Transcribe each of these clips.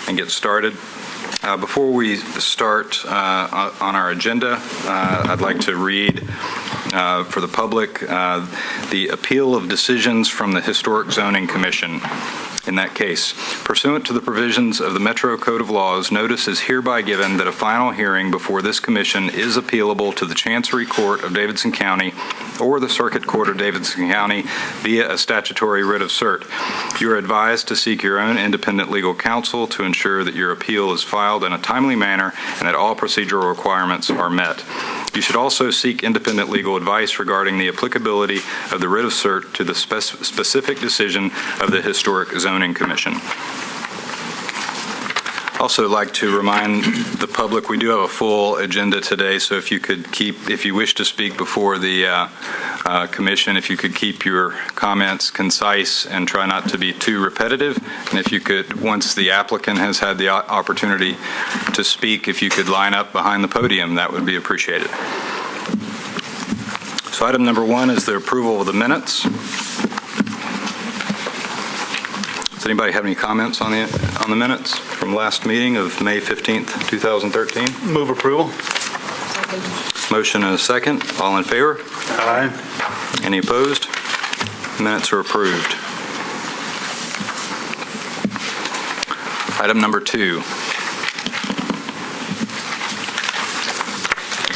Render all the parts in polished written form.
and get started. Before we start on our agenda, I'd like to read for the public the appeal of decisions from the Historic Zoning Commission. In that case, pursuant to the provisions of the Metro Code of Laws, notice is hereby given that a final hearing before this commission is appealable to the Chancery Court of Davidson County or the Circuit Court of Davidson County via a statutory writ of cert. You are advised to seek your own independent legal counsel to ensure that your appeal is filed in a timely manner and that all procedural requirements are met. You should also seek independent legal advice regarding the applicability of the writ of cert to the specific decision of the Historic Zoning Commission. Also like to remind the public we do have a full agenda today, so if you wish to speak before the commission, if you could keep your comments concise and try not to be too repetitive, and if you could, once the applicant has had the opportunity to speak, if you could line up behind the podium, that would be appreciated. So item number 1 is the approval of the minutes. Does anybody have any comments on the minutes from last meeting of May 15th, 2013? Move approval. Second. Motion and a second. All in favor? Aye. Any opposed? Minutes are approved. Item number 2.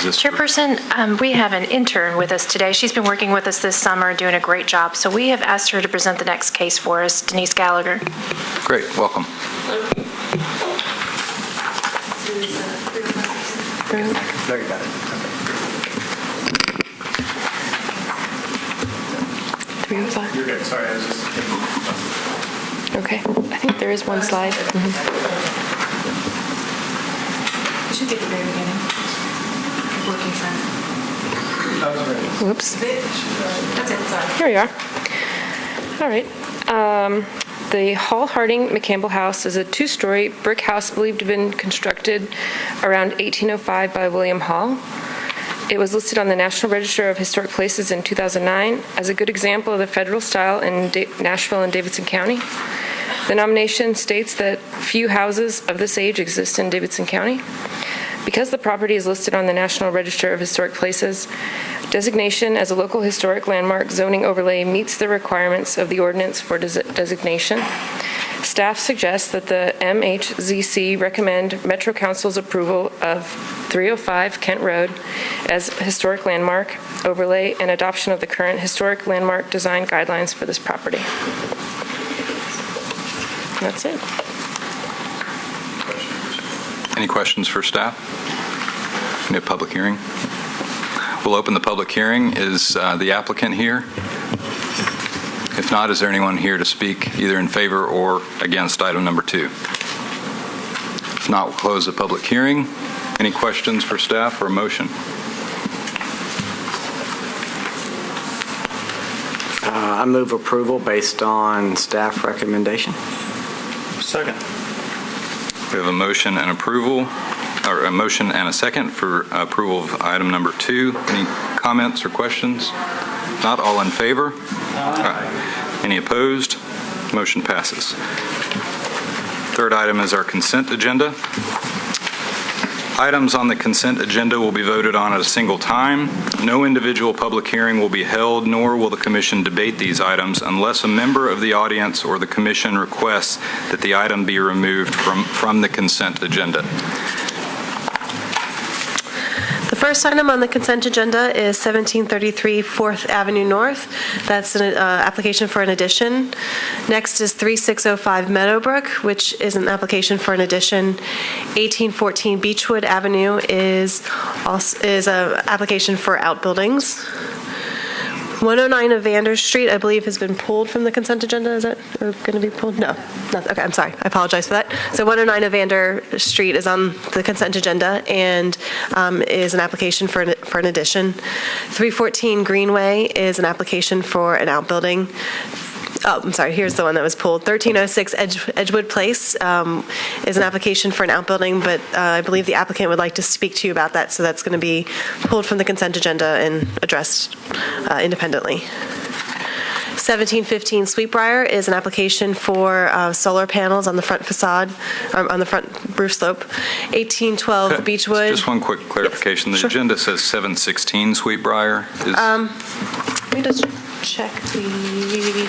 Chairperson, we have an intern with us today. She's been working with us this summer, doing a great job. So we have asked her to present the next case for us, Denise Gallagher. Great, welcome. There you got it. 305. You're good. Sorry, I was just... Okay. I think there is one slide. Mm-hmm. It should be at the very beginning. Working sign. Whoops. That's it. Sorry. Here we are. All right. The Hall Harding McCampbell House is a 2-story brick house believed to have been constructed around 1805 by William Hall. It was listed on the National Register of Historic Places in 2009 as a good example of the federal style in Nashville and Davidson County. The nomination states that few houses of this age exist in Davidson County. Because the property is listed on the National Register of Historic Places, designation as a local historic landmark zoning overlay meets the requirements of the ordinance for designation. Staff suggests that the MHZC recommend Metro Council's approval of 305 Kent Road as a historic landmark overlay and adoption of the current historic landmark design guidelines for this property. And that's it. Any questions for staff? We have public hearing. We'll open the public hearing. Is the applicant here? If not, is there anyone here to speak either in favor or against item number 2? If not, we'll close the public hearing. Any questions for staff or a motion? I move approval based on staff recommendation. Second. We have a motion and approval, or a motion and a second for approval of item number 2. Any comments or questions? Not all in favor? Aye. Any opposed? Motion passes. Third item is our consent agenda. Items on the consent agenda will be voted on at a single time. No individual public hearing will be held, nor will the commission debate these items unless a member of the audience or the commission requests that the item be removed from the consent agenda. The first item on the consent agenda is 1733 4th Avenue North. That's an application for an addition. Next is 3605 Meadowbrook, which is an application for an addition. 1814 Beechwood Avenue is an application for outbuildings. 109 Evander Street, I believe, has been pulled from the consent agenda. Is that going to be pulled? No. Okay, I'm sorry. I apologize for that. So 109 Evander Street is on the consent agenda and is an application for an addition. 314 Greenway is an application for an outbuilding. Oh, I'm sorry, here's the one that was pulled. 1306 Edgewood Place is an application for an outbuilding, but I believe the applicant would like to speak to you about that, so that's going to be pulled from the consent agenda and addressed independently. 1715 Sweetbriar is an application for solar panels on the front facade, on the front roof slope. 1812 Beechwood. Just one quick clarification. Yes, The sure. agenda says 716 Sweetbriar. Let me just check the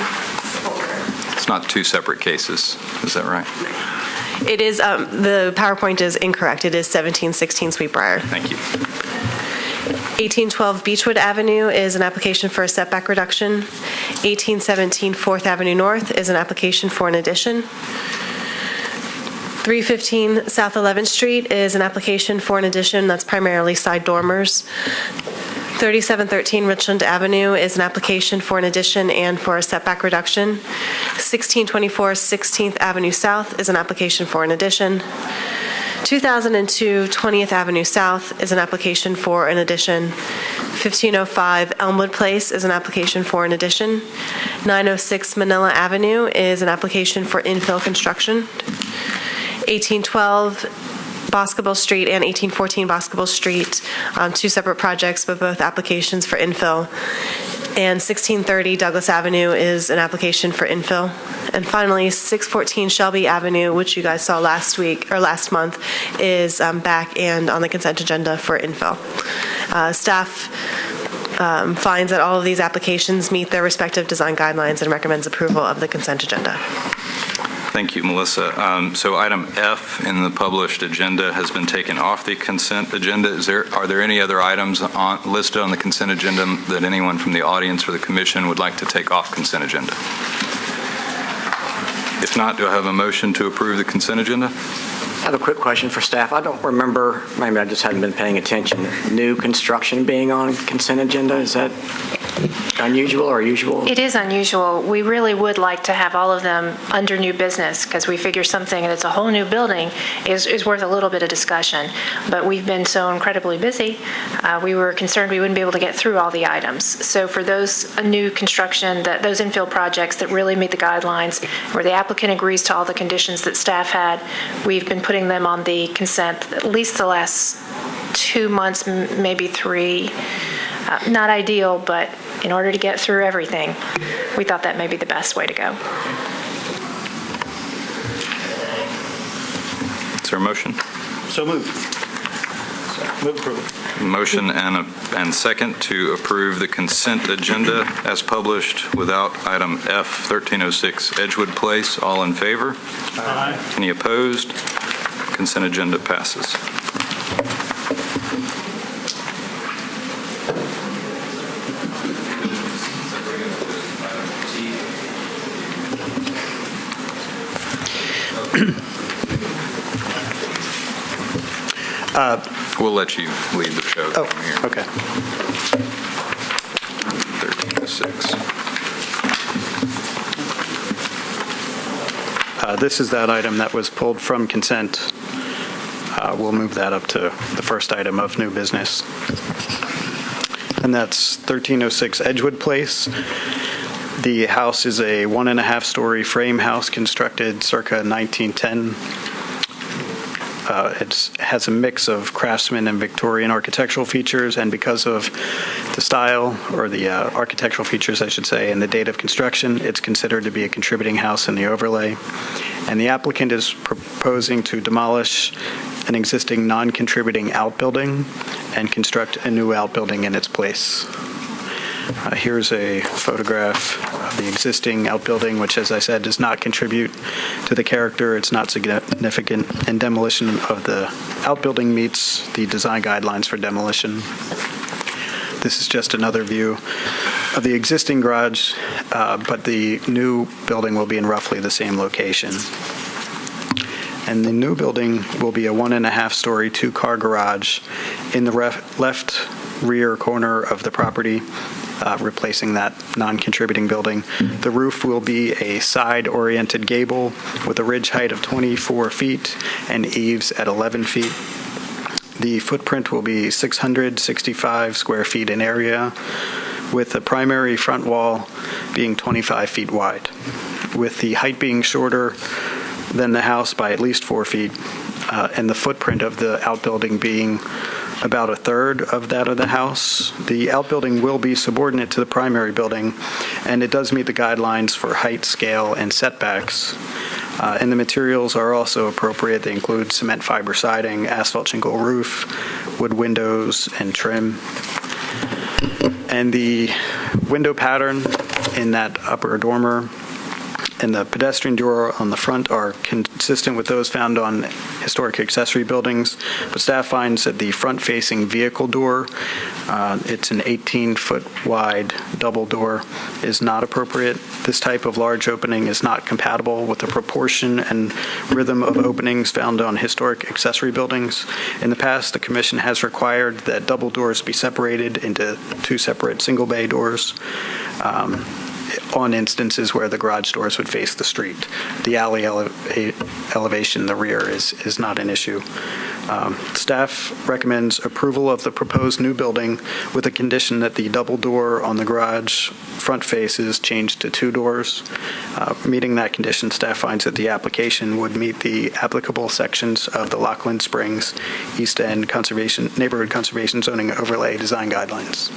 folder. It's not two separate cases. Is that right? It is, the PowerPoint is incorrect. It is 1716 Sweetbriar. Thank you. 1812 Beechwood Avenue is an application for a setback reduction. 1817 4th Avenue North is an application for an addition. 315 South 11th Street is an application for an addition that's primarily side dormers. 3713 Richland Avenue is an application for an addition and for a setback reduction. 1624 16th Avenue South is an application for an addition. 2002 20th Avenue South is an application for an addition. 1505 Elmwood Place is an application for an addition. 906 Manila Avenue is an application for infill construction. 1812 Boscobel Street and 1814 Boscobel Street, two separate projects, but both applications for infill. And 1630 Douglas Avenue is an application for infill. And finally, 614 Shelby Avenue, which you guys saw last week or last month, is back and on the consent agenda for infill. Staff finds that all of these applications meet their respective design guidelines and recommends approval of the consent agenda. Thank you, Melissa. So item F in the published agenda has been taken off the consent agenda. Are there any other items listed on the consent agenda that anyone from the audience or the commission would like to take off consent agenda? If not, do I have a motion to approve the consent agenda? I have a quick question for staff. I don't remember, maybe I just hadn't been paying attention, new construction being on consent agenda. Is that unusual or usual? It is unusual. We really would like to have all of them under new business because we figure something that's a whole new building is worth a little bit of discussion. But we've been so incredibly busy, we were concerned we wouldn't be able to get through all the items. So for those new construction, those infill projects that really meet the guidelines, where the applicant agrees to all the conditions that staff had, we've been putting them on the consent at least the last 2 months, maybe 3. Not ideal, but in order to get through everything, we thought that may be the best way to go. Is there a motion? So moved. Move approval. Motion and second to approve the consent agenda as published without item F, 1306 Edgewood Place. All in favor? Aye. Any opposed? Consent agenda passes. We'll let you lead the show Oh, from here. okay. 1306. This is that item that was pulled from consent. We'll move that up to the first item of new business. And that's 1306 Edgewood Place. The house is a 1.5-story frame house constructed circa 1910. It has a mix of craftsman and Victorian architectural features, and because of the style, or the architectural features, I should say, and the date of construction, it's considered to be a contributing house in the overlay. And the applicant is proposing to demolish an existing non-contributing outbuilding and construct a new outbuilding in its place. Here's a photograph of the existing outbuilding, which, as I said, does not contribute to the character. It's not significant, and demolition of the outbuilding meets the design guidelines for demolition. This is just another view of the existing garage, but the new building will be in roughly the same location. And the new building will be a 1.5-story, 2-car garage in the left rear corner of the property, replacing that non-contributing building. The roof will be a side-oriented gable with a ridge height of 24 feet and eaves at 11 feet. The footprint will be 665 square feet in area, with the primary front wall being 25 feet wide, with the height being shorter than the house by at least 4 feet, and the footprint of the outbuilding being about a third of that of the house. The outbuilding will be subordinate to the primary building, and it does meet the guidelines for height, scale, and setbacks. And the materials are also appropriate. They include cement fiber siding, asphalt shingle roof, wood windows, and trim. And the window pattern in that upper dormer and the pedestrian door on the front are consistent with those found on historic accessory buildings, but staff finds that the front-facing vehicle door, it's an 18-foot wide double door, is not appropriate. This type of large opening is not compatible with the proportion and rhythm of openings found on historic accessory buildings. In the past, the commission has required that double doors be separated into two separate single-bay doors. On instances where the garage doors would face the street. The alley elevation in the rear is not an issue. Staff recommends approval of the proposed new building with a condition that the double door on the garage front face is changed to two doors. Meeting that condition, staff finds that the application would meet the applicable sections of the Lockland Springs East End Neighborhood Conservation Zoning Overlay Design Guidelines.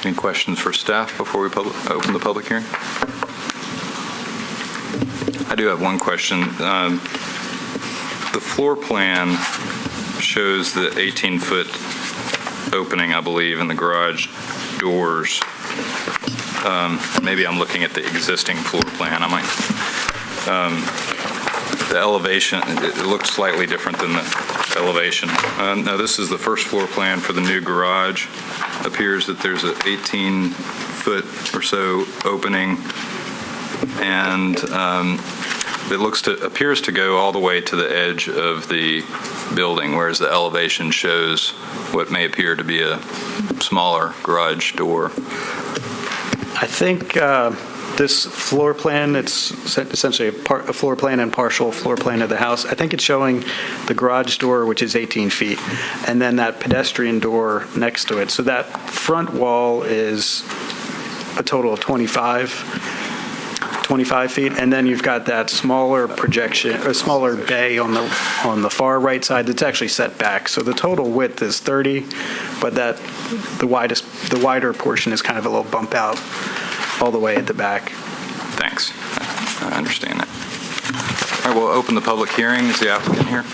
Any questions for staff before we open the public hearing? I do have one question. The floor plan shows the 18-foot opening, I believe, in the garage doors. Maybe I'm looking at the existing floor plan. The elevation, it looks slightly different than the elevation. Now, this is the first floor plan for the new garage. Appears that there's an 18-foot or so opening, and it appears to go all the way to the edge of the building, whereas the elevation shows what may appear to be a smaller garage door. I think this floor plan, it's essentially a floor plan and partial floor plan of the house. I think it's showing the garage door, which is 18 feet, and then that pedestrian door next to it. So that front wall is a total of 25 feet, and then you've got that smaller projection, or smaller bay on the far right side that's actually set back. So the total width is 30, but the wider portion is kind of a little bump out all the way at the back. Thanks. I understand that. All right, we'll open the public hearing. Is the applicant here?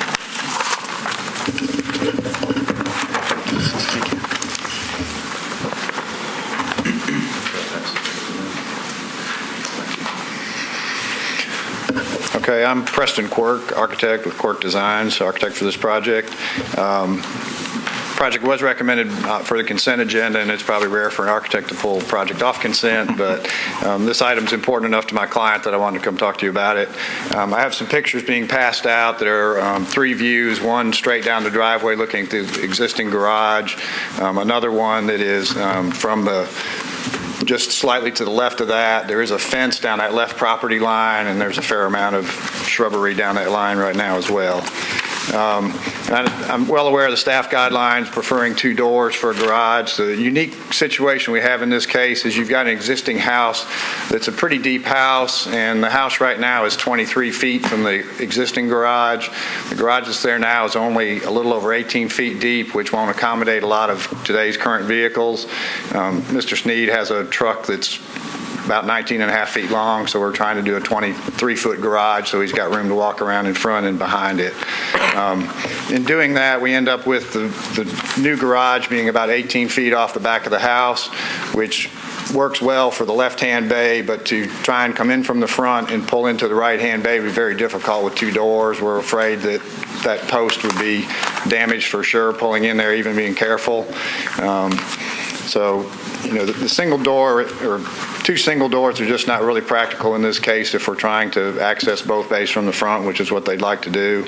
Okay, I'm Preston Quirk, architect with Quirk Designs, architect for this project. Project was recommended for the consent agenda, and it's probably rare for an architect to pull a project off consent, but this item's important enough to my client that I wanted to come talk to you about it. I have some pictures being passed out. There are three views, one straight down the driveway looking at the existing garage, another one that is from just slightly to the left of that. There is a fence down that left property line, and there's a fair amount of shrubbery down that line right now as well. I'm well aware of the staff guidelines preferring two doors for a garage. The unique situation we have in this case is you've got an existing house that's a pretty deep house, and the house right now is 23 feet from the existing garage. The garage that's there now is only a little over 18 feet deep, which won't accommodate a lot of today's current vehicles. Mr. Sneed has a truck that's about 19 and a half feet long, so we're trying to do a 23-foot garage so he's got room to walk around in front and behind it. In doing that, we end up with the new garage being about 18 feet off the back of the house, which works well for the left-hand bay, but to try and come in from the front and pull into the right-hand bay would be very difficult with two doors. We're afraid that that post would be damaged for sure, pulling in there, even being careful. So, the single door or two single doors are just not really practical in this case if we're trying to access both bays from the front, which is what they'd like to do.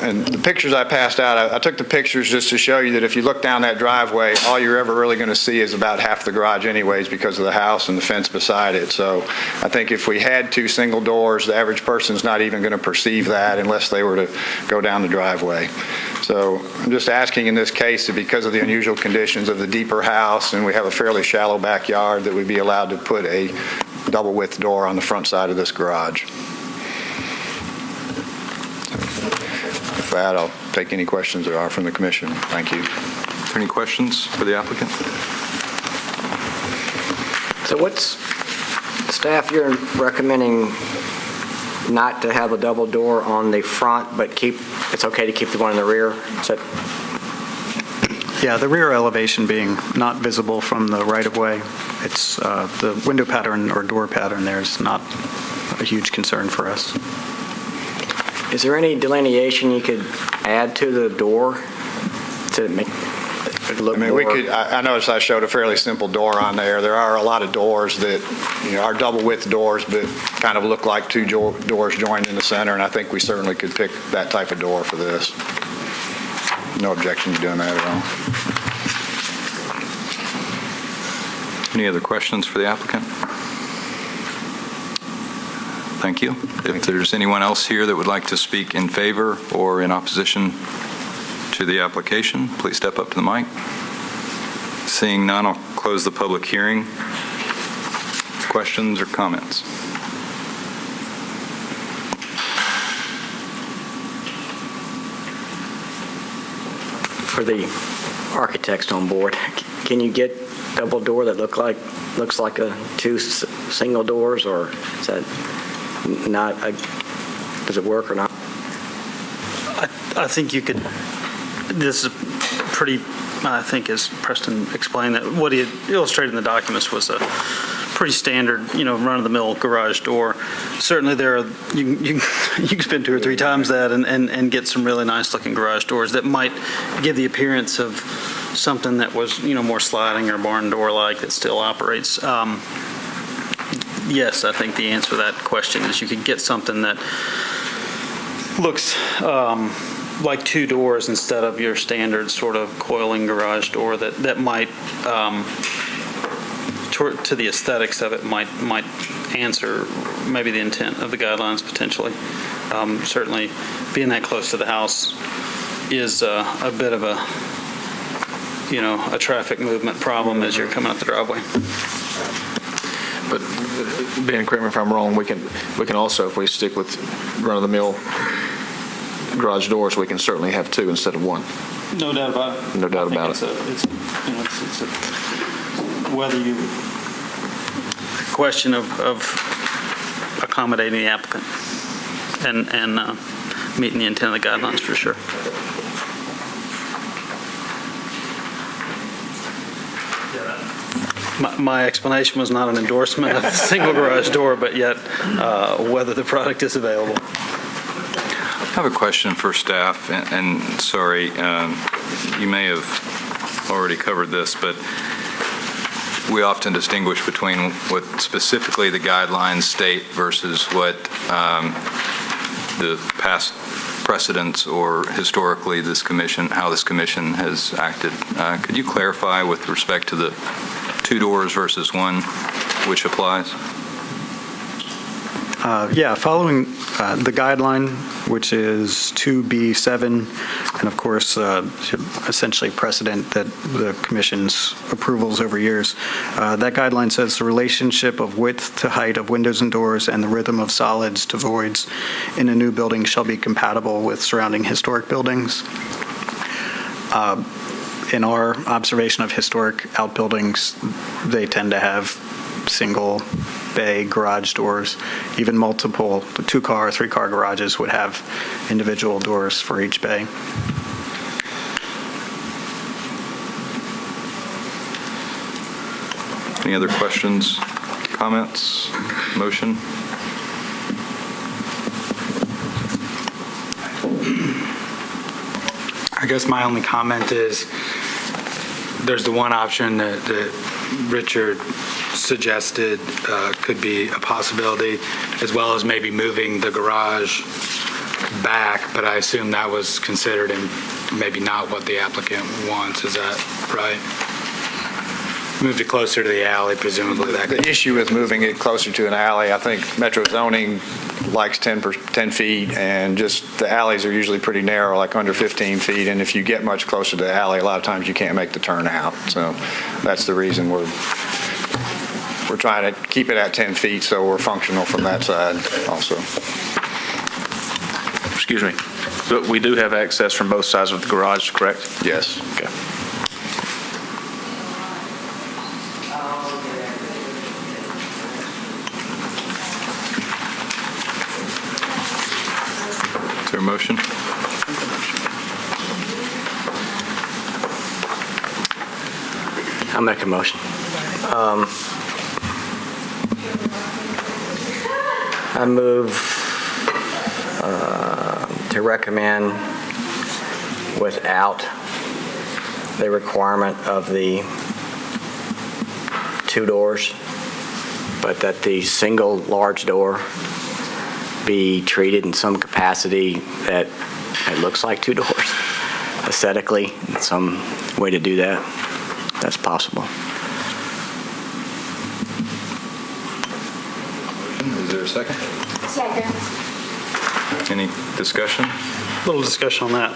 And the pictures I passed out, I took the pictures just to show you that if you look down that driveway, all you're ever really going to see is about half the garage anyways because of the house and the fence beside it. So I think if we had two single doors, the average person's not even going to perceive that unless they were to go down the driveway. So I'm just asking in this case that because of the unusual conditions of the deeper house and we have a fairly shallow backyard that we'd be allowed to put a double width door on the front side of this garage. With that, I'll take any questions there are from the commission. Thank you. Any questions for the applicant? So staff, you're recommending not to have a double door on the front, but it's okay to keep the one in the rear? Is that? Yeah, the rear elevation being not visible from the right-of-way, it's the window pattern or door pattern there is not a huge concern for us. Is there any delineation you could add to the door to make it look more? I noticed I showed a fairly simple door on there. There are a lot of doors that, are double width doors, but kind of look like two doors joined in the center, and I think we certainly could pick that type of door for this. No objection to doing that at all. Any other questions for the applicant? Thank you. If there's anyone else here that would like to speak in favor or in opposition to the application, please step up to the mic. Seeing none, I'll close the public hearing. Questions or comments? For the architects on board, can you get double door that looks like two single doors, or is that not? Does it work or not? I think you could. This is pretty. I think, as Preston explained, that what he had illustrated in the documents was a pretty standard, run-of-the-mill garage door. Certainly, you can spend 2 or 3 times that and get some really nice-looking garage doors that might give the appearance of something that was, more sliding or barn door-like that still operates. Yes, I think the answer to that question is you could get something that looks like 2 doors instead of your standard sort of coiling garage door that might, to the aesthetics of it, might answer maybe the intent of the guidelines potentially. Certainly, being that close to the house is a bit of a traffic movement problem as you're coming up the driveway. But Ben, correct me if I'm wrong, we can also, if we stick with run-of-the-mill garage doors, we can certainly have 2 instead of 1. No doubt about it. No doubt about it. It's whether you question of accommodating the applicant and meeting the intent of the guidelines for sure. My explanation was not an endorsement of the single garage door, but yet whether the product is available. I have a question for staff, and sorry, you may have already covered this, but we often distinguish between what specifically the guidelines state versus what the past precedents or historically how this commission has acted. Could you clarify with respect to the 2 doors versus 1, which applies? Following the guideline, which is 2B7, and of course, essentially precedent that the Commission's approvals over years. That guideline says the relationship of width to height of windows and doors and the rhythm of solids to voids in a new building shall be compatible with surrounding historic buildings. In our observation of historic outbuildings, they tend to have single bay garage doors. Even multiple 2-car, 3-car garages would have individual doors for each bay. Any other questions, comments, motion? I guess my only comment is there's the one option that Richard suggested could be a possibility, as well as maybe moving the garage back, but I assume that was considered and maybe not what the applicant wants. Is that right? Moved it closer to the alley, presumably. The issue with moving it closer to an alley, I think Metro zoning likes 10 feet, and just the alleys are usually pretty narrow, like under 15 feet, and if you get much closer to the alley, a lot of times you can't make the turn out. So that's the reason we're we're trying to keep it at 10 feet so we're functional from that side also. Excuse me. But we do have access from both sides of the garage, correct? Yes. Okay. Is there a motion? I'll make a motion. I move to recommend without the requirement of the 2 doors, but that the single large door be treated in some capacity that it looks like 2 doors aesthetically, some way to do that. That's possible. Is there a second? Second. Any discussion? Little discussion on that.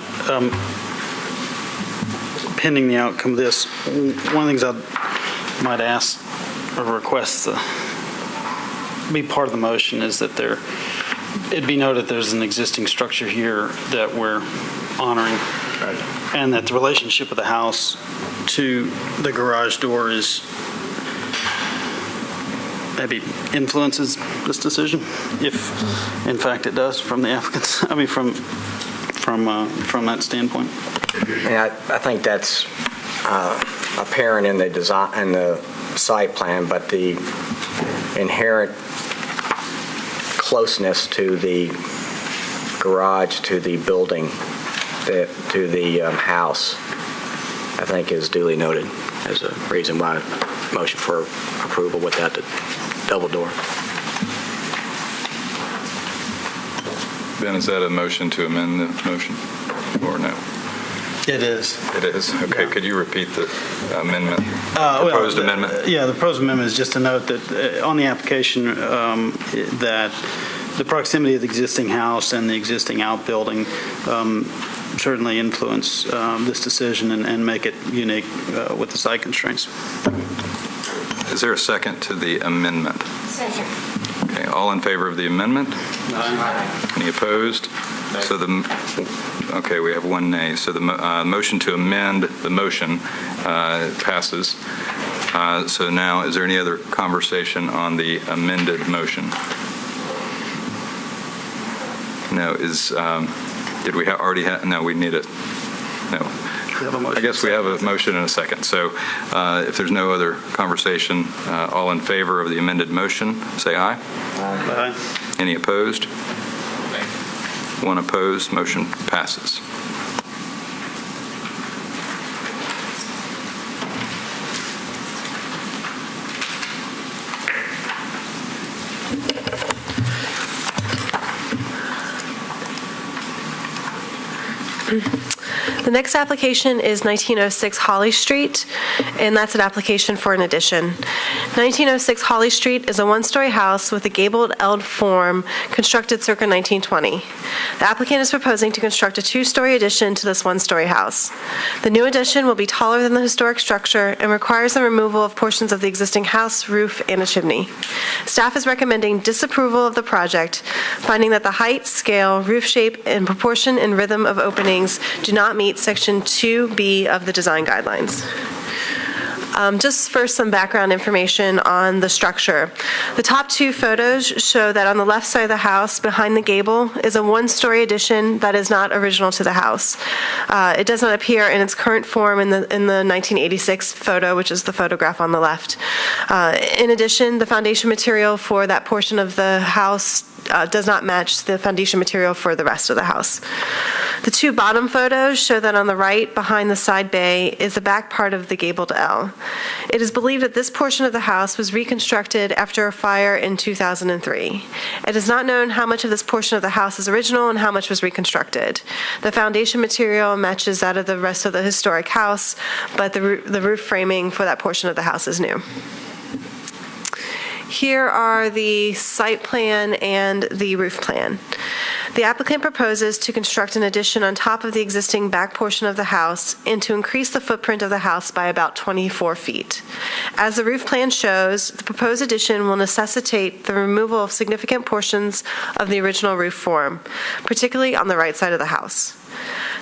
Pending the outcome of this, one of the things I might ask or request to be part of the motion is that it be noted there's an existing structure here that we're honoring, and that the relationship of the house to the garage door is maybe influences this decision, if in fact it does from the applicants. I mean, from that standpoint. Yeah, I think that's apparent in the design and the site plan, but the inherent closeness to the garage, to the building, to the house, I think is duly noted as a reason why motion for approval without the double door. Ben, is that a motion to amend the motion or no? It is. It is? Okay, Yeah. could you repeat the amendment, proposed amendment? Yeah, the proposed amendment is just to note that on the application, that the proximity of the existing house and the existing outbuilding certainly influence this decision and make it unique with the site constraints. Is there a second to the amendment? Second. Okay, all in favor of the amendment? Any opposed? So okay, we have 1 nay. So the motion to amend the motion passes. So now, is there any other conversation on the amended motion? No, did we already have, no, we need it. No. I guess we have a motion and a second. So if there's no other conversation, all in favor of the amended motion, say aye. Aye. Any opposed? 1 opposed, motion passes. The next application is 1906 Holly Street, and that's an application for an addition. 1906 Holly Street is a 1-story house with a gabled L form constructed circa 1920. The applicant is proposing to construct a 2-story addition to this 1-story house. The new addition will be taller than the historic structure and requires the removal of portions of the existing house, roof, and a chimney. Staff is recommending disapproval of the project, finding that the height, scale, roof shape, and proportion and rhythm of openings do not meet Section 2B of the design guidelines. Just for some background information on the structure. The top 2 photos show that on the left side of the house, behind the gable, is a 1-story addition that is not original to the house. It does not appear in its current form in the 1986 photo, which is the photograph on the left. In addition, the foundation material for that portion of the house does not match the foundation material for the rest of the house. The 2 bottom photos show that on the right, behind the side bay, is the back part of the gabled L. It is believed that this portion of the house was reconstructed after a fire in 2003. It is not known how much of this portion of the house is original and how much was reconstructed. The foundation material matches that of the rest of the historic house, but the roof framing for that portion of the house is new. Here are the site plan and the roof plan. The applicant proposes to construct an addition on top of the existing back portion of the house and to increase the footprint of the house by about 24 feet. As the roof plan shows, the proposed addition will necessitate the removal of significant portions of the original roof form, particularly on the right side of the house.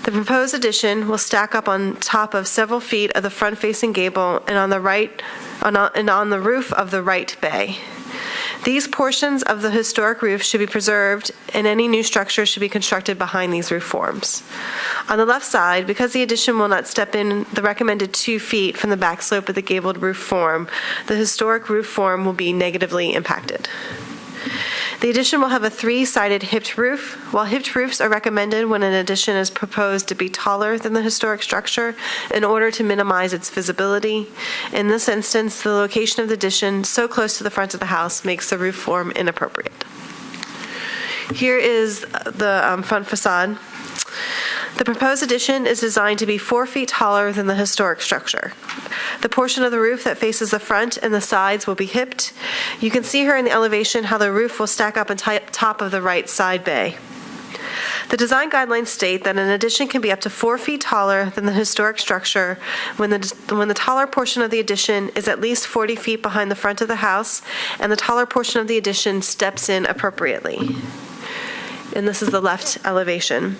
The proposed addition will stack up on top of several feet of the front-facing gable and on the roof of the right bay. These portions of the historic roof should be preserved, and any new structure should be constructed behind these roof forms. On the left side, because the addition will not step in the recommended 2 feet from the back slope of the gabled roof form, the historic roof form will be negatively impacted. The addition will have a 3-sided hipped roof. While hipped roofs are recommended when an addition is proposed to be taller than the historic structure in order to minimize its visibility, in this instance, the location of the addition so close to the front of the house makes the roof form inappropriate. Here is the front facade. The proposed addition is designed to be 4 feet taller than the historic structure. The portion of the roof that faces the front and the sides will be hipped. You can see here in the elevation how the roof will stack up on top of the right side bay. The design guidelines state that an addition can be up to 4 feet taller than the historic structure when the taller portion of the addition is at least 40 feet behind the front of the house and the taller portion of the addition steps in appropriately. And this is the left elevation.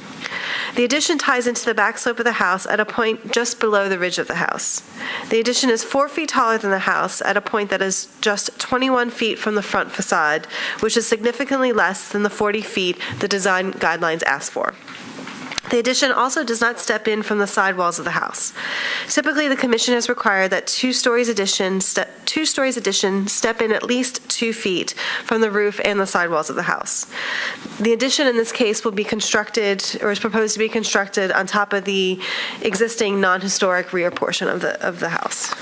The addition ties into the back slope of the house at a point just below the ridge of the house. The addition is 4 feet taller than the house at a point that is just 21 feet from the front facade, which is significantly less than the 40 feet the design guidelines ask for. The addition also does not step in from the side walls of the house. Typically, the commission has required that two-stories addition step in at least 2 feet from the roof and the side walls of the house. The addition in this case will be constructed, or is proposed to be constructed, on top of the existing non-historic rear portion of the house.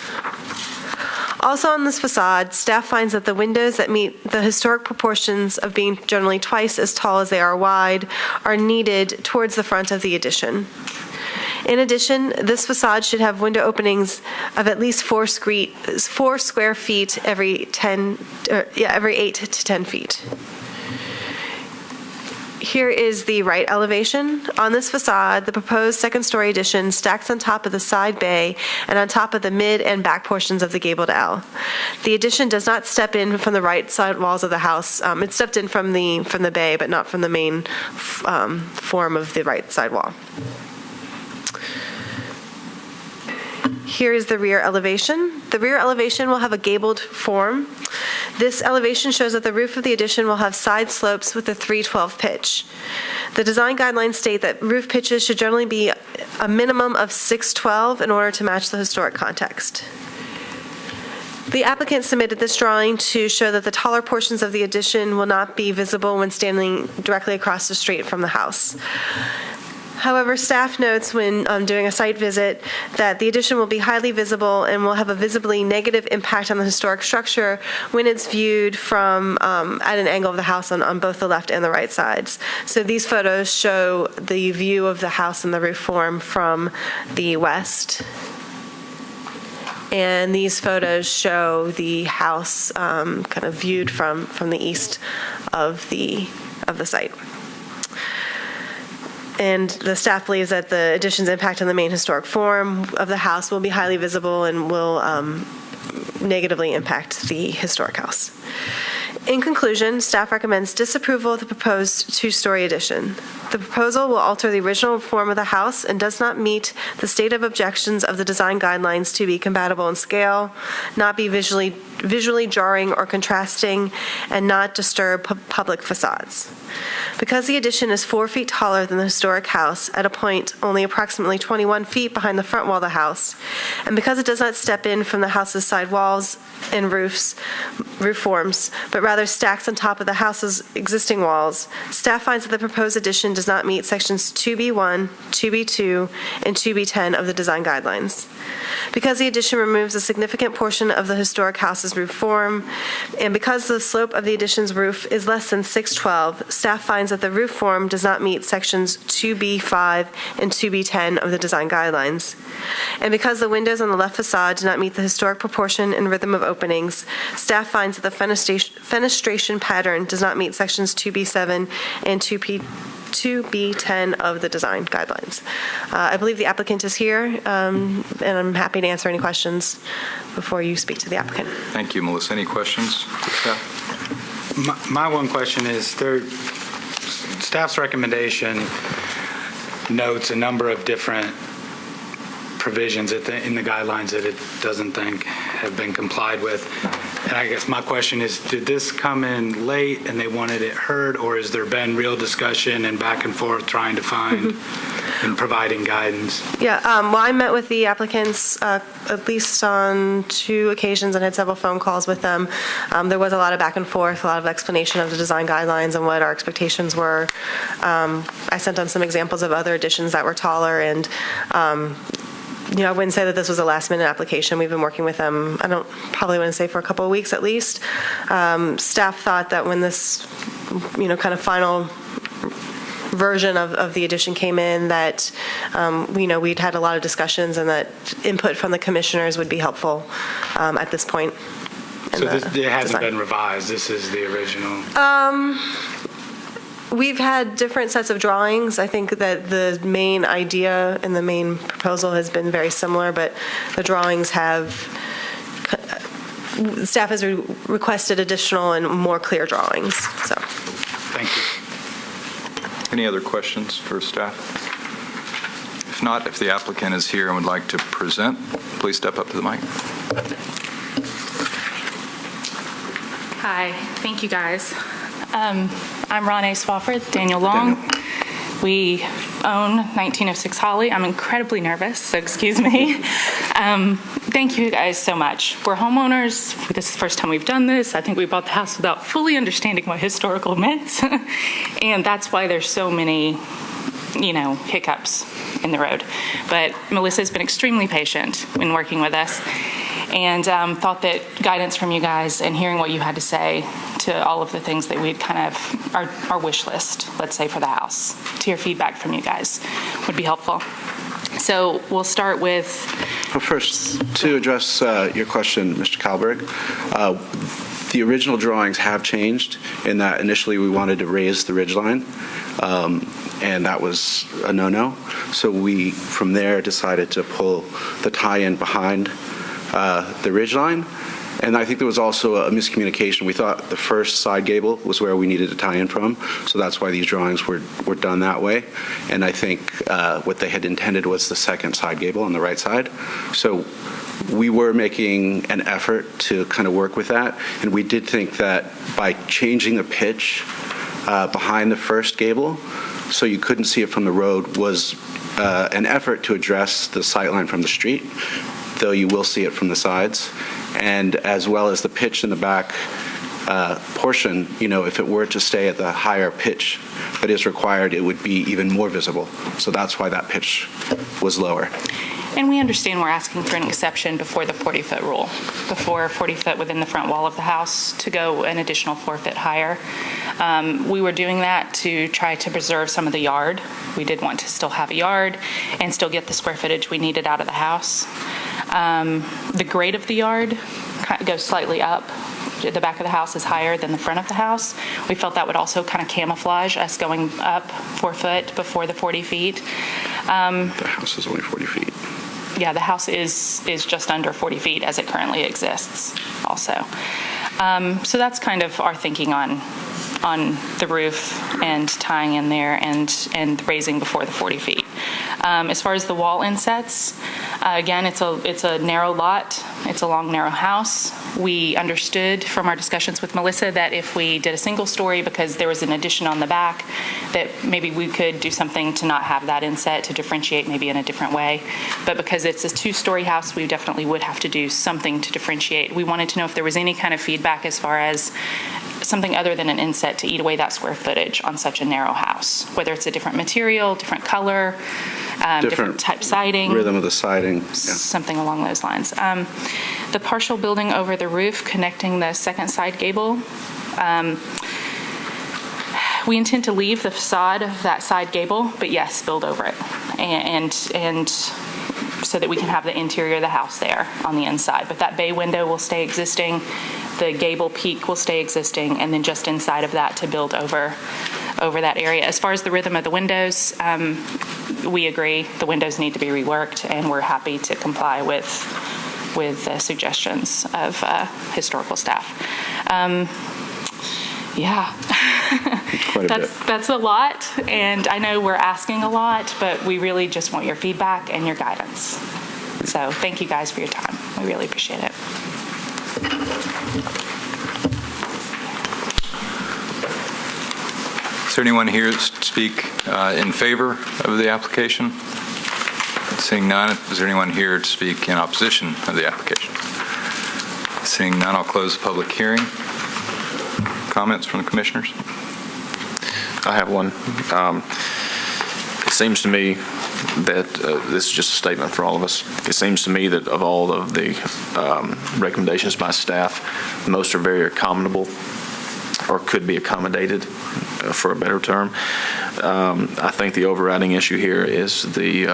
Also on this facade, staff finds that the windows that meet the historic proportions of being generally twice as tall as they are wide are needed towards the front of the addition. In addition, this facade should have window openings of at least 4 square feet every 8 to 10 feet. Here is the right elevation. On this facade, the proposed second-story addition stacks on top of the side bay and on top of the mid and back portions of the gabled L. The addition does not step in from the right side walls of the house. It stepped in from the bay, but not from the main form of the right side wall. Here is the rear elevation. The rear elevation will have a gabled form. This elevation shows that the roof of the addition will have side slopes with a 3/12 pitch. The design guidelines state that roof pitches should generally be a minimum of 6/12 in order to match the historic context. The applicant submitted this drawing to show that the taller portions of the addition will not be visible when standing directly across the street from the house. However, staff notes when doing a site visit that the addition will be highly visible and will have a visibly negative impact on the historic structure when it's viewed from at an angle of the house on both the left and the right sides. So these photos show the view of the house and the roof form from the west. And these photos show the house kind of viewed from the east of the site. And the staff believes that the addition's impact on the main historic form of the house will be highly visible and will negatively impact the historic house. In conclusion, staff recommends disapproval of the proposed 2-story addition. The proposal will alter the original form of the house and does not meet the stated objections of the design guidelines to be compatible in scale, not be visually jarring or contrasting, and not disturb public facades. Because the addition is 4 feet taller than the historic house at a point only approximately 21 feet behind the front wall of the house, and because it does not step in from the house's side walls and roof forms, but rather stacks on top of the house's existing walls, staff finds that the proposed addition does not meet sections 2B1, 2B2, and 2B10 of the design guidelines. Because the addition removes a significant portion of the historic house's roof form, and because the slope of the addition's roof is less than 6/12, staff finds that the roof form does not meet sections 2B5 and 2B10 of the design guidelines. And because the windows on the left facade do not meet the historic proportion and rhythm of openings, staff finds that the fenestration pattern does not meet sections 2B7 and 2B10 of the design guidelines. I believe the applicant is here, and I'm happy to answer any questions before you speak to the applicant. Thank you, Melissa. Any questions for staff? My one question is, staff's recommendation notes a number of different provisions in the guidelines that it doesn't think have been complied with. And I guess my question is, did this come in late and they wanted it heard, or has there been real discussion and back and forth trying to find and providing guidance? Yeah, well, I met with the applicants at least on 2 occasions and had several phone calls with them. There was a lot of back and forth, a lot of explanation of the design guidelines and what our expectations were. I sent them some examples of other additions that were taller, and I wouldn't say that this was a last-minute application. We've been working with them, probably wouldn't say for a couple of weeks at least. Staff thought that when this, kind of final version of the addition came in, that, we'd had a lot of discussions and that input from the commissioners would be helpful at this point. So it hasn't been revised. This is the original. We've had different sets of drawings. I think that the main idea and the main proposal has been very similar, but the drawings staff has requested additional and more clear drawings. So, Thank you. Any other questions for staff? If not, if the applicant is here and would like to present, please step up to the mic. Hi, thank you guys. I'm Ronnie Swafford, Daniel Long. We own 1906 Holly. I'm incredibly nervous, so excuse me. Thank you guys so much. We're homeowners. This is the first time we've done this. I think we bought the house without fully understanding what historical meant. And that's why there's so many, hiccups in the road. But Melissa's been extremely patient in working with us, and thought that guidance from you guys and hearing what you had to say to all of the things that we'd kind of, our wish list, let's say, for the house, to hear feedback from you guys would be helpful. So we'll start with... Well, first, to address your question, Mr. Kalberg, the original drawings have changed in that initially we wanted to raise the ridgeline, and that was a no-no. So we, from there, decided to pull the tie-in behind the ridgeline. And I think there was also a miscommunication. We thought the first side gable was where we needed to tie in from, so that's why these drawings were done that way. And I think what they had intended was the second side gable on the right side. So we were making an effort to kind of work with that, and we did think that by changing the pitch behind the first gable so you couldn't see it from the road was an effort to address the sight line from the street, though you will see it from the sides. And as well as the pitch in the back portion, if it were to stay at the higher pitch that is required, it would be even more visible. So that's why that pitch was lower. And we understand we're asking for an exception before the 40-foot rule, before 40 foot within the front wall of the house to go an additional 4 foot higher. We were doing that to try to preserve some of the yard. We did want to still have a yard and still get the square footage we needed out of the house. The grade of the yard goes slightly up. The back of the house is higher than the front of the house. We felt that would also kind of camouflage us going up 4 foot before the 40 feet. The house is only 40 feet. Yeah, the house is just under 40 feet as it currently exists also. So that's kind of our thinking on the roof and tying in there and raising before the 40 feet. As far as the wall insets, again, it's a narrow lot. It's a long, narrow house. We understood from our discussions with Melissa that if we did a single story because there was an addition on the back, that maybe we could do something to not have that inset, to differentiate maybe in a different way. But because it's a 2-story house, we definitely would have to do something to differentiate. We wanted to know if there was any kind of feedback as far as something other than an inset to eat away that square footage on such a narrow house, whether it's a different material, different color, different type siding. Rhythm of the siding. Yeah. Something along those lines. The partial building over the roof connecting the second side gable, we intend to leave the facade of that side gable, but yes, build over it. And so that we can have the interior of the house there on the inside. But that bay window will stay existing. The gable peak will stay existing, and then just inside of that to build over over that area. As far as the rhythm of the windows, we agree the windows need to be reworked, and we're happy to comply with the suggestions of historical staff. Yeah. Quite a bit. That's a lot, and I know we're asking a lot, but we really just want your feedback and your guidance. So thank you guys for your time. We really appreciate it. Is there anyone here to speak in favor of the application? Seeing none, is there anyone here to speak in opposition of the application? Seeing none, I'll close the public hearing. Comments from the commissioners? I have one. It seems to me that this is just a statement for all of us. It seems to me that of all of the recommendations by staff, most are very accommodable or could be accommodated, for a better term. I think the overriding issue here is the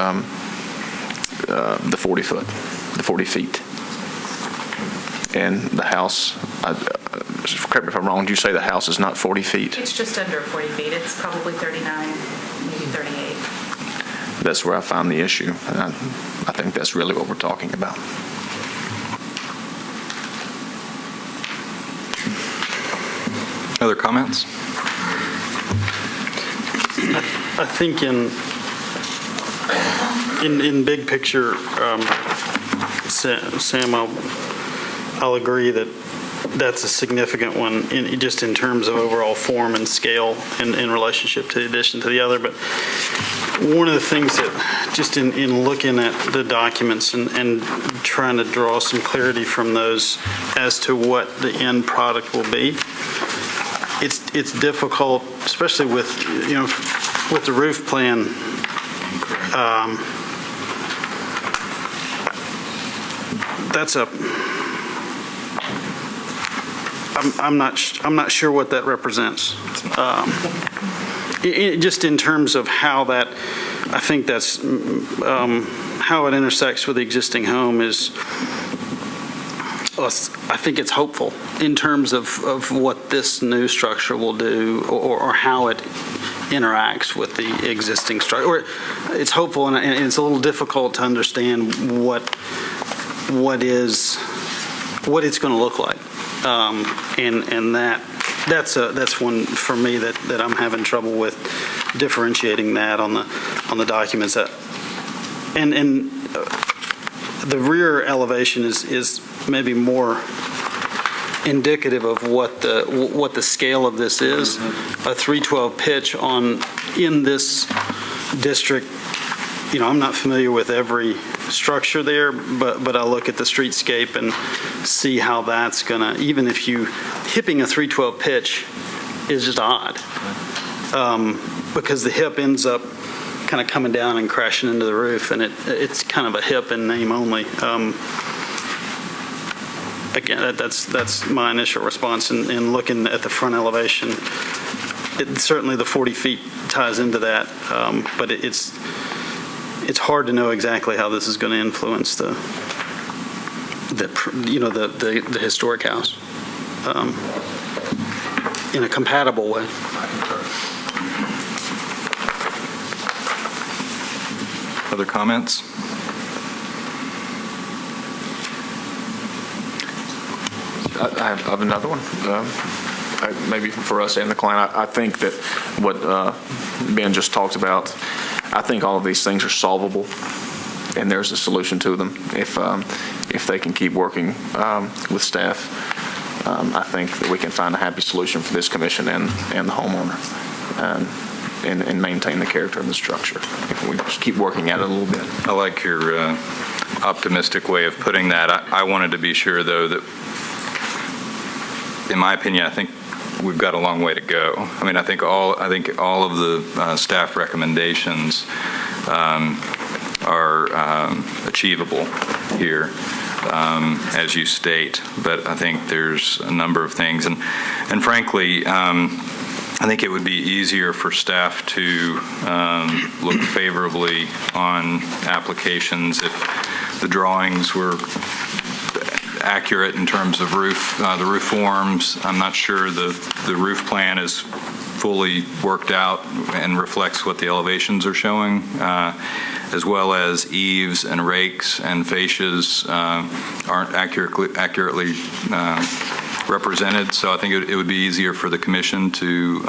40 feet. And the house, correct me if I'm wrong, did you say the house is not 40 feet? It's just under 40 feet. It's probably 39, maybe 38. That's where I find the issue. And I think that's really what we're talking about. Other comments? I think in big picture, Sam, I'll agree that that's a significant one, just in terms of overall form and scale in relationship to the addition to the other. But one of the things that, just in looking at the documents and trying to draw some clarity from those as to what the end product will be, it's difficult, especially with the roof plan. I'm not sure what that represents. Just in terms of how that, I think that's how it intersects with the existing home is. I think it's hopeful in terms of what this new structure will do, or how it interacts with the existing structure. Or it's hopeful, and it's a little difficult to understand what it's going to look like, and that's one for me that I'm having trouble with differentiating that on the documents. And the rear elevation is maybe more indicative of what the scale of this is. A 312 pitch in this district. I'm not familiar with every structure there, but I look at the streetscape and see how that's gonna, even if you hipping a 312 pitch is just odd, because the hip ends up kind of coming down and crashing into the roof, and it's kind of a hip in name only. Again, that's my initial response in looking at the front elevation. Certainly the 40 feet ties into that, but it's hard to know exactly how this is going to influence the historic house in a compatible way. Other comments? I have another one, maybe for us and the client. I think that what Ben just talked about, I think all of these things are solvable, and there's a solution to them if they can keep working with staff. I think that we can find a happy solution for this commission and the homeowner, and maintain the character of the structure if we just keep working at it a little bit. I like your optimistic way of putting that. I wanted to be sure, though, that in my opinion, I think we've got a long way to go. I mean, I think all of the staff recommendations are achievable here, as you state. But I think there's a number of things, and frankly, I think it would be easier for staff to look favorably on applications if the drawings were accurate in terms of the roof forms. I'm not sure the roof plan is fully worked out and reflects what the elevations are showing, as well as eaves and rakes and fascias aren't accurately represented. So I think it would be easier for the commission to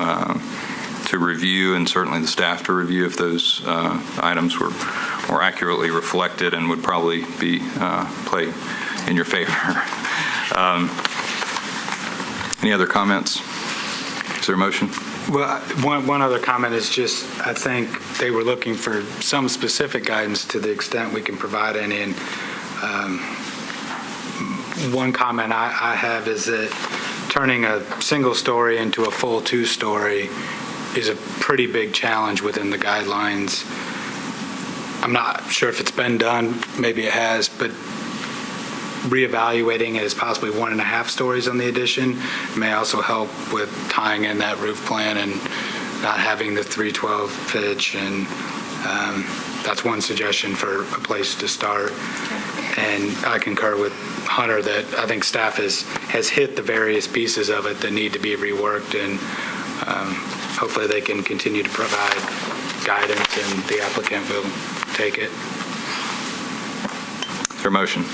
review, and certainly the staff to review, if those items were more accurately reflected and would probably be play in your favor. Any other comments? Is there a motion? Well, one other comment is just, I think they were looking for some specific guidance to the extent we can provide any. And one comment I have is that turning a single story into a full two-story is a pretty big challenge within the guidelines. I'm not sure if it's been done, maybe it has, but reevaluating it as possibly 1.5 stories on the addition may also help with tying in that roof plan and not having the 312 pitch. And that's one suggestion for a place to start. And I concur with Hunter that I think staff has hit the various pieces of it that need to be reworked, and hopefully they can continue to provide guidance and the applicant will take it. Is there a motion?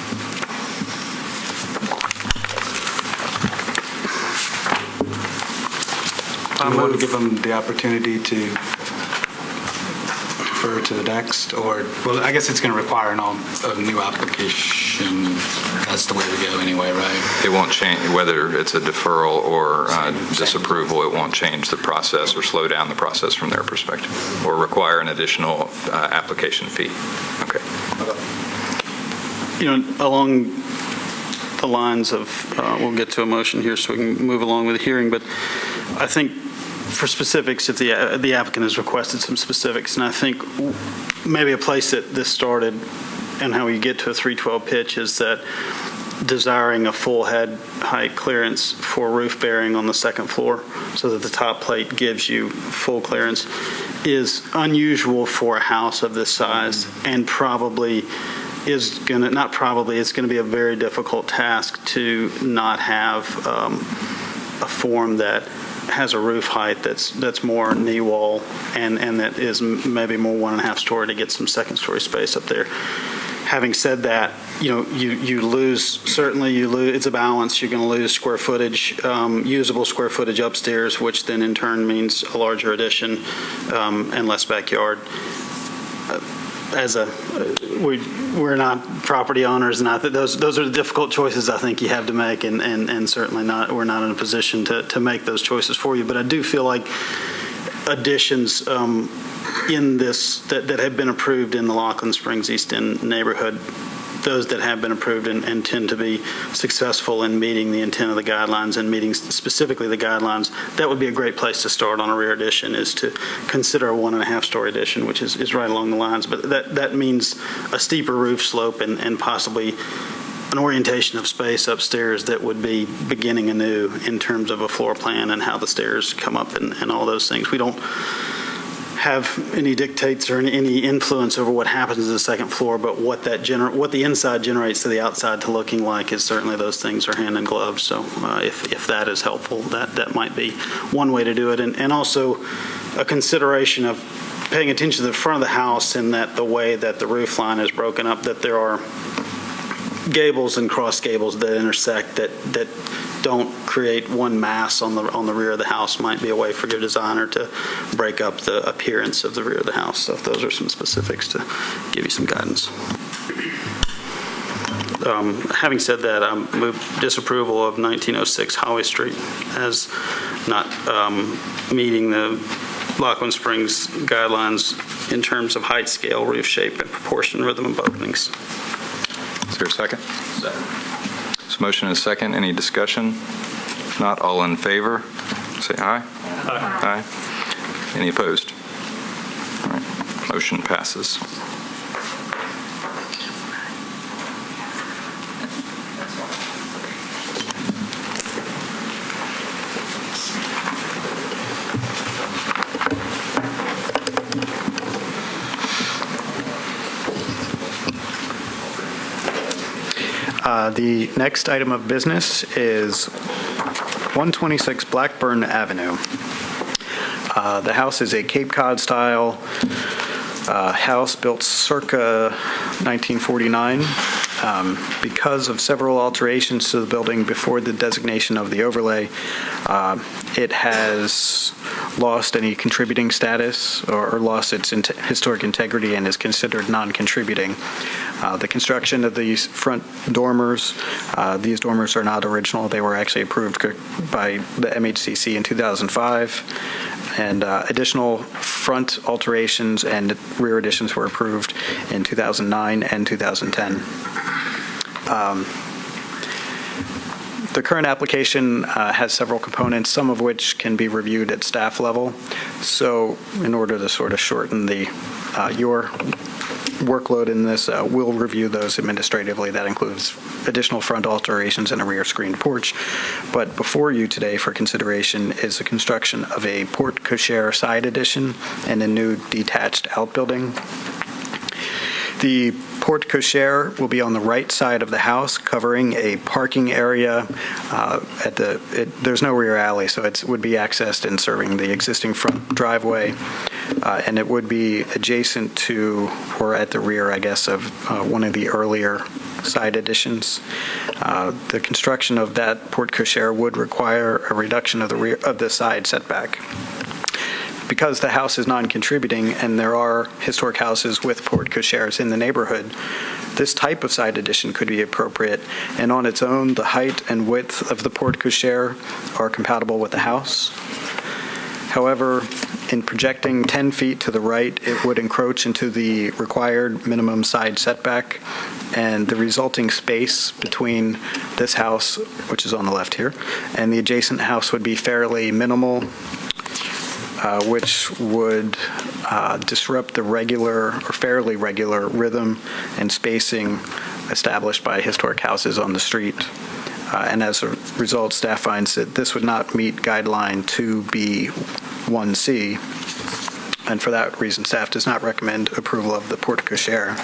I want to give them the opportunity to refer to the next, or, well, I guess it's going to require a new application. That's the way we go anyway, right? It won't change, whether it's a deferral or disapproval, it won't change the process or slow down the process from their perspective, or require an additional application fee. Okay. Along the lines of, we'll get to a motion here so we can move along with the hearing, but I think for specifics, if the applicant has requested some specifics, and I think maybe a place that this started and how you get to a 312 pitch is that desiring a full head height clearance for roof bearing on the second floor so that the top plate gives you full clearance is unusual for a house of this size, and probably is going to, not probably, it's going to be a very difficult task to not have a form that has a roof height that's more knee wall and that is maybe more 1.5 story to get some second story space up there. Having said that, you lose, it's a balance. You're going to lose square footage, usable square footage upstairs, which then in turn means a larger addition and less backyard. We're not property owners, not that those are the difficult choices I think you have to make, and certainly we're not in a position to make those choices for you. But I do feel like additions in this that have been approved in the Laughlin Springs East End neighborhood, those that have been approved and tend to be successful in meeting the intent of the guidelines and meeting specifically the guidelines, that would be a great place to start on a rear addition, is to consider a 1.5 story addition, which is right along the lines. But that means a steeper roof slope and possibly an orientation of space upstairs that would be beginning anew in terms of a floor plan and how the stairs come up and all those things. We don't have any dictates or any influence over what happens to the second floor, but what the inside generates to the outside to looking like is certainly those things are hand in glove. So if that is helpful, that might be one way to do it. And also a consideration of paying attention to the front of the house, in that the way that the roof line is broken up, that there are gables and cross gables that intersect that don't create one mass on the rear of the house might be a way for your designer to break up the appearance of the rear of the house. So those are some specifics to give you some guidance. Having said that, I move disapproval of 1906 Holly Street as not meeting the Laughlin Springs guidelines in terms of height, scale, roof shape, and proportion, rhythm, and openings. Is there a second? Second. So motion is second. Any discussion? If not, all in favor, say aye. Aye. Aye. Any opposed? All right. Motion passes. The next item of business is 126 Blackburn Avenue. The house is a Cape Cod style house built circa 1949. Because of several alterations to the building before the designation of the overlay, it has lost any contributing status or lost its historic integrity and is considered non-contributing. The construction of these front dormers, these dormers are not original. They were actually approved by the MHCC in 2005, and additional front alterations and rear additions were approved in 2009 and 2010. The current application has several components, some of which can be reviewed at staff level. So in order to sort of shorten your workload in this, we'll review those administratively. That includes additional front alterations and a rear screened porch. But before you today for consideration is the construction of a porte cochere side addition and a new detached outbuilding. The porte cochere will be on the right side of the house, covering a parking area. There's no rear alley, so it would be accessed and serving the existing front driveway. And it would be adjacent to, or at the rear, I guess, of one of the earlier side additions. The construction of that porte cochere would require a reduction of the side setback. Because the house is non-contributing and there are historic houses with porte cocheres in the neighborhood, this type of side addition could be appropriate. And on its own, the height and width of the porte cochere are compatible with the house. However, in projecting 10 feet to the right, it would encroach into the required minimum side setback, and the resulting space between this house, which is on the left here, and the adjacent house would be fairly minimal, which would disrupt the regular or fairly regular rhythm and spacing established by historic houses on the street. And as a result, staff finds that this would not meet guideline 2B1C, and for that reason, staff does not recommend approval of the porte cochere.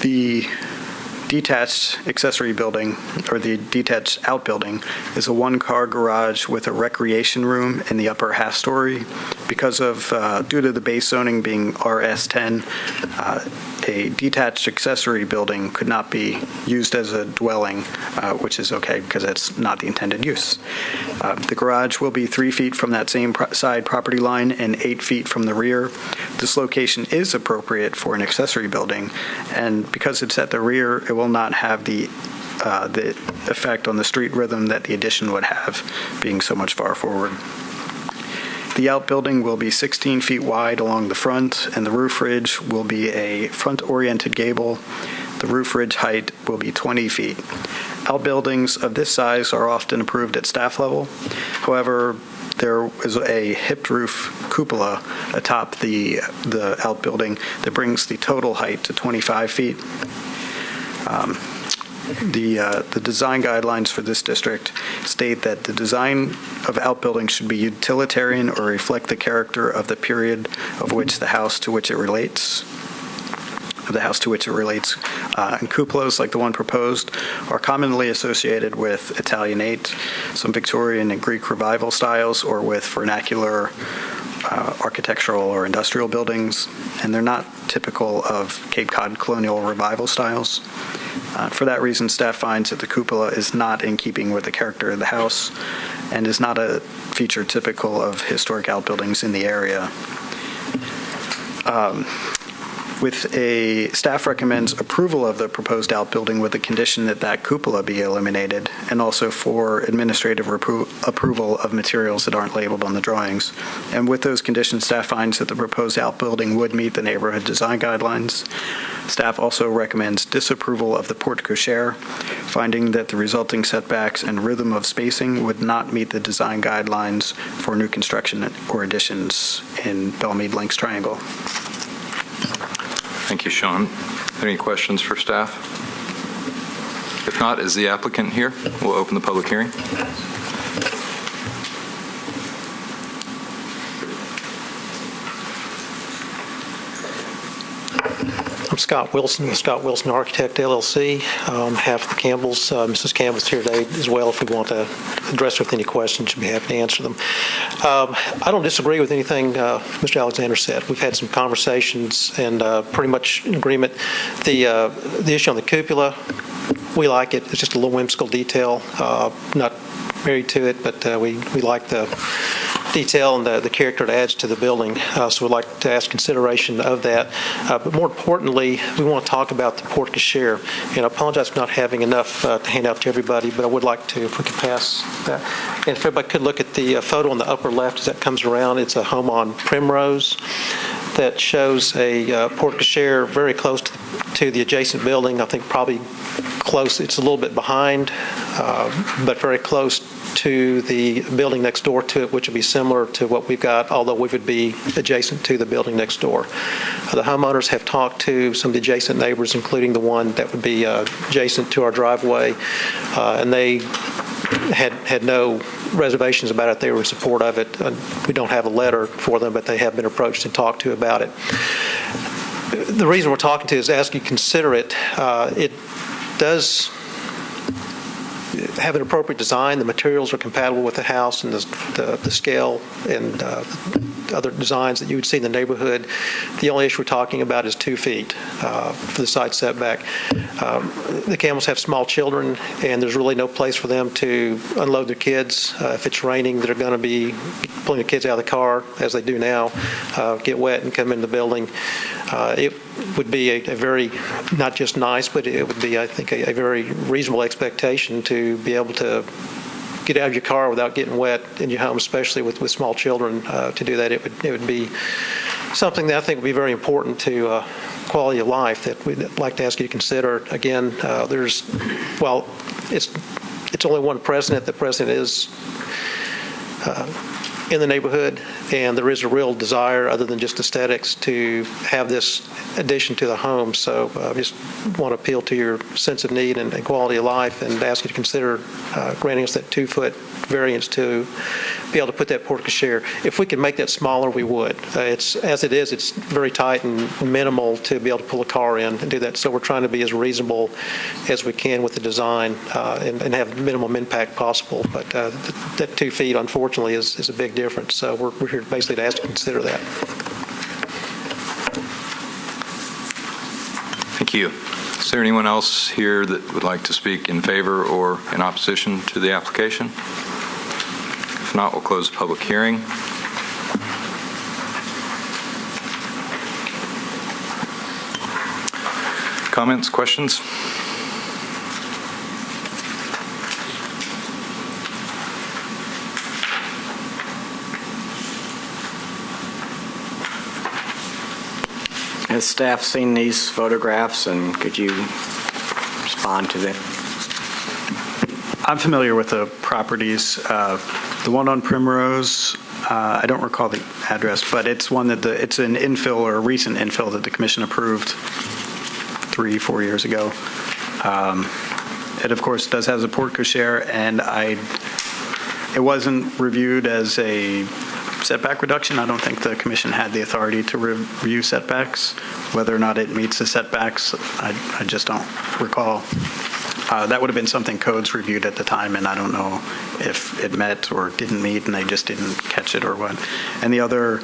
The detached accessory building, or the detached outbuilding, is a one-car garage with a recreation room in the upper half story. Because of, due to the base zoning being RS10, a detached accessory building could not be used as a dwelling, which is okay because it's not the intended use. The garage will be 3 feet from that same side property line and 8 feet from the rear. This location is appropriate for an accessory building, and because it's at the rear, it will not have the effect on the street rhythm that the addition would have, being so much far forward. The outbuilding will be 16 feet wide along the front, and the roof ridge will be a front-oriented gable. The roof ridge height will be 20 feet. Outbuildings of this size are often approved at staff level. However, there is a hipped roof cupola atop the outbuilding that brings the total height to 25 feet. The design guidelines for this district state that the design of outbuildings should be utilitarian or reflect the character of the period of which the house to which it relates. And cupolas like the one proposed are commonly associated with Italianate, some Victorian and Greek revival styles, or with vernacular architectural or industrial buildings, and they're not typical of Cape Cod colonial revival styles. For that reason, staff finds that the cupola is not in keeping with the character of the house and is not a feature typical of historic outbuildings in the area. Staff recommends approval of the proposed outbuilding with the condition that cupola be eliminated, and also for administrative approval of materials that aren't labeled on the drawings. And with those conditions, staff finds that the proposed outbuilding would meet the neighborhood design guidelines. Staff also recommends disapproval of the porte cochere, finding that the resulting setbacks and rhythm of spacing would not meet the design guidelines for new construction or additions in Belmead Links Triangle. Thank you, Sean. Are there any questions for staff? If not, is the applicant here? We'll open the public hearing. Scott Wilson with Scott Wilson Architect LLC. Have the Campbells, Mrs. Campbell's here today as well. If we want to address her with any questions, she'll be happy to answer them. I don't disagree with anything Mr. Alexander said. We've had some conversations and pretty much in agreement. The issue on the cupola, we like it. It's just a little whimsical detail. Not married to it, but we like the detail and the character it adds to the building. So we'd like to ask consideration of that. But more importantly, we want to talk about the porte cochere. And I apologize for not having enough to hand out to everybody, but I would like to, if we could pass that. And if everybody could look at the photo on the upper left as that comes around, it's a home on Primrose that shows a porte cochere very close to the adjacent building. I think probably close, it's a little bit behind, but very close to the building next door to it, which would be similar to what we've got, although we would be adjacent to the building next door. The homeowners have talked to some of the adjacent neighbors, including the one that would be adjacent to our driveway, and they had no reservations about it. They were in support of it. We don't have a letter for them, but they have been approached and talked to about it. The reason we're talking to is ask you to consider it. It does have an appropriate design. The materials are compatible with the house and the scale and other designs that you would see in the neighborhood. The only issue we're talking about is 2 feet for the side setback. The Campbells have small children, and there's really no place for them to unload their kids. If it's raining, they're going to be pulling the kids out of the car, as they do now, get wet and come in the building. It would be a very, not just nice, but it would be, I think, a very reasonable expectation to be able to get out of your car without getting wet in your home, especially with small children. To do that, it would be something that I think would be very important to quality of life that we'd like to ask you to consider. Again, it's only one president. The president is in the neighborhood, and there is a real desire, other than just aesthetics, to have this addition to the home. So I just want to appeal to your sense of need and quality of life and ask you to consider granting us that 2-foot variance to be able to put that porte cochere. If we could make that smaller, we would. It's as it is, it's very tight and minimal to be able to pull a car in and do that. So we're trying to be as reasonable as we can with the design and have minimum impact possible. But that 2 feet, unfortunately, is a big difference. So we're here basically to ask you to consider that. Thank you. Is there anyone else here that would like to speak in favor or in opposition to the application? If not, we'll close the public hearing. Comments, questions? Has staff seen these photographs, and could you respond to them? I'm familiar with the properties. The one on Primrose, I don't recall the address, but it's one that it's an infill or a recent infill that the commission approved 3-4 years ago. It, of course, does have a porte cochere, and it wasn't reviewed as a setback reduction. I don't think the commission had the authority to review setbacks. Whether or not it meets the setbacks, I just don't recall. That would have been something codes reviewed at the time, and I don't know if it met or didn't meet, and they just didn't catch it or what. And the other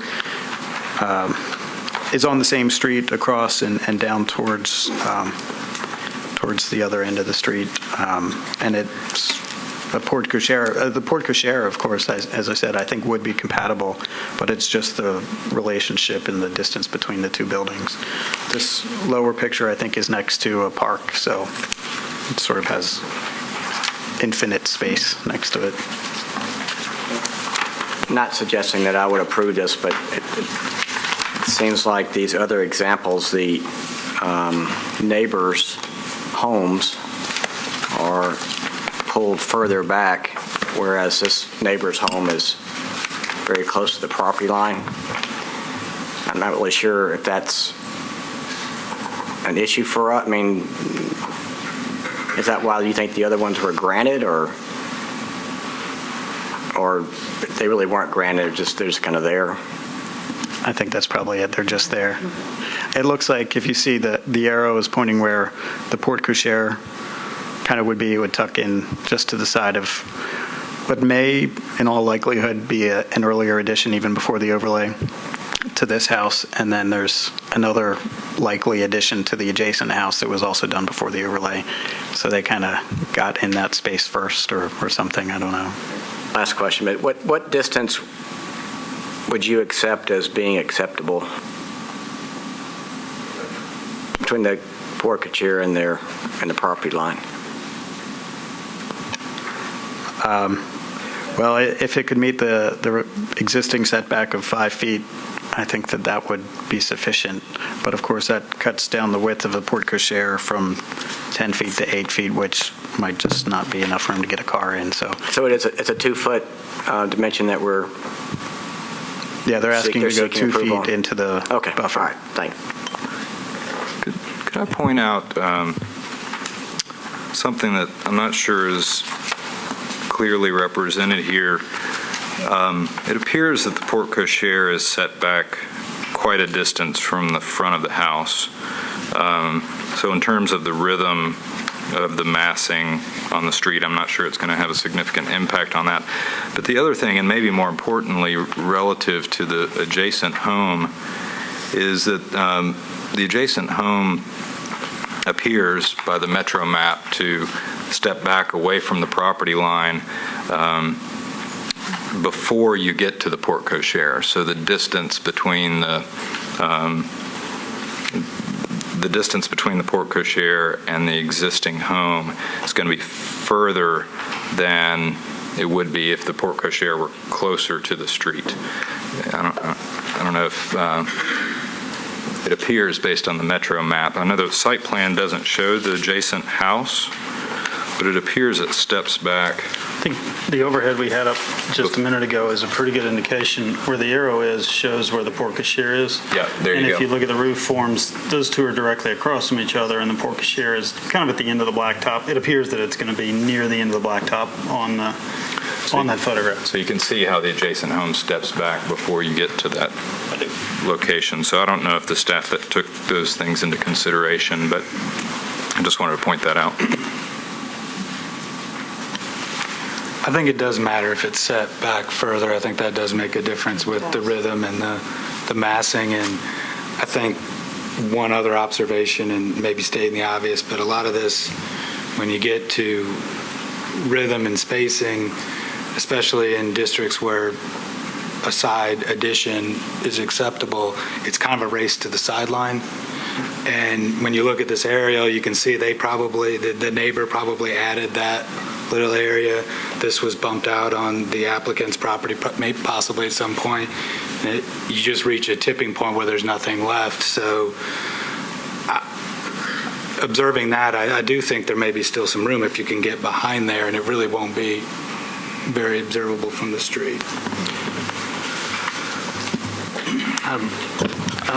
is on the same street across and down towards the other end of the street, and it's a porte cochere. The porte cochere, of course, as I said, I think would be compatible, but it's just the relationship and the distance between the two buildings. This lower picture, I think, is next to a park, so it sort of has infinite space next to it. Not suggesting that I would approve this, but it seems like these other examples, the neighbors' homes are pulled further back, whereas this neighbor's home is very close to the property line. I'm not really sure if that's an issue for us. I mean, is that why you think the other ones were granted, or they really weren't granted, they're just kind of there? I think that's probably it. They're just there. it looks like if you see the arrow is pointing where the porte cochere kind of would be, it would tuck in just to the side of what may, in all likelihood, be an earlier addition even before the overlay to this house. And then there's another likely addition to the adjacent house that was also done before the overlay. So they kind of got in that space first or something, I don't know. Last question, but what distance would you accept as being acceptable between the porte cochere and the property line? Well, if it could meet the existing setback of 5 feet, I think that would be sufficient. But of course, that cuts down the width of a porte cochere from 10 feet to 8 feet, which might just not be enough room to get a car in. So it's a 2-foot dimension that we're. Yeah, they're asking to go 2 feet on. into the buffer. All right, thanks. Could I point out something that I'm not sure is clearly represented here? It appears that the porte cochere is set back quite a distance from the front of the house. So in terms of the rhythm of the massing on the street, I'm not sure it's going to have a significant impact on that. But the other thing, and maybe more importantly relative to the adjacent home, is that the adjacent home appears by the Metro map to step back away from the property line before you get to the porte cochere. So the distance between the porte cochere and the existing home is going to be further than it would be if the porte cochere were closer to the street. I don't know if it appears based on the Metro map. I know the site plan doesn't show the adjacent house, but it appears it steps back. I think the overhead we had up just a minute ago is a pretty good indication. Where the arrow is shows where the porte cochere is. Yeah, there you go. And if you look at the roof forms, those two are directly across from each other, and the porte cochere is kind of at the end of the blacktop. It appears that it's going to be near the end of the blacktop on that photograph. So you can see how the adjacent home steps back before you get to that location. So I don't know if the staff that took those things into consideration, but I just wanted to point that out. I think it does matter if it's set back further. I think that does make a difference with the rhythm and the massing. And I think one other observation, and maybe stating the obvious, but a lot of this, when you get to rhythm and spacing, especially in districts where a side addition is acceptable, it's kind of a race to the sideline. And when you look at this aerial, you can see the neighbor probably added that little area. This was bumped out on the applicant's property, maybe possibly at some point. And you just reach a tipping point where there's nothing left. So observing that, I do think there may be still some room if you can get behind there, and it really won't be very observable from the street. I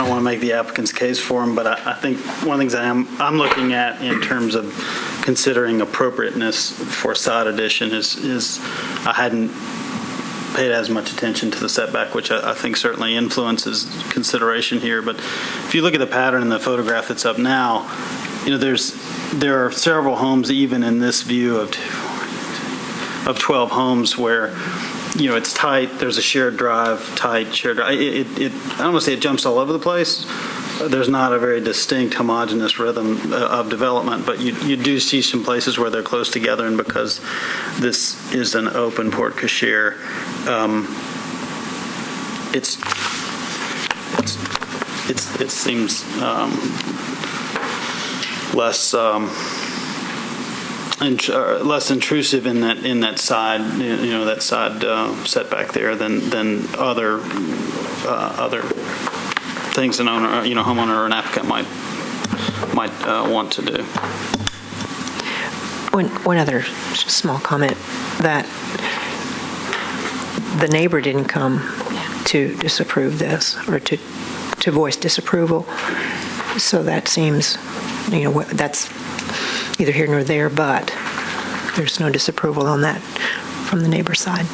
don't want to make the applicant's case for him, but I think one of the things I'm looking at in terms of considering appropriateness for side addition is I hadn't paid as much attention to the setback, which I think certainly influences consideration here. But if you look at the pattern in the photograph that's up now, there are several homes even in this view of 12 homes where it's tight. There's a shared drive, tight shared drive. I don't want to say it jumps all over the place. There's not a very distinct homogeneous rhythm of development, but you do see some places where they're close together, and because this is an open porte cochere, it seems less intrusive in that side, that side setback there than other things an homeowner or an applicant might want to do. One other small comment, that the neighbor didn't come to disapprove this or to voice disapproval, so that seems, that's neither here nor there, but there's no disapproval on that from the neighbor's side.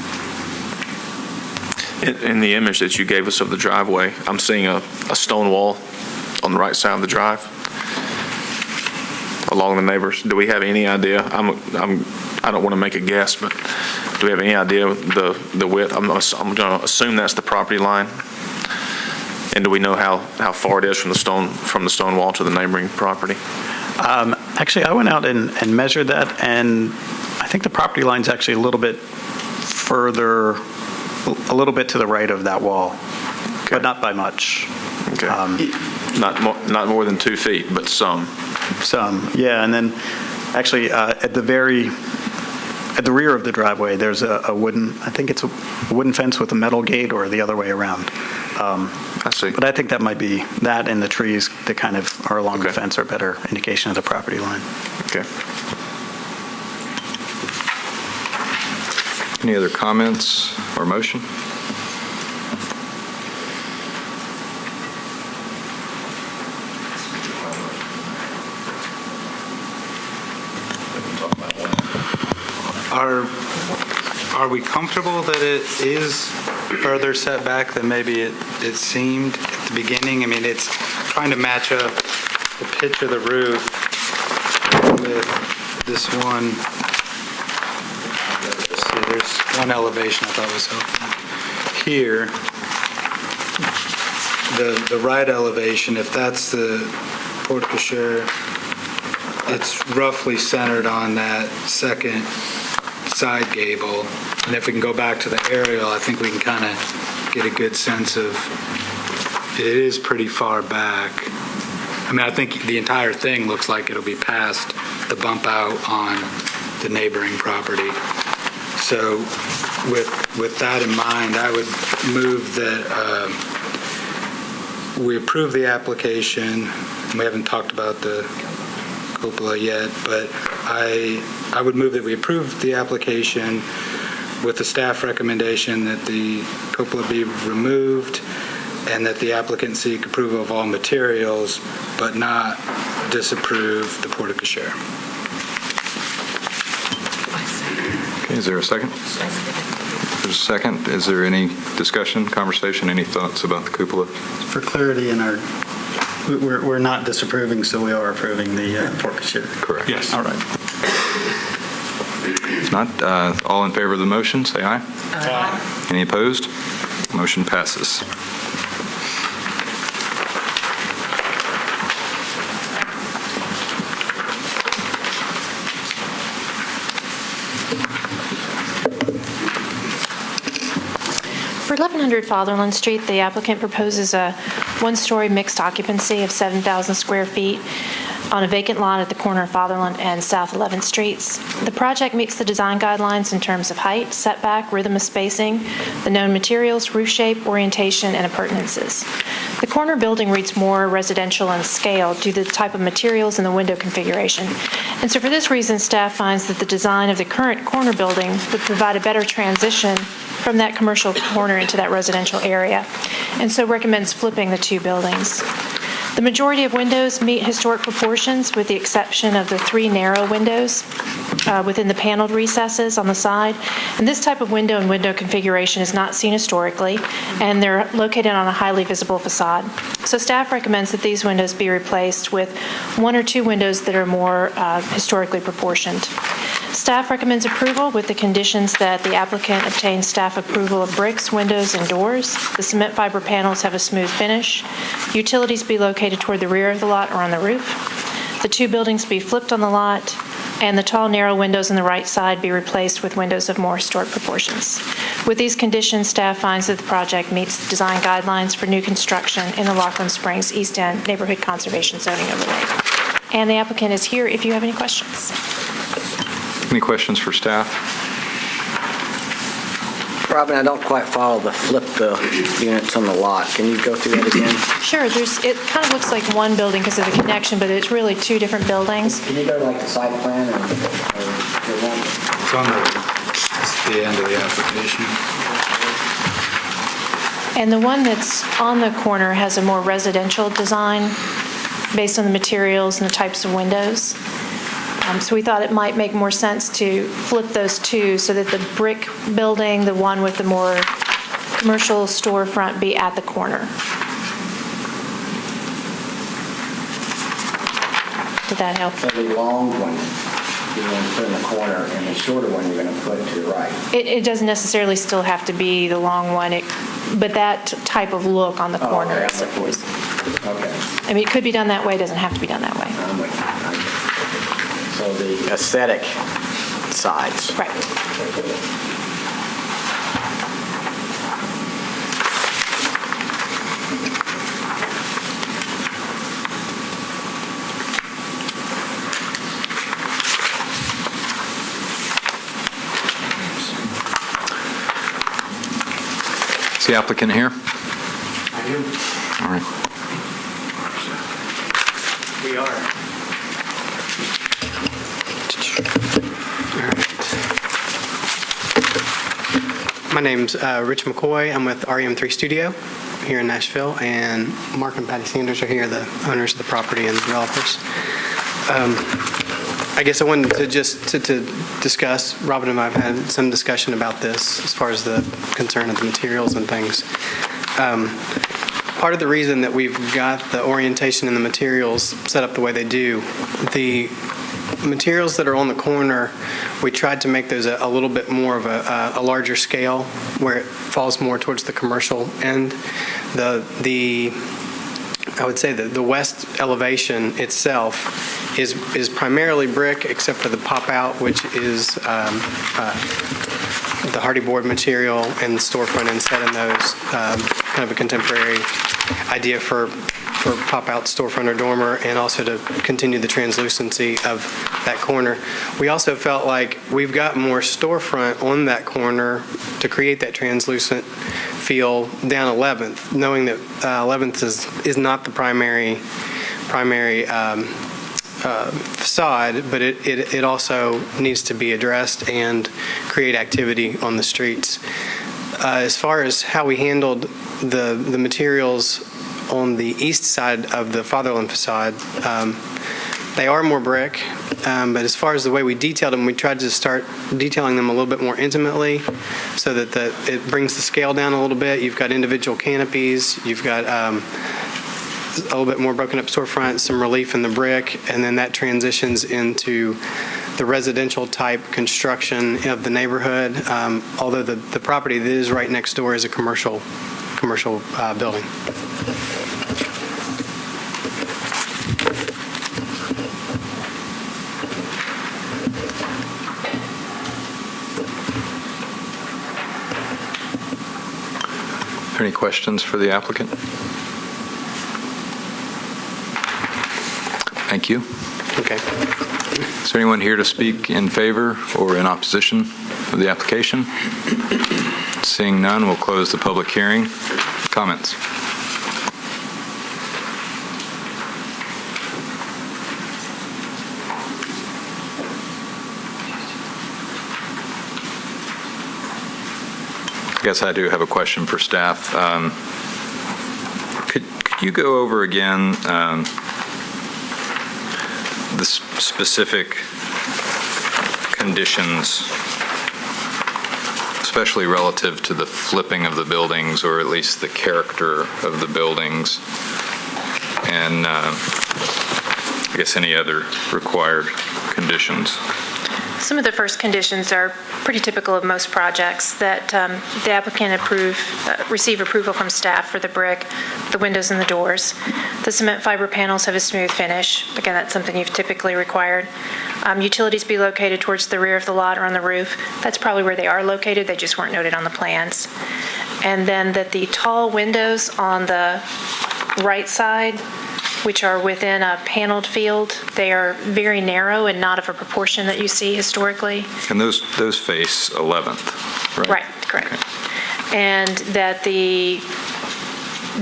In the image that you gave us of the driveway, I'm seeing a stone wall on the right side of the drive, along the neighbors. Do we have any idea? I don't want to make a guess, but do we have any idea the width? I'm going to assume that's the property line. And do we know how far it is from the stone wall to the neighboring property? Actually, I went out and measured that, and I think the property line's actually a little bit further, a little bit to the right of that wall, but not by much. Okay. Not more than 2 feet, but some. Some, yeah. And then actually at the rear of the driveway, there's a wooden, I think it's a wooden fence with a metal gate, or the other way around. I see. But I think that might be that, and the trees that kind of are along the fence are a better indication of the property line. Okay. Any other comments or motion? Are we comfortable that it is further set back than maybe it seemed at the beginning? I mean, it's trying to match up the pitch of the roof with this one. Let's see, there's one elevation I thought was helpful. Here, the right elevation, if that's the porte cochere, it's roughly centered on that second side gable. And if we can go back to the aerial, I think we can kind of get a good sense of, it is pretty far back. I mean, I think the entire thing looks like it'll be past the bump out on the neighboring property. So with that in mind, I would move that we approve the application. We haven't talked about the cupola yet, but I would move that we approve the application with the staff recommendation that the cupola be removed and that the applicant seek approval of all materials, but not disapprove the porte cochere. Okay, is there a second? There's a second. Is there any discussion, conversation, any thoughts about the cupola? For clarity, we're not disapproving, so we are approving the porte cochere. Correct. Yes. All right. If not, all in favor of the motion, say aye. Aye. Any opposed? Motion passes. For 1100 Fatherland Street, the applicant proposes a one-story mixed occupancy of 7,000 square feet on a vacant lot at the corner of Fatherland and South 11th Streets. The project meets the design guidelines in terms of height, setback, rhythm of spacing, the known materials, roof shape, orientation, and appurtenances. The corner building reads more residential in scale due to the type of materials and the window configuration. And so for this reason, staff finds that the design of the current corner building would provide a better transition from that commercial corner into that residential area, and so recommends flipping the two buildings. The majority of windows meet historic proportions with the exception of the 3 narrow windows within the paneled recesses on the side. And this type of window and window configuration is not seen historically, and they're located on a highly visible facade. So staff recommends that these windows be replaced with 1 or 2 windows that are more historically proportioned. Staff recommends approval with the conditions that the applicant obtain staff approval of bricks, windows, and doors. The cement fiber panels have a smooth finish. Utilities be located toward the rear of the lot or on the roof. The 2 buildings be flipped on the lot, and the tall, narrow windows on the right side be replaced with windows of more historic proportions. With these conditions, staff finds that the project meets the design guidelines for new construction in the Laughlin Springs East End Neighborhood Conservation Zoning Overlay. And the applicant is here if you have any questions. Any questions for staff? Robin, I don't quite follow the flip the units on the lot. Can you go through that again? Sure. It kind of looks like one building because of the connection, but it's really 2 different buildings. Can you go to like the site plan or It's on the end of the application. And the one that's on the corner has a more residential design based on the materials and the types of windows. So we thought it might make more sense to flip those 2 so that the brick building, the one with the more commercial storefront, be at the corner. Did that help? So the long one, you're going to put in the corner, and the shorter one you're going to put to the right. It doesn't necessarily still have to be the long one, but that type of look on the corner okay, is I'm with always. you. Okay. I mean, it could be done that way, it doesn't have to be done that way. I'm with you. So the aesthetic sides. Right. Is the applicant here? I do. All right. We are. My name's Rich McCoy. I'm with REM3 Studio here in Nashville, and Mark and Patty Sanders are here, the owners of the property and the developers. I guess I wanted to just to discuss, Robin and I have had some discussion about this as far as the concern of the materials and things. Part of the reason that we've got the orientation and the materials set up the way they do, the materials that are on the corner, we tried to make those a little bit more of a larger scale where it falls more towards the commercial end. I would say that the west elevation itself is primarily brick, except for the pop-out, which is the hardy board material and the storefront inset in those, kind of a contemporary idea for pop-out storefront or dormer, and also to continue the translucency of that corner. We also felt like we've got more storefront on that corner to create that translucent feel down 11th, knowing that 11th is not the primary facade, but it also needs to be addressed and create activity on the streets. As far as how we handled the materials on the east side of the Fatherland facade, they are more brick, but as far as the way we detailed them, we tried to start detailing them a little bit more intimately so that it brings the scale down a little bit. You've got individual canopies, you've got a little bit more broken up storefront, some relief in the brick, and then that transitions into the residential type construction of the neighborhood, although the property that is right next door is a commercial building. Any questions for the applicant? Thank you. Okay. Is there anyone here to speak in favor or in opposition of the application? Seeing none, we'll close the public hearing. Comments? I guess I do have a question for staff. Could you go over again the specific conditions, especially relative to the flipping of the buildings, or at least the character of the buildings, and I guess any other required conditions? Some of the first conditions are pretty typical of most projects, that the applicant receive approval from staff for the brick, the windows and the doors. The cement fiber panels have a smooth finish. Again, that's something you've typically required. Utilities be located towards the rear of the lot or on the roof. That's probably where they are located, they just weren't noted on the plans. And then that the tall windows on the right side, which are within a paneled field, they are very narrow and not of a proportion that you see historically. And those face 11th, right? Right, correct. Okay. And that the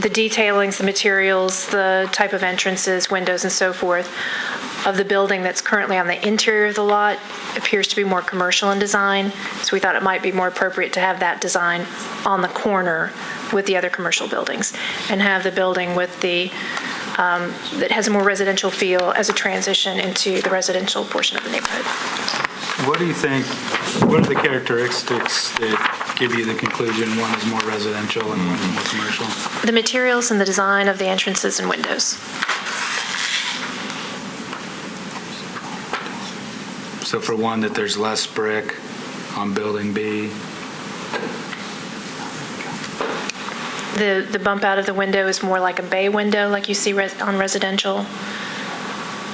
detailings, the materials, the type of entrances, windows, and so forth of the building that's currently on the interior of the lot appears to be more commercial in design. So we thought it might be more appropriate to have that design on the corner with the other commercial buildings, and have the building with that has a more residential feel as a transition into the residential portion of the neighborhood. What do you think, what are the characteristics that give you the conclusion one is more residential and one is more commercial? The materials and the design of the entrances and windows. So for one, that there's less brick on building B. The bump out of the window is more like a bay window, like you see on residential.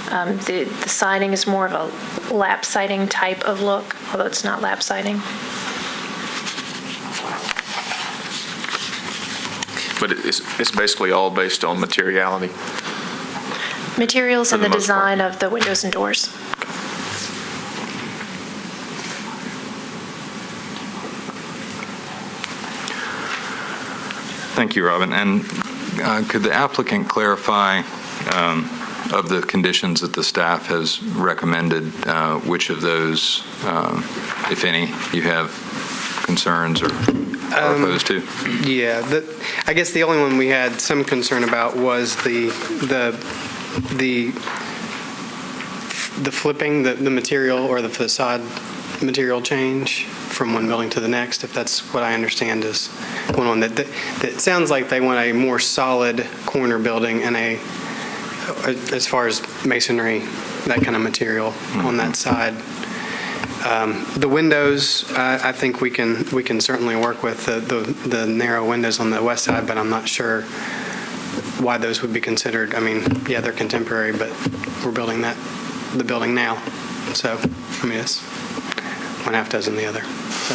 The siding is more of a lap siding type of look, although it's not lap siding. But it's basically all based on materiality. Materials For and the the most part. design of the windows and doors. Thank you, Robin. And could the applicant clarify of the conditions that the staff has recommended, which of those, if any, you have concerns or are opposed to? Yeah, I guess the only one we had some concern about was the flipping, the material or the facade material change from one building to the next, if that's what I understand is going on. That sounds like they want a more solid corner building and as far as masonry, that kind of material on that side. The windows, I think we can certainly work with the narrow windows on the west side, but I'm not sure why those would be considered. I mean, yeah, they're contemporary, but we're building the building now. So, I mean, it's one half dozen the other. So,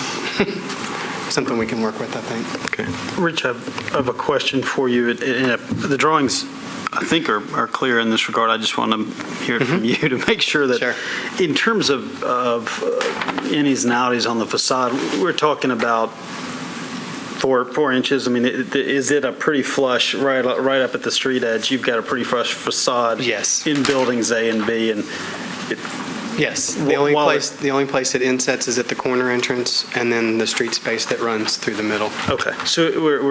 something we can work with, I think. Okay. Rich, I have a question for you. The drawings, I think, are clear in this regard. I just want to hear it from you to make sure that, Sure. in terms of innies and outies on the facade, we're talking about 4 inches. I mean, is it a pretty flush right up at the street edge? You've got a pretty flush facade. Yes. In buildings A and B, and Yes, the only place it insets is at the corner entrance, and then the street space that runs through the middle. Okay, so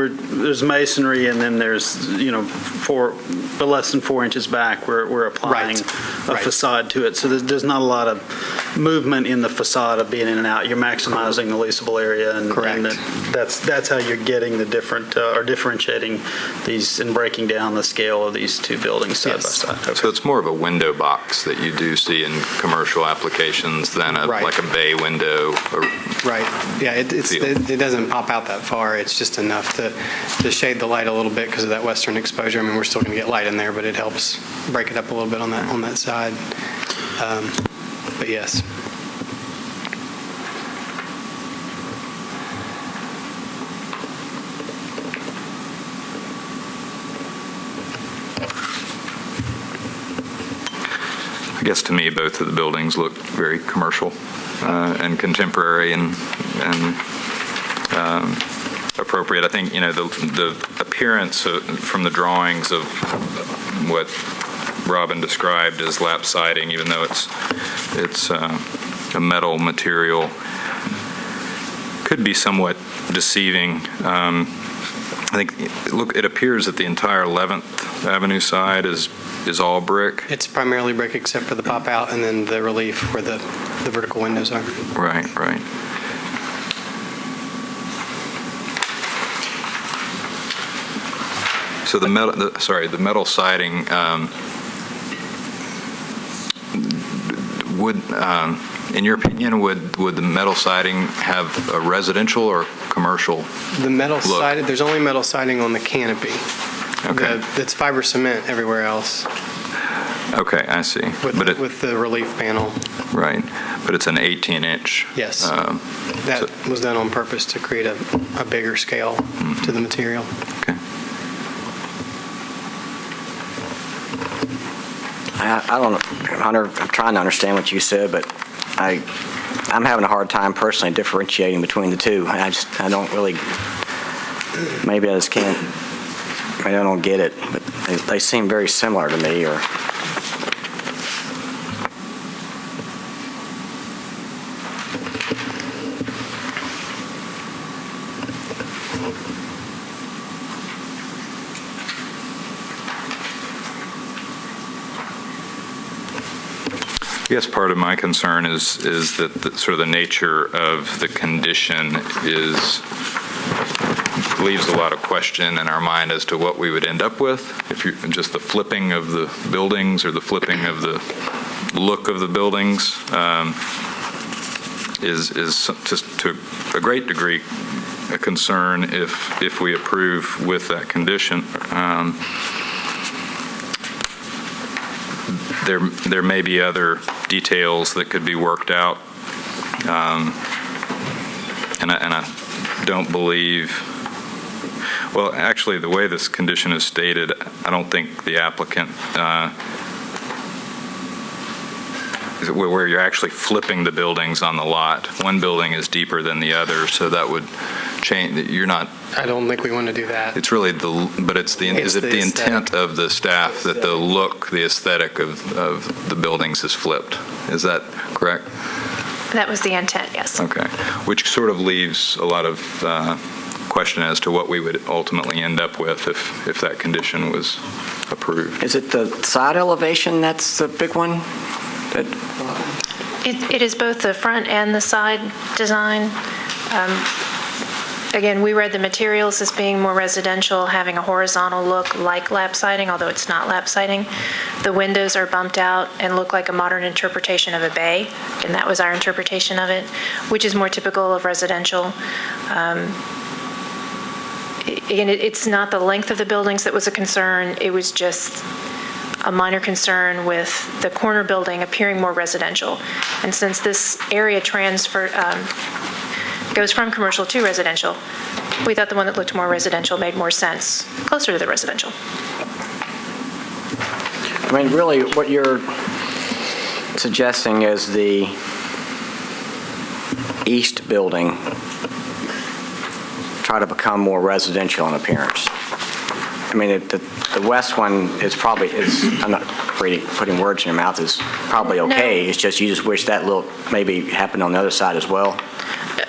there's masonry, and then there's, but less than 4 inches back, we're applying a facade to it. So there's not a lot of movement in the facade of being in and out. You're maximizing the leasable area, and Correct. And that's how you're getting the different, or differentiating these and breaking down the scale of these two buildings side by side. Okay. So it's more of a window box that you do see in commercial applications than like a bay window. Right. Yeah, it doesn't pop out that far. It's just enough to shade the light a little bit because of that western exposure. I mean, we're still going to get light in there, but it helps break it up a little bit on that side. But yes. I guess to me, both of the buildings look very commercial and contemporary and appropriate. I think, the appearance from the drawings of what Robin described as lap siding, even though it's a metal material, could be somewhat deceiving. I think, it appears that the entire 11th Avenue side is all brick. It's primarily brick except for the pop out and then the relief where the vertical windows are. Right. So the metal siding would, in your opinion, would the metal siding have a residential or commercial? The metal look? siding, there's only metal siding on the canopy. Okay. It's fiber cement everywhere else. Okay, I see. With the relief panel. Right, but it's an 18-inch. Yes. That was done on purpose to create a bigger scale to the material. Okay. I don't know, Hunter, I'm trying to understand what you said, but I'm having a hard time personally differentiating between the two. I don't really, maybe I just can't, I don't get it, but they seem very similar to me, or... I guess part of my concern is that sort of the nature of the condition leaves a lot of question in our mind as to what we would end up with if just the flipping of the buildings or the flipping of the look of the buildings is to a great degree a concern if we approve with that condition. There may be other details that could be worked out, and I don't believe. Well, actually, the way this condition is stated, I don't think the applicant, where you're actually flipping the buildings on the lot. One building is deeper than the other, so that would change. You're not. I don't think we want to do that. It's really is it the intent of the staff that the aesthetic of the buildings is flipped? Is that correct? That was the intent, yes. Okay. Which sort of leaves a lot of question as to what we would ultimately end up with if that condition was approved. Is it the side elevation that's the big one? It is both the front and the side design. Again, we read the materials as being more residential, having a horizontal look like lap siding, although it's not lap siding. The windows are bumped out and look like a modern interpretation of a bay, and that was our interpretation of it, which is more typical of residential. Again, it's not the length of the buildings that was a concern. It was just a minor concern with the corner building appearing more residential. And since this area goes from commercial to residential, we thought the one that looked more residential made more sense, closer to the residential. I mean, really, what you're suggesting is the east building try to become more residential in appearance. I mean, the west one is probably, I'm not putting words in your mouth, is probably okay. No. It's just you just wish that look maybe happened on the other side as well.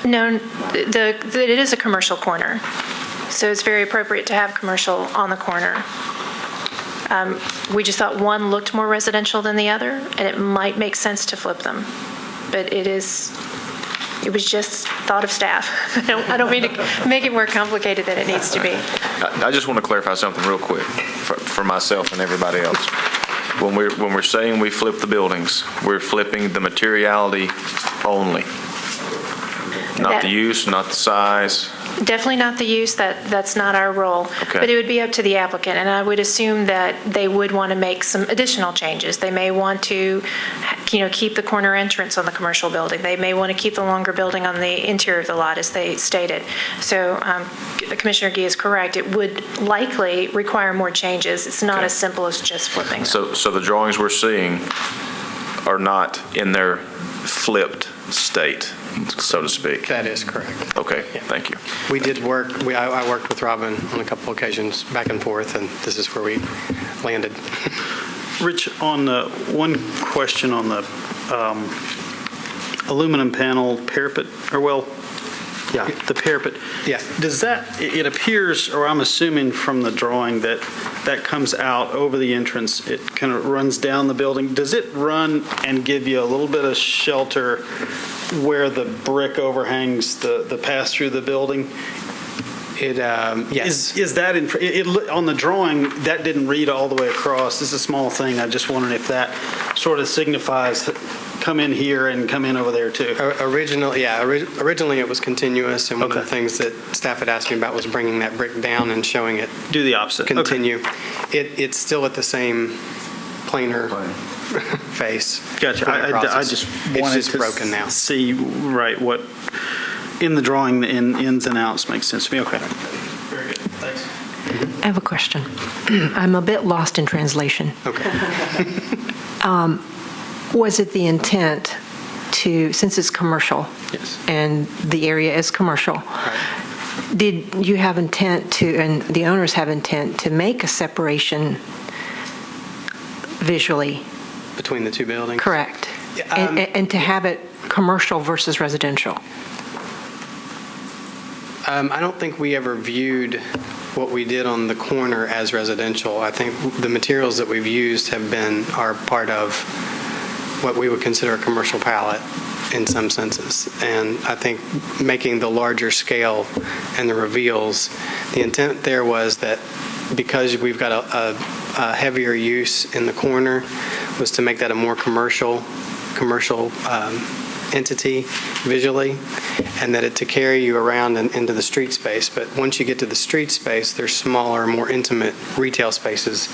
No, it is a commercial corner, so it's very appropriate to have commercial on the corner. We just thought one looked more residential than the other, and it might make sense to flip them, but it was just thought of staff. I don't mean to make it more complicated than it needs to be. I just want to clarify something real quick for myself and everybody else. When we're saying we flip the buildings, we're flipping the materiality only. Not the use, not the size. Definitely not the use. That's not our role. Okay. But it would be up to the applicant, and I would assume that they would want to make some additional changes. They may want to, keep the corner entrance on the commercial building. They may want to keep the longer building on the interior of the lot, as they stated. So Commissioner Gee is correct. It would likely require more changes. It's not as simple as just flipping them. So the drawings we're seeing are not in their flipped state, so to speak. That is correct. Okay, yeah. Thank you. We did work, I worked with Robin on a couple occasions back and forth, and this is where we landed. Rich, on one question on the aluminum panel parapet, the parapet. Yeah. Does that, it appears, or I'm assuming from the drawing that comes out over the entrance, it kind of runs down the building. Does it run and give you a little bit of shelter where the brick overhangs the pass through the building? Yes. Is that on the drawing, that didn't read all the way across? This is a small thing. I just wondered if that sort of signifies come in here and come in over there too. Originally it was continuous, and one of the things that staff had asked me about was bringing that brick down and showing it do the opposite. Continue. Okay. It's still at the same planar face. Gotcha. I just wanted to broken now. See what in the drawing the ins and outs makes sense to me. Okay. Very good. Thanks. I have a question. I'm a bit lost in translation. Okay. Was it the intent to, since it's commercial, yes, and the area is commercial, right, did you have intent to, and the owners have intent to make a separation visually? Between the two buildings? Correct. And to have it commercial versus residential? I don't think we ever viewed what we did on the corner as residential. I think the materials that we've used are part of what we would consider a commercial palette in some senses. And I think making the larger scale and the reveals, the intent there was that because we've got a heavier use in the corner, was to make that a more commercial entity visually, and that it to carry you around and into the street space. But once you get to the street space, there's smaller, more intimate retail spaces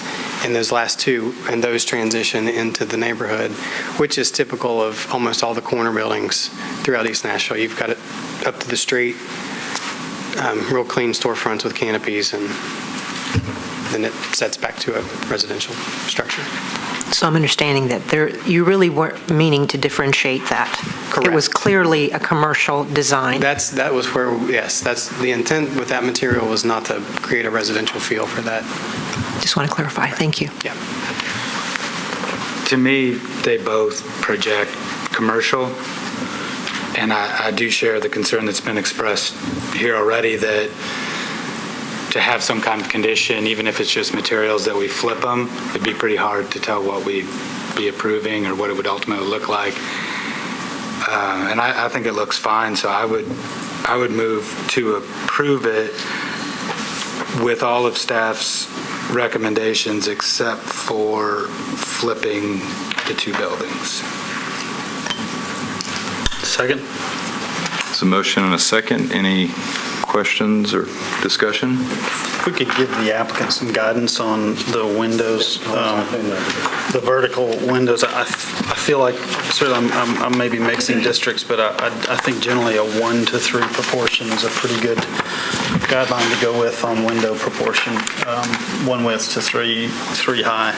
in those last two, and those transition into the neighborhood, which is typical of almost all the corner buildings throughout East Nashville. You've got it up to the street, real clean storefronts with canopies, and then it sets back to a residential structure. So I'm understanding that you really weren't meaning to differentiate that. Correct. It was clearly a commercial design. That was where, yes, that's the intent with that material, was not to create a residential feel for that. Just want to clarify. Thank you. Yeah. To me, they both project commercial, and I do share the concern that's been expressed here already that to have some kind of condition, even if it's just materials that we flip them, it'd be pretty hard to tell what we'd be approving or what it would ultimately look like. And I think it looks fine, so I would move to approve it with all of staff's recommendations except for flipping the two buildings. Second? It's a motion and a second. Any questions or discussion? If we could give the applicant some guidance on the windows, the vertical windows. I feel like, certainly I'm maybe mixing districts, but I think generally a 1-to-3 proportion is a pretty good guideline to go with on window proportion. 1 width to 3 high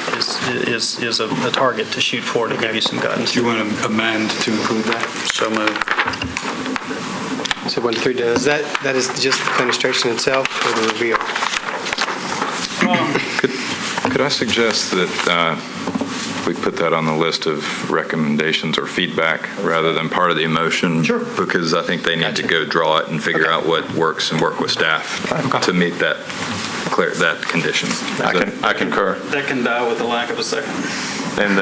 is a target to shoot for, to give you some guidance. Do you want to amend to include that? So moved. So 1 to 3 does that is just the fenestration itself or the reveal? Could I suggest that we put that on the list of recommendations or feedback rather than part of the motion? Sure. Because I think they need to go draw it and figure out what works and work with staff to meet that condition. I concur. That can die with the lack of a second. And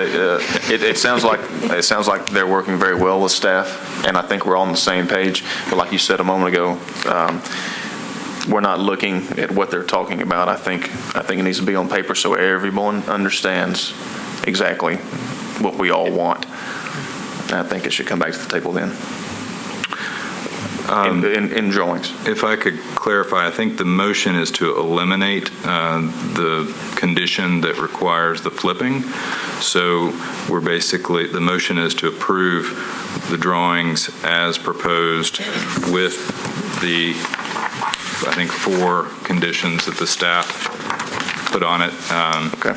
it sounds like they're working very well with staff, and I think we're all on the same page. But like you said a moment ago, we're not looking at what they're talking about. I think it needs to be on paper so everyone understands exactly what we all want. And I think it should come back to the table then. In drawings. If I could clarify, I think the motion is to eliminate the condition that requires the flipping. So we're basically, the motion is to approve the drawings as proposed with the, I think, 4 conditions that the staff put on it. Okay.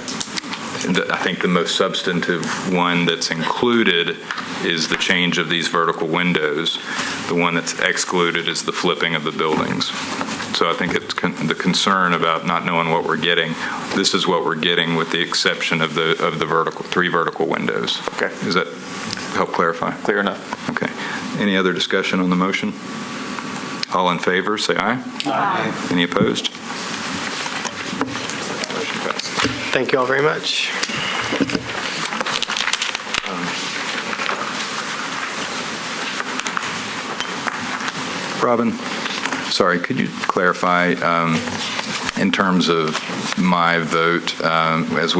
I think the most substantive one that's included is the change of these vertical windows. The one that's excluded is the flipping of the buildings. So I think it's the concern about not knowing what we're getting. This is what we're getting with the exception of the vertical 3 vertical windows. Okay. Does that help clarify? Clear enough. Okay. Any other discussion on the motion? All in favor, say aye. Aye. Any opposed? Thank you all very much. Robin, sorry, could you clarify in terms of my vote, as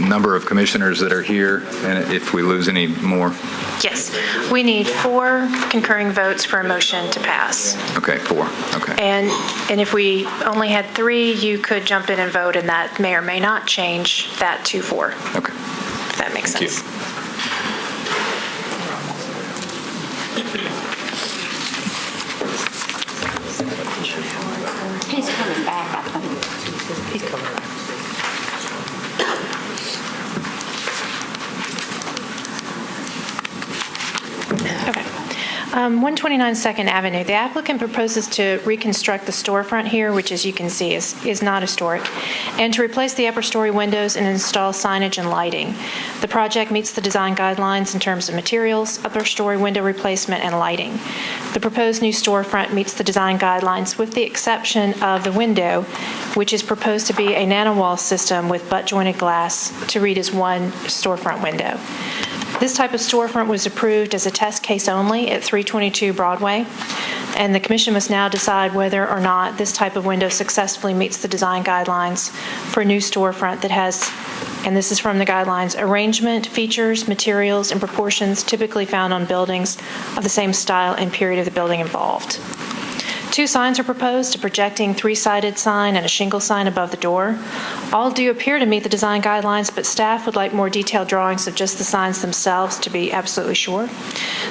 number of commissioners that are here, and if we lose any more? Yes, we need 4 concurring votes for a motion to pass. Okay, 4, okay. And if we only had 3, you could jump in and vote, and that may or may not change that to 4. Okay. If that makes Thank sense. you. He's coming back, I think. He's coming back. Okay. 129 Second Avenue. The applicant proposes to reconstruct the storefront here, which, as you can see, is not historic, and to replace the upper story windows and install signage and lighting. The project meets the design guidelines in terms of materials, upper story window replacement, and lighting. The proposed new storefront meets the design guidelines with the exception of the window, which is proposed to be a nano-wall system with butt-jointed glass to read as one storefront window. This type of storefront was approved as a test case only at 322 Broadway, and the commission must now decide whether or not this type of window successfully meets the design guidelines for a new storefront that has and this is from the guidelines, arrangement, features, materials, and proportions typically found on buildings of the same style and period of the building involved. 2 signs are proposed, a projecting 3-sided sign and a shingle sign above the door. All do appear to meet the design guidelines, but staff would like more detailed drawings of just the signs themselves to be absolutely sure.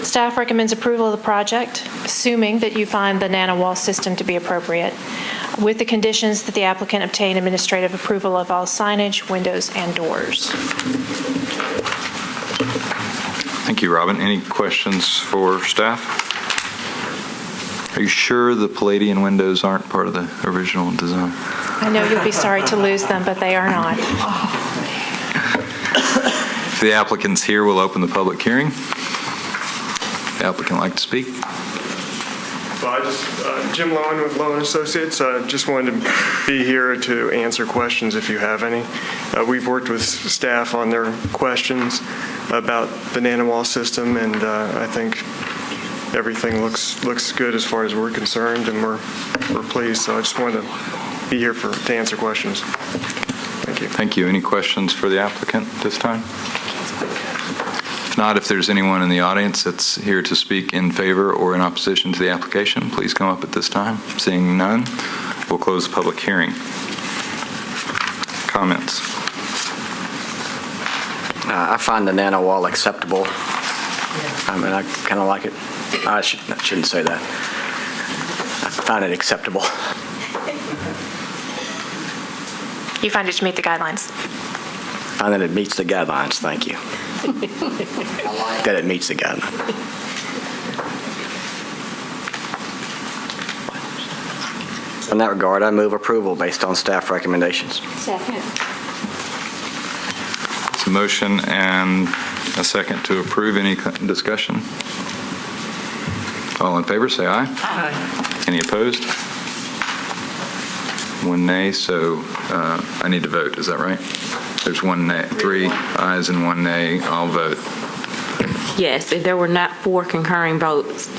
Staff recommends approval of the project, assuming that you find the nano-wall system to be appropriate, with the conditions that the applicant obtain administrative approval of all signage, windows, and doors. Thank you, Robin. Any questions for staff? Are you sure the Palladian windows aren't part of the original design? I know you'll be sorry to lose them, but they are not. If the applicant's here, we'll open the public hearing. The applicant like to speak? Well, Jim Lowen with Lowen Associates. Just wanted to be here to answer questions if you have any. We've worked with staff on their questions about the nano-wall system, and I think everything looks good as far as we're concerned, and we're pleased. So I just wanted to be here to answer questions. Thank you. Thank you. Any questions for the applicant this time? If not, if there's anyone in the audience that's here to speak in favor or in opposition to the application, please come up at this time. Seeing none, we'll close the public hearing. Comments? I find the nano-wall acceptable. I mean, I kind of like it. I shouldn't say that. I find it acceptable. You find it to meet the guidelines? I find that it meets the guidelines. Thank you. That it meets the guidelines. In that regard, I move approval based on staff recommendations. Second. It's a motion and a second to approve. Any discussion? All in favor, say aye. Aye. Any opposed? 1 nay, so I need to vote. Is that right? There's 1 nay, 3 ayes and 1 nay. I'll vote. Yes, if there were not 4 concurring votes,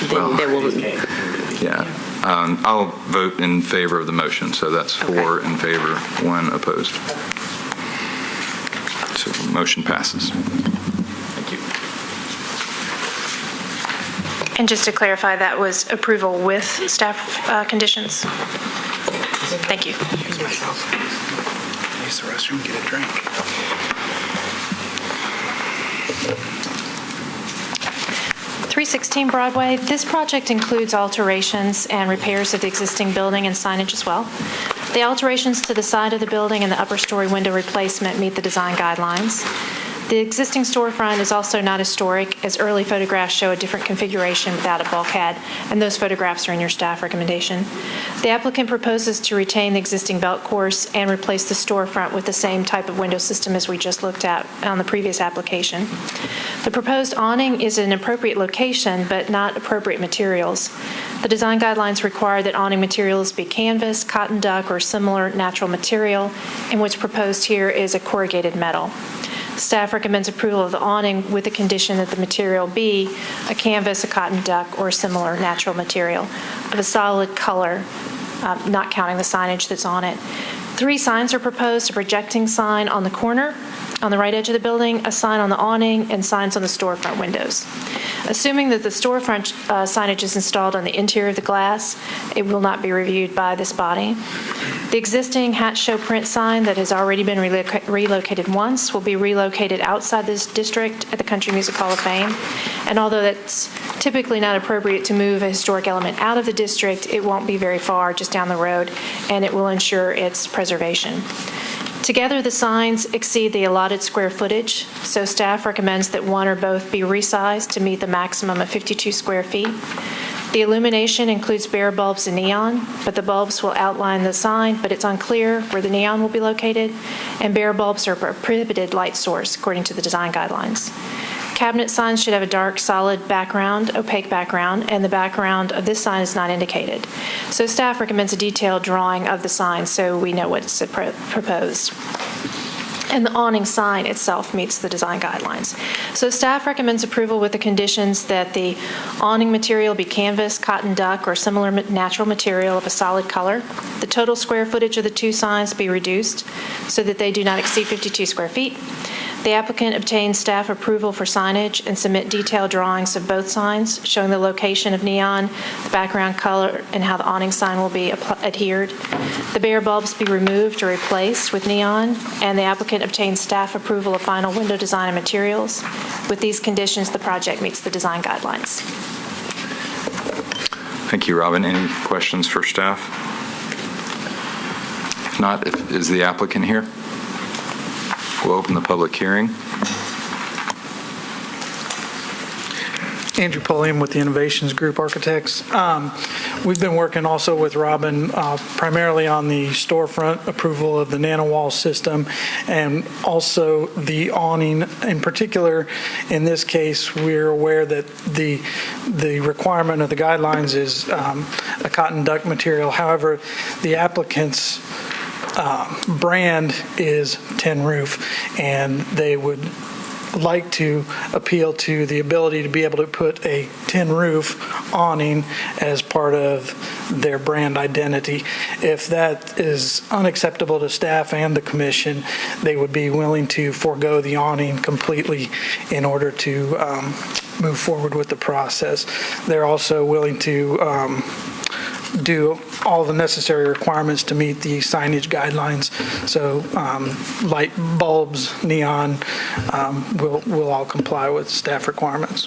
then there will. Yeah. I'll vote in favor of the motion, so that's 4 in favor, 1 opposed. So motion passes. Thank you. And just to clarify, that was approval with staff conditions? Thank you. Use the restroom, get a drink. .316 Broadway. This project includes alterations and repairs of the existing building and signage as well. The alterations to the side of the building and the upper story window replacement meet the design guidelines. The existing storefront is also not historic, as early photographs show a different configuration without a bulkhead, and those photographs are in your staff recommendation. The applicant proposes to retain the existing belt course and replace the storefront with the same type of window system as we just looked at on the previous application. The proposed awning is in an appropriate location, but not appropriate materials. The design guidelines require that awning materials be canvas, cotton duck, or similar natural material, and what's proposed here is a corrugated metal. Staff recommends approval of the awning with the condition that the material be a canvas, a cotton duck, or a similar natural material of a solid color, not counting the signage that's on it. 3 signs are proposed: a projecting sign on the corner, on the right edge of the building, a sign on the awning, and signs on the storefront windows. Assuming that the storefront signage is installed on the interior of the glass, it will not be reviewed by this body. The existing hat show print sign that has already been relocated once will be relocated outside this district at the Country Music Hall of Fame. And although that's typically not appropriate to move a historic element out of the district, it won't be very far, just down the road, and it will ensure its preservation. Together, the signs exceed the allotted square footage, so staff recommends that one or both be resized to meet the maximum of 52 square feet. The illumination includes bare bulbs and neon, but the bulbs will outline the sign, but it's unclear where the neon will be located, and bare bulbs are a prohibited light source according to the design guidelines. Cabinet signs should have a dark, solid background, opaque background, and the background of this sign is not indicated. So staff recommends a detailed drawing of the sign so we know what's proposed. and the awning sign itself meets the design guidelines. So staff recommends approval with the conditions that the awning material be canvas, cotton duck, or similar natural material of a solid color. The total square footage of the two signs be reduced so that they do not exceed 52 square feet. The applicant obtain staff approval for signage and submit detailed drawings of both signs showing the location of neon, the background color, and how the awning sign will be adhered. The bare bulbs be removed or replaced with neon, and the applicant obtains staff approval of final window design and materials. With these conditions, the project meets the design guidelines. Thank you, Robin. Any questions for staff? If not, is the applicant here? We'll open the public hearing. Andrew Pulliam with the Innovations Group Architects. We've been working also with Robin primarily on the storefront approval of the NanoWall system and also the awning. In particular, in this case, we're aware that the requirement of the guidelines is a cotton duck material. However, the applicant's brand is tin roof, and they would like to appeal to the ability to be able to put a tin roof awning as part of their brand identity. If that is unacceptable to staff and the commission, they would be willing to forego the awning completely in order to move forward with the process. They're also willing to do all the necessary requirements to meet the signage guidelines. So light bulbs, neon, will all comply with staff requirements.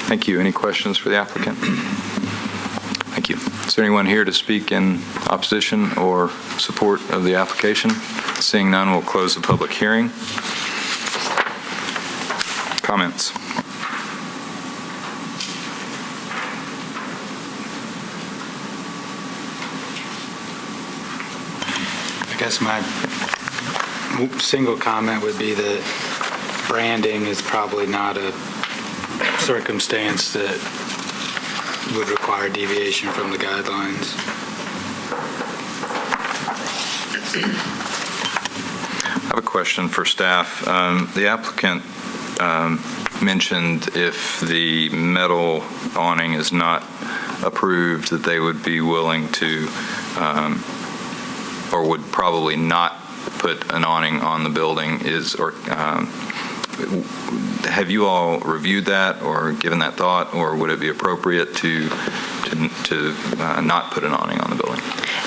Thank you. Any questions for the applicant? Thank you. Is there anyone here to speak in opposition or support of the application? Seeing none, we'll close the public hearing. Comments? I guess my single comment would be that branding is probably not a circumstance that would require deviation from the guidelines. I have a question for staff. The applicant mentioned if the metal awning is not approved, that they would be willing to or would probably not put an awning on the building. Have you all reviewed that or given that thought, or would it be appropriate to not put an awning on the building?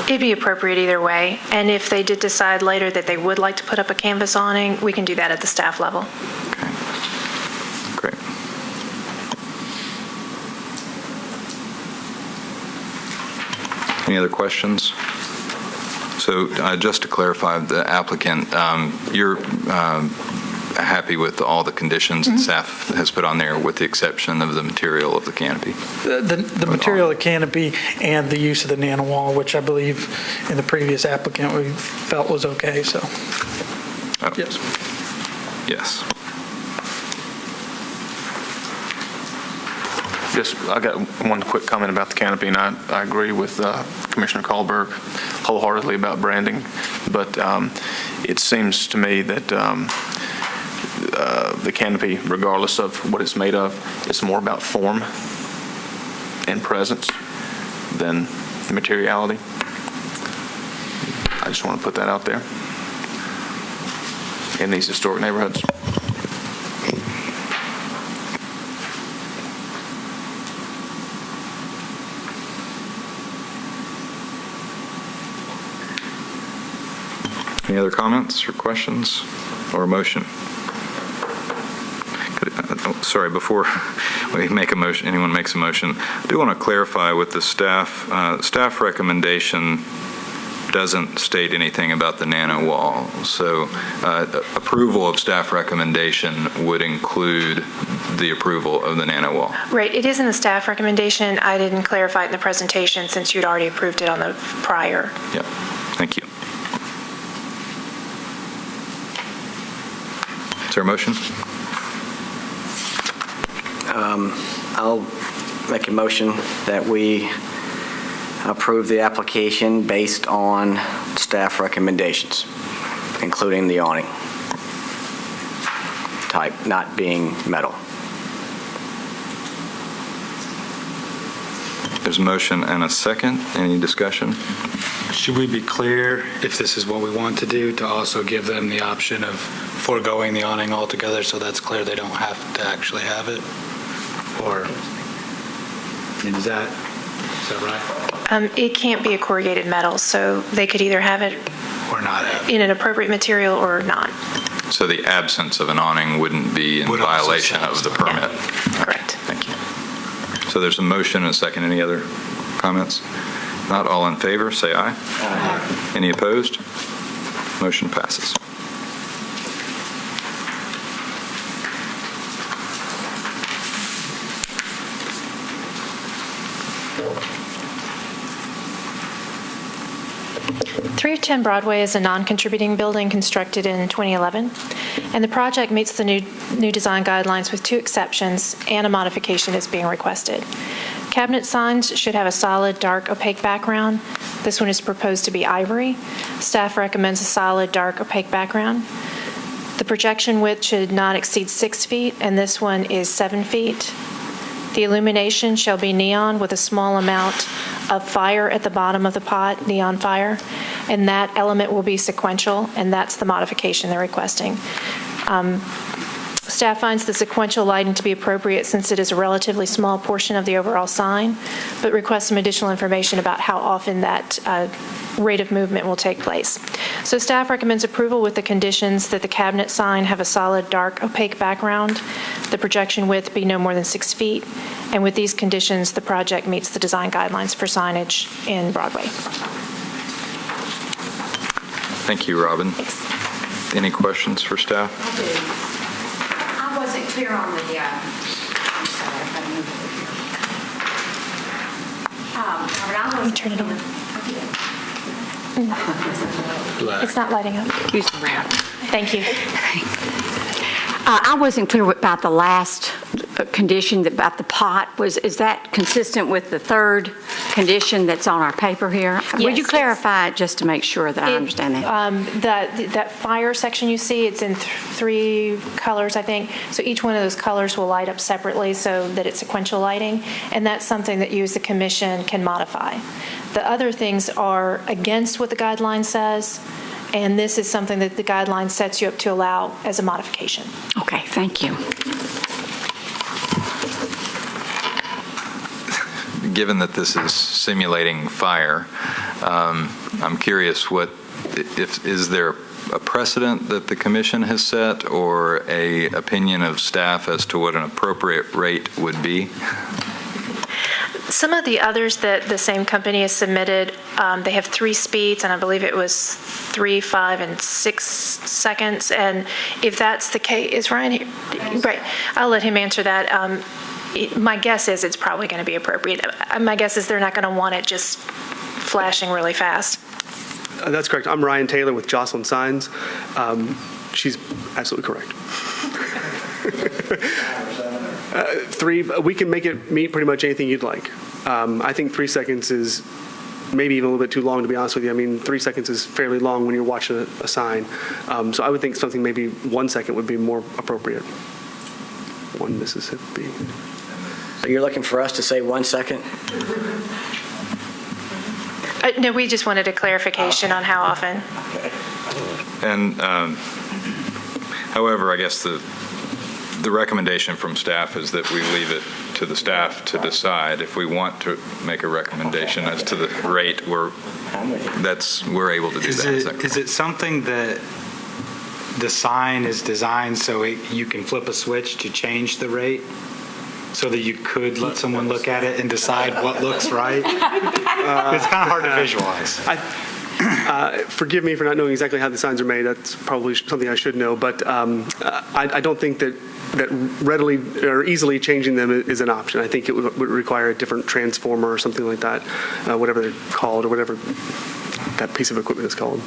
It'd be appropriate either way, and if they did decide later that they would like to put up a canvas awning, we can do that at the staff level. Okay. Great. Any other questions? So just to clarify, the applicant, you're happy with all the conditions that staff has put on there with the exception of the material of the canopy? The material of the canopy and the use of the NanoWall, which I believe in the previous applicant we felt was okay, so. Oh. Yes. Yes. Just, I got one quick comment about the canopy, and I agree with Commissioner Kahlberg wholeheartedly about branding, but it seems to me that the canopy, regardless of what it's made of, it's more about form and presence than materiality. I just want to put that out there in these historic neighborhoods. Any other comments or questions or a motion? Sorry, before we make a motion, anyone makes a motion, I do want to clarify with the staff. Staff recommendation doesn't state anything about the NanoWall. So approval of staff recommendation would include the approval of the NanoWall. Right, it is in the staff recommendation. I didn't clarify it in the presentation since you'd already approved it on the prior. Yep, thank you. Is there a motion? I'll make a motion that we approve the application based on staff recommendations, including the awning type not being metal. There's a motion and a second. Any discussion? Should we be clear, if this is what we want to do, to also give them the option of foregoing the awning altogether, so that's clear they don't have to actually have it? Or, I mean, is that right? It can't be a corrugated metal, so they could either have it Or not have it? in an appropriate material or not. So the absence of an awning wouldn't be in Would also violation of the permit? Correct. Thank you. So there's a motion and a second. Any other comments? Not all in favor, say aye. Aye. Any opposed? Motion passes. Three 10 Broadway is a non-contributing building constructed in 2011, and the project meets the new design guidelines with two exceptions, and a modification is being requested. Cabinet signs should have a solid, dark, opaque background. This one is proposed to be ivory. Staff recommends a solid, dark, opaque background. The projection width should not exceed 6 feet, and this one is 7 feet. The illumination shall be neon with a small amount of fire at the bottom of the pot, neon fire, and that element will be sequential, and that's the modification they're requesting. Staff finds the sequential lighting to be appropriate since it is a relatively small portion of the overall sign, but requests some additional information about how often that rate of movement will take place. So staff recommends approval with the conditions that the cabinet sign have a solid, dark, opaque background, the projection width be no more than 6 feet, and with these conditions, the project meets the design guidelines for signage in Broadway. Thank you, Robin. Any questions for staff? I wasn't clear on the, I'm sorry, if I moved over here. You turn it on. It's not lighting up. Use the ramp. Thank you. I wasn't clear about the last condition about the pot. Is that consistent with the third condition that's on our paper here? Would you clarify it just to make sure that I understand that? That fire section you see, it's in 3 colors, I think. So each one of those colors will light up separately so that it's sequential lighting, and that's something that you as the commission can modify. The other things are against what the guideline says, and this is something that the guideline sets you up to allow as a modification. Okay, thank you. Given that this is simulating fire, I'm curious is there a precedent that the commission has set or a opinion of staff as to what an appropriate rate would be? Some of the others that the same company has submitted, they have 3 speeds, and I believe it was 3, 5, and 6 seconds. And if that's the case, is Ryan here? Right. I'll let him answer that. My guess is it's probably going to be appropriate. My guess is they're not going to want it just flashing really fast. That's correct. I'm Ryan Taylor with Jocelyn Signs. She's absolutely correct. 3, we can make it meet pretty much anything you'd like. I think 3 seconds is maybe even a little bit too long, to be honest with you. I mean, 3 seconds is fairly long when you're watching a sign. So I would think something maybe 1 second would be more appropriate. 1 Mississippi. So you're looking for us to say 1 second? No, we just wanted a clarification on how often. And however, I guess the recommendation from staff is that we leave it to the staff to decide. If we want to make a recommendation as to the rate, we're able to do that. Is it something that the sign is designed so you can flip a switch to change the rate? So that you could let someone look at it and decide what looks right? It's kind of hard to visualize. Forgive me for not knowing exactly how the signs are made. That's probably something I should know. But I don't think that readily or easily changing them is an option. I think it would require a different transformer or something like that, whatever they're called or whatever that piece of equipment is called.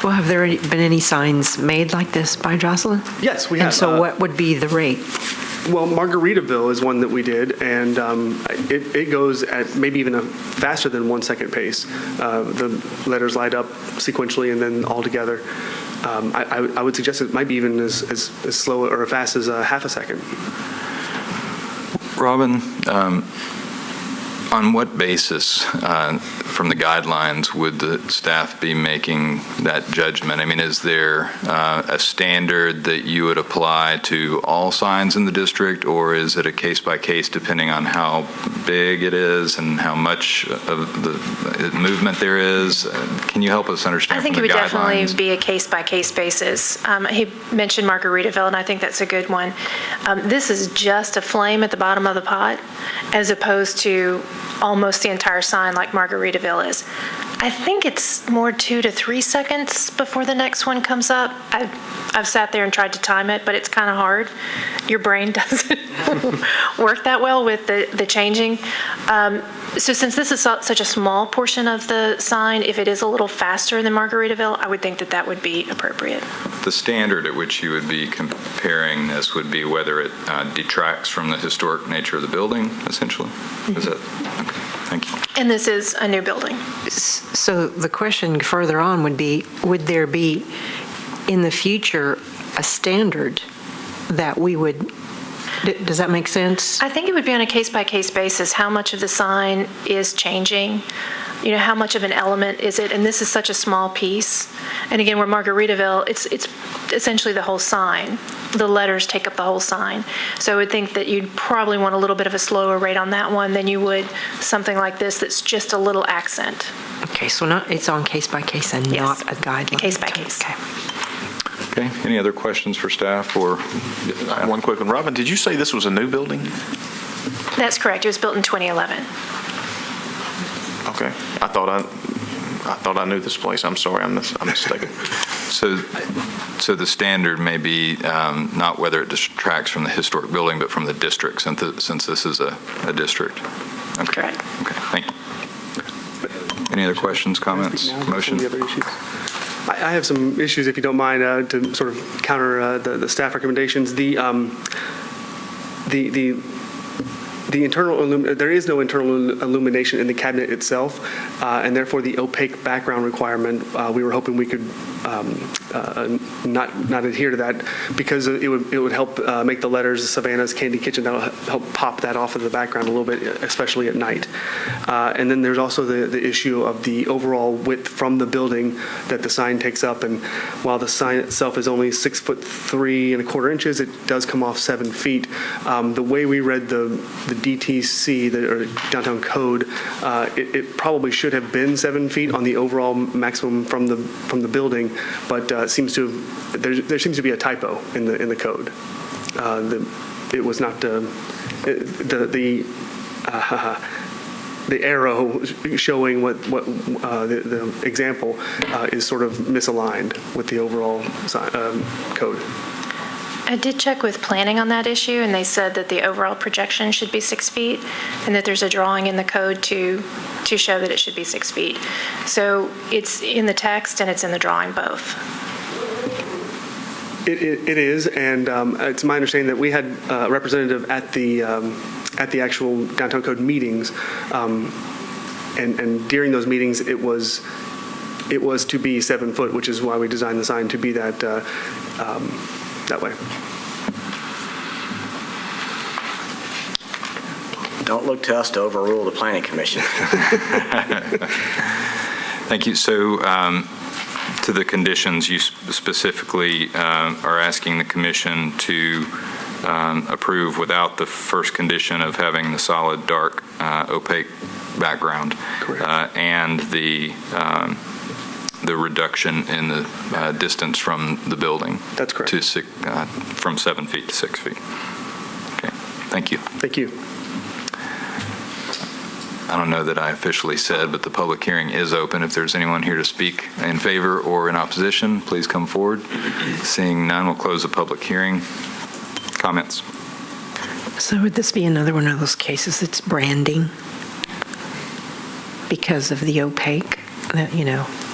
Well, have there been any signs made like this by Jocelyn? Yes, we have. And so what would be the rate? Well, Margaritaville is one that we did, and it goes at maybe even a faster than 1 second pace. The letters light up sequentially and then all together. I would suggest it might be even as slow or as fast as half a second. Robin, on what basis, from the guidelines, would the staff be making that judgment? I mean, is there a standard that you would apply to all signs in the district, or is it a case-by-case depending on how big it is and how much of the movement there is? Can you help us understand I think it from would the definitely guidelines? be a case-by-case basis. He mentioned Margaritaville, and I think that's a good one. This is just a flame at the bottom of the pot, as opposed to almost the entire sign like Margaritaville is. I think it's more 2 to 3 seconds before the next one comes up. I've sat there and tried to time it, but it's kind of hard. Your brain doesn't work that well with the changing. So since this is such a small portion of the sign, if it is a little faster than Margaritaville, I would think that that would be appropriate. The standard at which you would be comparing this would be whether it detracts from the historic nature of the building, essentially? Is that, okay, thank you. And this is a new building. So the question further on would be, would there be in the future a standard that we would, does that make sense? I think it would be on a case-by-case basis, how much of the sign is changing, how much of an element is it? And this is such a small piece. And again, where Margaritaville, it's essentially the whole sign. The letters take up the whole sign. So I would think that you'd probably want a little bit of a slower rate on that one than you would something like this that's just a little accent. Okay, so it's on case-by-case and not a guideline? Case-by-case. Okay. Okay, any other questions for staff or? One quick one. Robin, did you say this was a new building? That's correct. It was built in 2011. Okay. I thought I knew this place. I'm sorry, I'm mistaken. So the standard may be not whether it detracts from the historic building, but from the district, since this is a district. Okay. Correct. Okay, thank you. Any other questions, comments, motion? I have some issues, if you don't mind, to sort of counter the staff recommendations. The internal there is no internal illumination in the cabinet itself, and therefore the opaque background requirement, we were hoping we could not adhere to that, because it would help make the letters Savannah's Candy Kitchen. That'll help pop that off of the background a little bit, especially at night. And then there's also the issue of the overall width from the building that the sign takes up. And while the sign itself is only 6'3" 1/4" it does come off 7 feet. The way we read the DTC, or downtown code, it probably should have been 7 feet on the overall maximum from the building, but there seems to be a typo in the code. It was not the arrow showing what the example is sort of misaligned with the overall code. I did check with planning on that issue, and they said that the overall projection should be 6 feet, and that there's a drawing in the code to show that it should be 6 feet. So it's in the text and it's in the drawing both. It is, and it's my understanding that we had a representative at the actual downtown code meetings, and during those meetings it was to be 7 foot, which is why we designed the sign to be that way. Don't look to us to overrule the Planning Commission. Thank you. So to the conditions, you specifically are asking the commission to approve without the first condition of having the solid, dark, opaque background. Correct. And the reduction in the distance from the building. That's correct. From 7 feet to 6 feet. Okay, thank you. Thank you. I don't know that I officially said, but the public hearing is open. If there's anyone here to speak in favor or in opposition, please come forward. Seeing none, we'll close the public hearing. Comments? So would this be another one of those cases that's branding because of the opaque, that,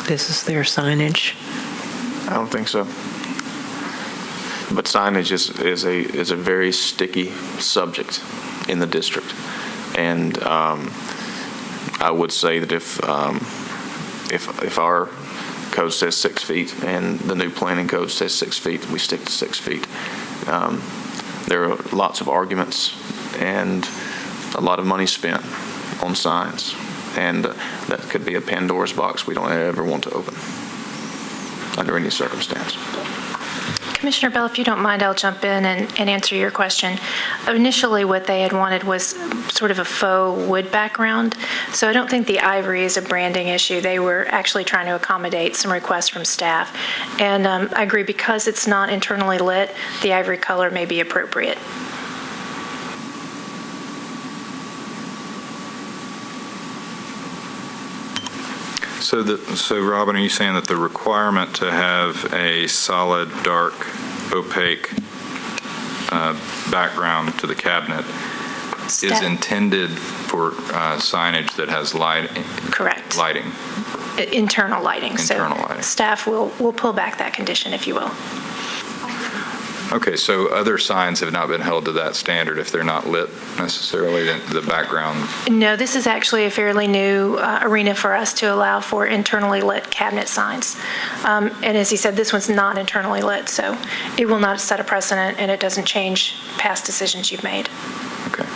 this is their signage? I don't think so. But signage is a very sticky subject in the district. And I would say that if our code says 6 feet and the new planning code says 6 feet, we stick to 6 feet. There are lots of arguments and a lot of money spent on signs, and that could be a Pandora's box we don't ever want to open under any circumstance. Commissioner Bell, if you don't mind, I'll jump in and answer your question. Initially, what they had wanted was sort of a faux wood background, so I don't think the ivory is a branding issue. They were actually trying to accommodate some requests from staff. And I agree, because it's not internally lit, the ivory color may be appropriate. So Robin, are you saying that the requirement to have a solid, dark, opaque background to the cabinet is intended for signage that has Correct. lighting? Internal lighting. Internal lighting. Staff will pull back that condition, if you will. Okay, so other signs have not been held to that standard if they're not lit necessarily, the background? No, this is actually a fairly new arena for us to allow for internally lit cabinet signs. And as he said, this one's not internally lit, so it will not set a precedent, and it doesn't change past decisions you've made. Okay.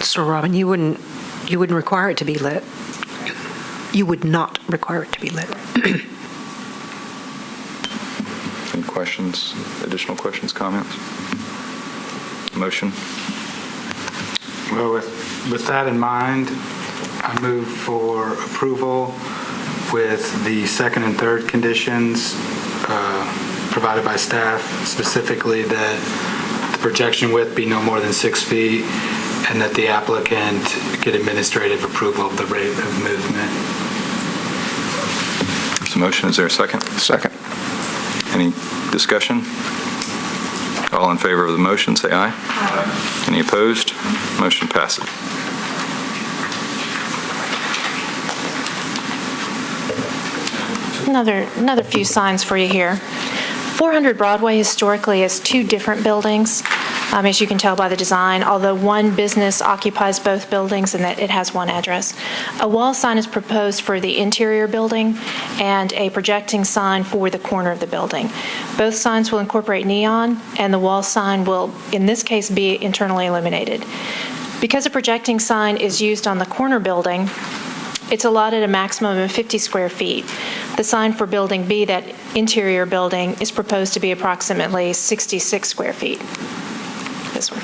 So, Robin, you wouldn't require it to be lit? You would not require it to be lit? Any questions, additional questions, comments? Motion? Well, with that in mind, I move for approval with the second and third conditions provided by staff, specifically that the projection width be no more than 6 feet and that the applicant get administrative approval of the rate of movement. There's a motion. Is there a second? Second. Any discussion? All in favor of the motion, say aye. Aye. Any opposed? Motion passes. Another few signs for you here. 400 Broadway historically has two different buildings, as you can tell by the design, although one business occupies both buildings and that it has one address. A wall sign is proposed for the interior building and a projecting sign for the corner of the building. Both signs will incorporate neon, and the wall sign will, in this case, be internally illuminated. Because a projecting sign is used on the corner building, it's allotted a maximum of 50 square feet. The sign for Building B, that interior building, is proposed to be approximately 66 square feet. This one.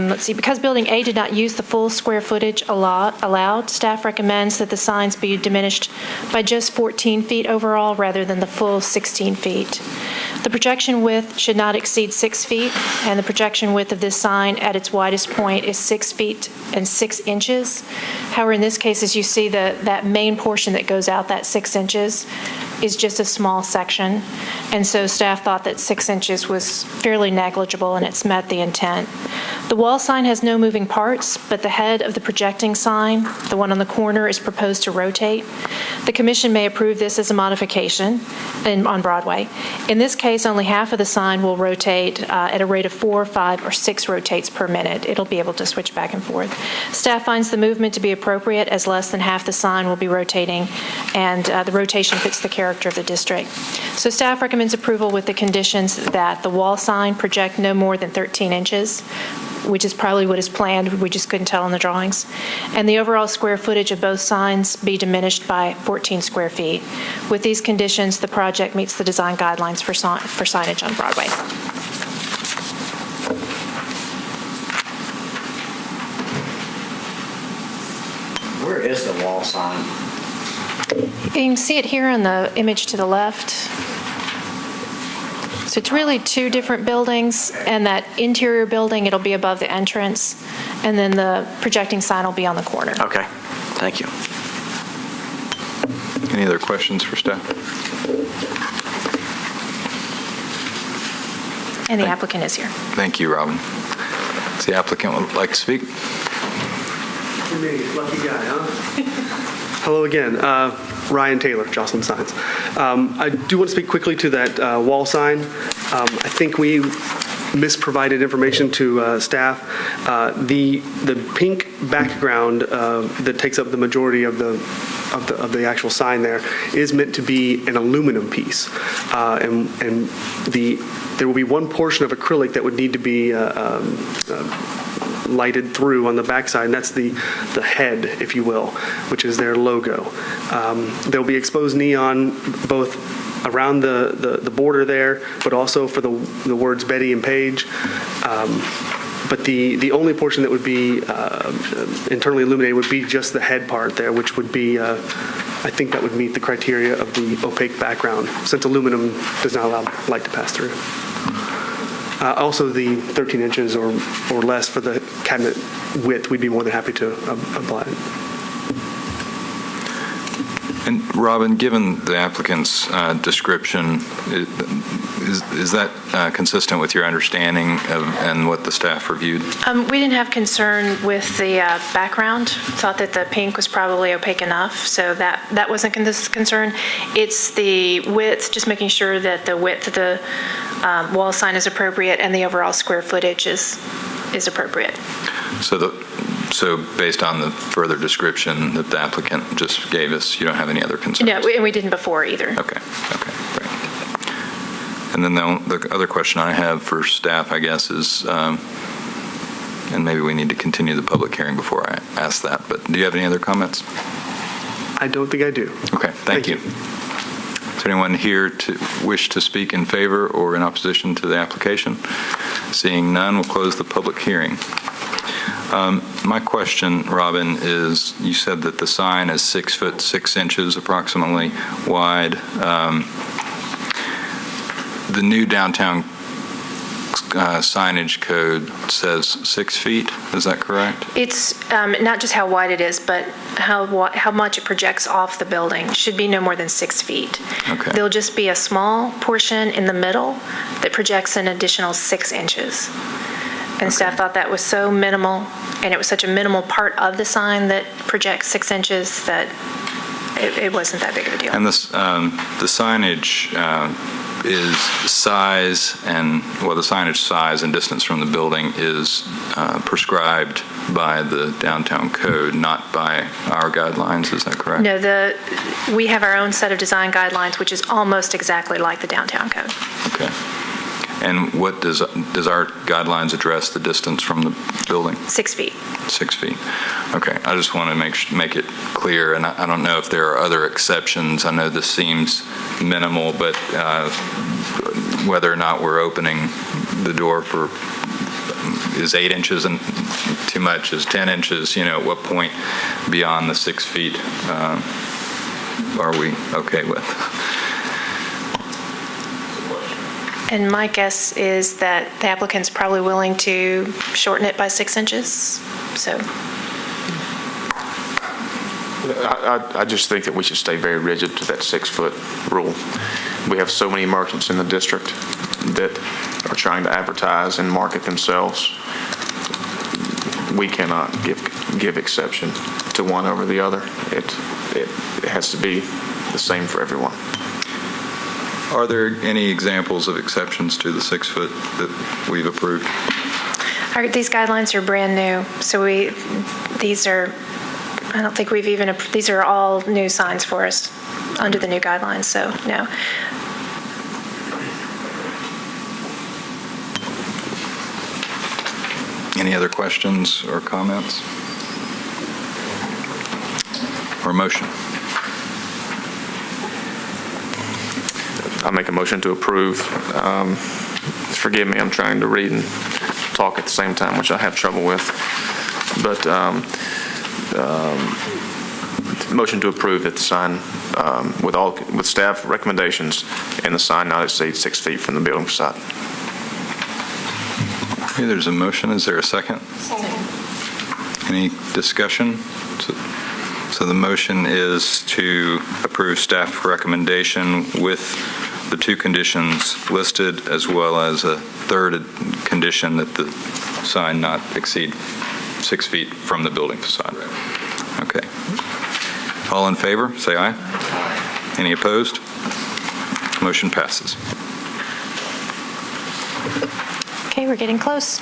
Let's see, because Building A did not use the full square footage allowed, staff recommends that the signs be diminished by just 14 feet overall rather than the full 16 feet. The projection width should not exceed 6 feet, and the projection width of this sign at its widest point is 6 feet and 6 inches. However, in this case, as you see, that main portion that goes out, that 6 inches, is just a small section, and so staff thought that 6 inches was fairly negligible and it's met the intent. The wall sign has no moving parts, but the head of the projecting sign, the one on the corner, is proposed to rotate. The commission may approve this as a modification on Broadway. In this case, only half of the sign will rotate at a rate of 4, 5, or 6 rotates per minute. It'll be able to switch back and forth. Staff finds the movement to be appropriate as less than half the sign will be rotating, and the rotation fits the character of the district. So staff recommends approval with the conditions that the wall sign project no more than 13 inches, which is probably what is planned. We just couldn't tell in the drawings. And the overall square footage of both signs be diminished by 14 square feet. With these conditions, the project meets the design guidelines for signage on Broadway. Where is the wall sign? You can see it here in the image to the left. So it's really two different buildings, and that interior building, it'll be above the entrance, and then the projecting sign will be on the corner. Okay, thank you. Any other questions for staff? And the applicant is here. Thank you, Robin. Does the applicant would like to speak? Me, lucky guy, huh? Hello again. Ryan Taylor, Jocelyn Signs. I do want to speak quickly to that wall sign. I think we misprovided information to staff. The pink background that takes up the majority of the actual sign there is meant to be an aluminum piece, and there will be one portion of acrylic that would need to be lighted through on the backside, and that's the head, if you will, which is their logo. There'll be exposed neon both around the border there, but also for the words Betty and Paige. But the only portion that would be internally illuminated would be just the head part there, which would be, I think that would meet the criteria of the opaque background, since aluminum does not allow light to pass through. Also, the 13 inches or less for the cabinet width, we'd be more than happy to apply it. And Robin, given the applicant's description, is that consistent with your understanding and what the staff reviewed? We didn't have concern with the background. Thought that the pink was probably opaque enough, so that wasn't concern. It's the width, just making sure that the width of the wall sign is appropriate and the overall square footage is appropriate. So based on the further description that the applicant just gave us, you don't have any other concerns? No, and we didn't before either. Okay, great. And then the other question I have for staff, I guess, is, and maybe we need to continue the public hearing before I ask that, but do you have any other comments? I don't think I do. Okay, thank you. Is there anyone here to wish to speak in favor or in opposition to the application? Seeing none, we'll close the public hearing. My question, Robin, is you said that the sign is 6 foot 6 inches approximately wide. The new downtown signage code says 6 feet. Is that correct? It's not just how wide it is, but how much it projects off the building. Should be no more than 6 feet. Okay. There'll just be a small portion in the middle that projects an additional 6 inches. And staff thought that was so minimal, and it was such a minimal part of the sign that projects 6 inches that it wasn't that big of a deal. And this, the signage is size the signage size and distance from the building is prescribed by the downtown code, not by our guidelines. Is that correct? No, we have our own set of design guidelines, which is almost exactly like the downtown code. Okay. And what does our guidelines address the distance from the building? 6 feet. 6 feet. Okay. I just want to make it clear, and I don't know if there are other exceptions. I know this seems minimal, but whether or not we're opening the door for is 8 inches and too much, is 10 inches, at what point beyond the 6 feet are we okay with? And my guess is that the applicant's probably willing to shorten it by 6 inches, so. I just think that we should stay very rigid to that 6-foot rule. We have so many merchants in the district that are trying to advertise and market themselves. We cannot give exception to one over the other. It has to be the same for everyone. Are there any examples of exceptions to the 6 foot that we've approved? These guidelines are brand new, so these are all new signs for us under the new guidelines, so no. Any other questions or comments? Or motion? I make a motion to approve. Forgive me, I'm trying to read and talk at the same time, which I have trouble with. But motion to approve that the sign, with staff recommendations, and the sign not exceed 6 feet from the building facade. Okay, there's a motion. Is there a second? Any discussion? So the motion is to approve staff recommendation with the 2 conditions listed, as well as a third condition that the sign not exceed 6 feet from the building facade. Okay. All in favor, say aye. Any opposed? Motion passes. Okay, we're getting close.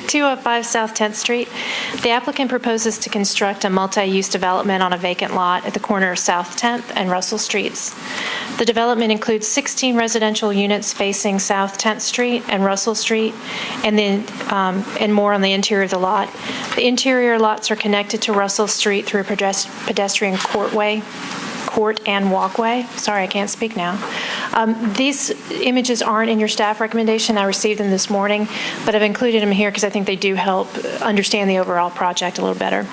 205 South 10th Street. The applicant proposes to construct a multi-use development on a vacant lot at the corner of South 10th and Russell Streets. The development includes 16 residential units facing South 10th Street and Russell Street, and more on the interior of the lot. The interior lots are connected to Russell Street through a pedestrian court and walkway. Sorry, I can't speak now. These images aren't in your staff recommendation. I received them this morning, but I've included them here because I think they do help understand the overall project a little better.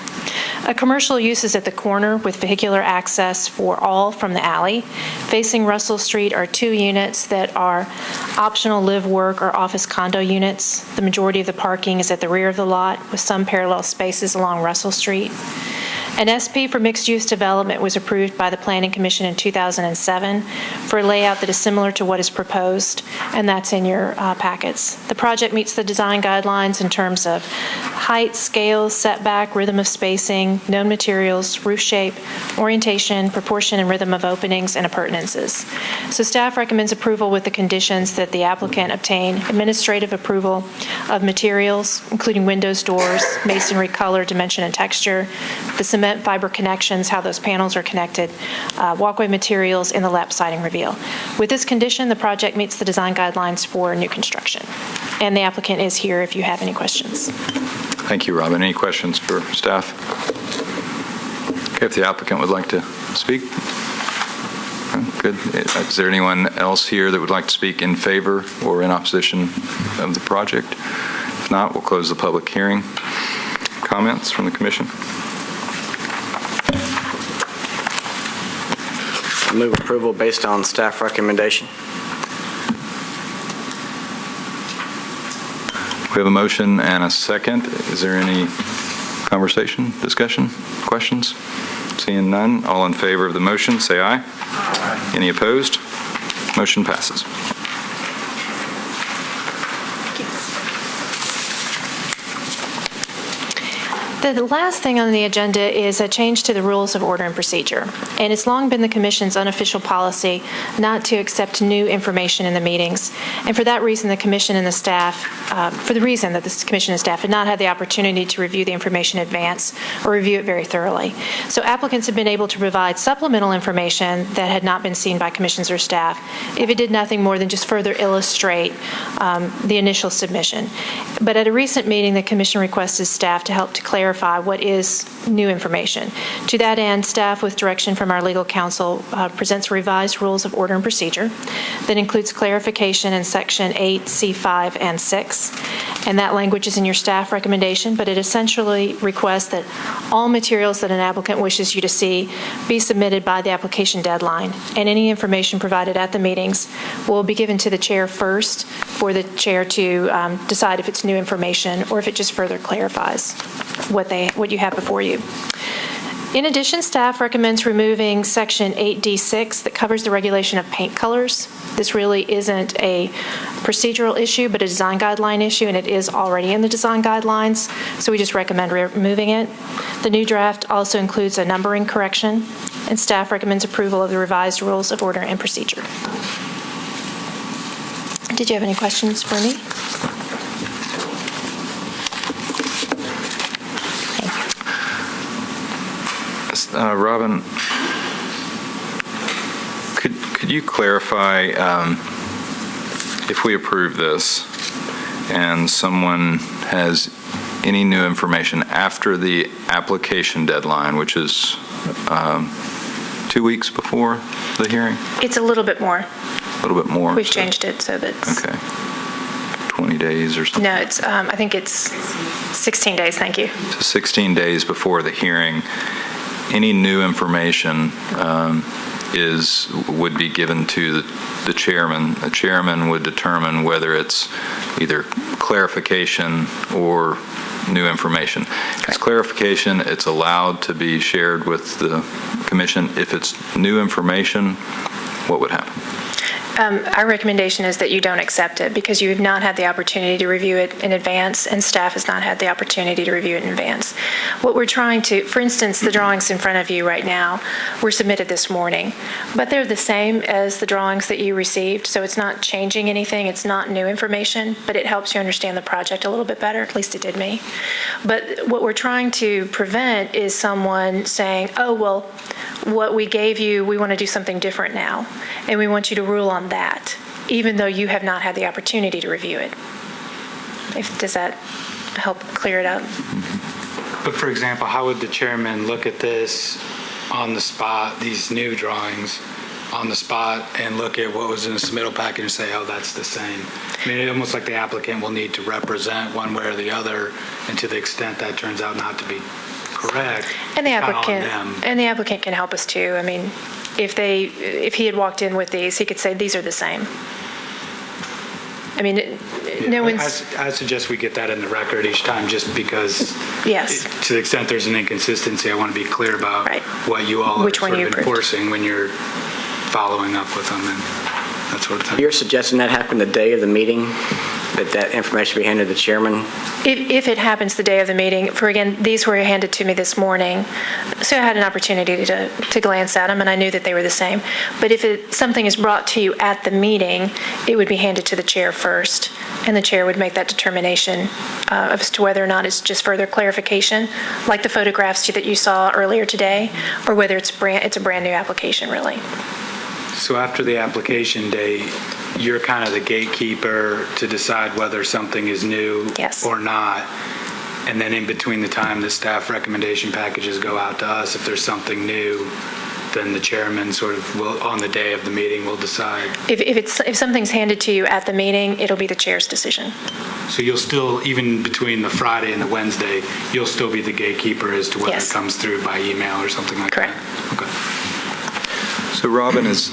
A commercial use is at the corner with vehicular access for all from the alley. Facing Russell Street are 2 units that are optional live, work, or office condo units. The majority of the parking is at the rear of the lot with some parallel spaces along Russell Street. An SP for mixed-use development was approved by the Planning Commission in 2007 for a layout that is similar to what is proposed, and that's in your packets. The project meets the design guidelines in terms of height, scale, setback, rhythm of spacing, known materials, roof shape, orientation, proportion, and rhythm of openings and appurtenances. So staff recommends approval with the conditions that the applicant obtain administrative approval of materials, including windows, doors, masonry, color, dimension, and texture, the cement fiber connections, how those panels are connected, walkway materials, and the lap siding reveal. With this condition, the project meets the design guidelines for new construction. And the applicant is here if you have any questions. Thank you, Robin. Any questions for staff? Okay, if the applicant would like to speak. Good. Is there anyone else here that would like to speak in favor or in opposition of the project? If not, we'll close the public hearing. Comments from the commission? Move approval based on staff recommendation. We have a motion and a second. Is there any conversation, discussion, questions? Seeing none, all in favor of the motion, say aye. Aye. Any opposed? Motion passes. The last thing on the agenda is a change to the rules of order and procedure. And it's long been the Commission's unofficial policy not to accept new information in the meetings. And for that reason, the Commission and the staff, for the reason that the Commission and staff had not had the opportunity to review the information in advance or review it very thoroughly. So applicants have been able to provide supplemental information that had not been seen by commissions or staff if it did nothing more than just further illustrate the initial submission. But at a recent meeting, the Commission requested staff to help to clarify what is new information. To that end, staff, with direction from our legal counsel, presents revised rules of order and procedure that includes clarification in Section 8C5 and 6. And that language is in your staff recommendation, but it essentially requests that all materials that an applicant wishes you to see be submitted by the application deadline. And any information provided at the meetings will be given to the chair first for the chair to decide if it's new information or if it just further clarifies what you have before you. In addition, staff recommends removing Section 8D6 that covers the regulation of paint colors. This really isn't a procedural issue, but a design guideline issue, and it is already in the design guidelines, so we just recommend removing it. The new draft also includes a numbering correction, and staff recommends approval of the revised rules of order and procedure. Did you have any questions for me? Robin, could you clarify if we approve this and someone has any new information after the application deadline, which is 2 weeks before the hearing? It's a little bit more. A little bit more? We've changed it so that's... Okay. 20 days or something? No, it's. I think it's 16 days, thank you. So 16 days before the hearing, any new information would be given to the chairman. The chairman would determine whether it's either clarification or new information. If it's clarification, it's allowed to be shared with the commission. If it's new information, what would happen? Our recommendation is that you don't accept it because you have not had the opportunity to review it in advance, and staff has not had the opportunity to review it in advance. What we're trying to, for instance, the drawings in front of you right now were submitted this morning, but they're the same as the drawings that you received, so it's not changing anything, it's not new information, but it helps you understand the project a little bit better, at least it did me. But what we're trying to prevent is someone saying, oh, well, what we gave you, we want to do something different now, and we want you to rule on that, even though you have not had the opportunity to review it. Does that help clear it up? But for example, how would the chairman look at this on the spot, these new drawings on the spot, and look at what was in the submittal package and say, oh, that's the same? I mean, it's almost like the applicant will need to represent one way or the other, and to the extent that turns out not to be correct, And the it's not on applicant, them. can help us too. I mean, if he had walked in with these, he could say these are the same. I mean, no one's. I suggest we get that in the record each time, just because. Yes. To the extent there's an inconsistency, I want to be clear about what you all Which are one sort you of approved. enforcing when you're following up with them and that sort of thing. You're suggesting that happen the day of the meeting, that information be handed to the chairman? If it happens the day of the meeting, these were handed to me this morning, so I had an opportunity to glance at them, and I knew that they were the same. But if something is brought to you at the meeting, it would be handed to the chair first, and the chair would make that determination as to whether or not it's just further clarification, like the photographs that you saw earlier today, or whether it's a brand new application, really. So after the application day, you're kind of the gatekeeper to decide whether something is new or not. And then in between the time the staff recommendation packages go out to us, if there's something new, then the chairman sort of will, on the day of the meeting, will decide. If something's handed to you at the meeting, it'll be the chair's decision. So you'll still, even between the Friday and the Wednesday, you'll still be the gatekeeper as to whether it comes through by email or something like that? Okay. So Robin, does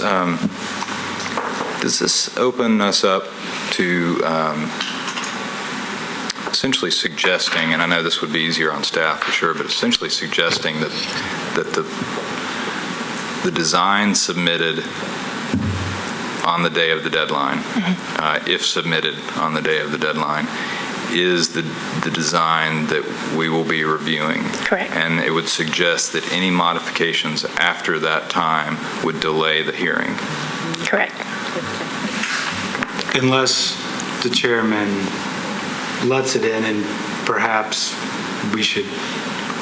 this open us up to essentially suggesting, and I know this would be easier on staff for sure, but essentially suggesting that the design submitted on the day of the deadline, if submitted on the day of the deadline, is the design that we will be reviewing. Correct. And it would suggest that any modifications after that time would delay the hearing. Correct. Unless the chairman lets it in, and perhaps we should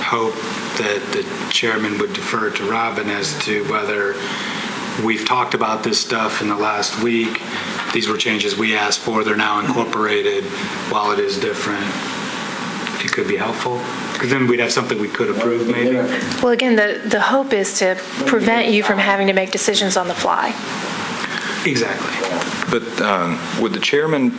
hope that the chairman would defer to Robin as to whether we've talked about this stuff in the last week. These were changes we asked for. They're now incorporated. While it is different, it could be helpful. Because then we'd have something we could approve, maybe. Well, again, the hope is to prevent you from having to make decisions on the fly. Exactly. But would the chairman's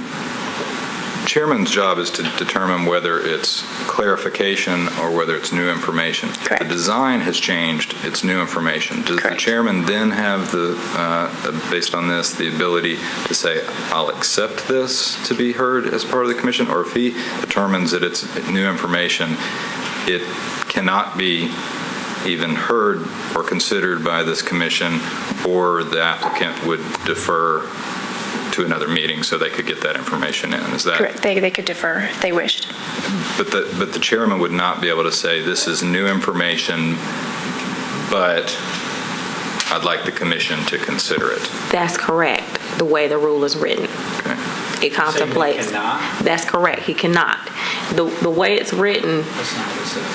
job is to determine whether it's clarification or whether it's new information. Correct. The design has changed. It's new information. Does the chairman then have based on this, the ability to say, I'll accept this to be heard as part of the commission? Or if he determines that it's new information, it cannot be even heard or considered by this commission, or the applicant would defer to another meeting so they could get that information in. Is that correct? They could defer if they wished. But the chairman would not be able to say, this is new information, but I'd like the commission to consider it. That's correct, the way the rule is written. Okay. It contemplates. So he cannot? That's correct, he cannot. The way it's written. That's not what it says.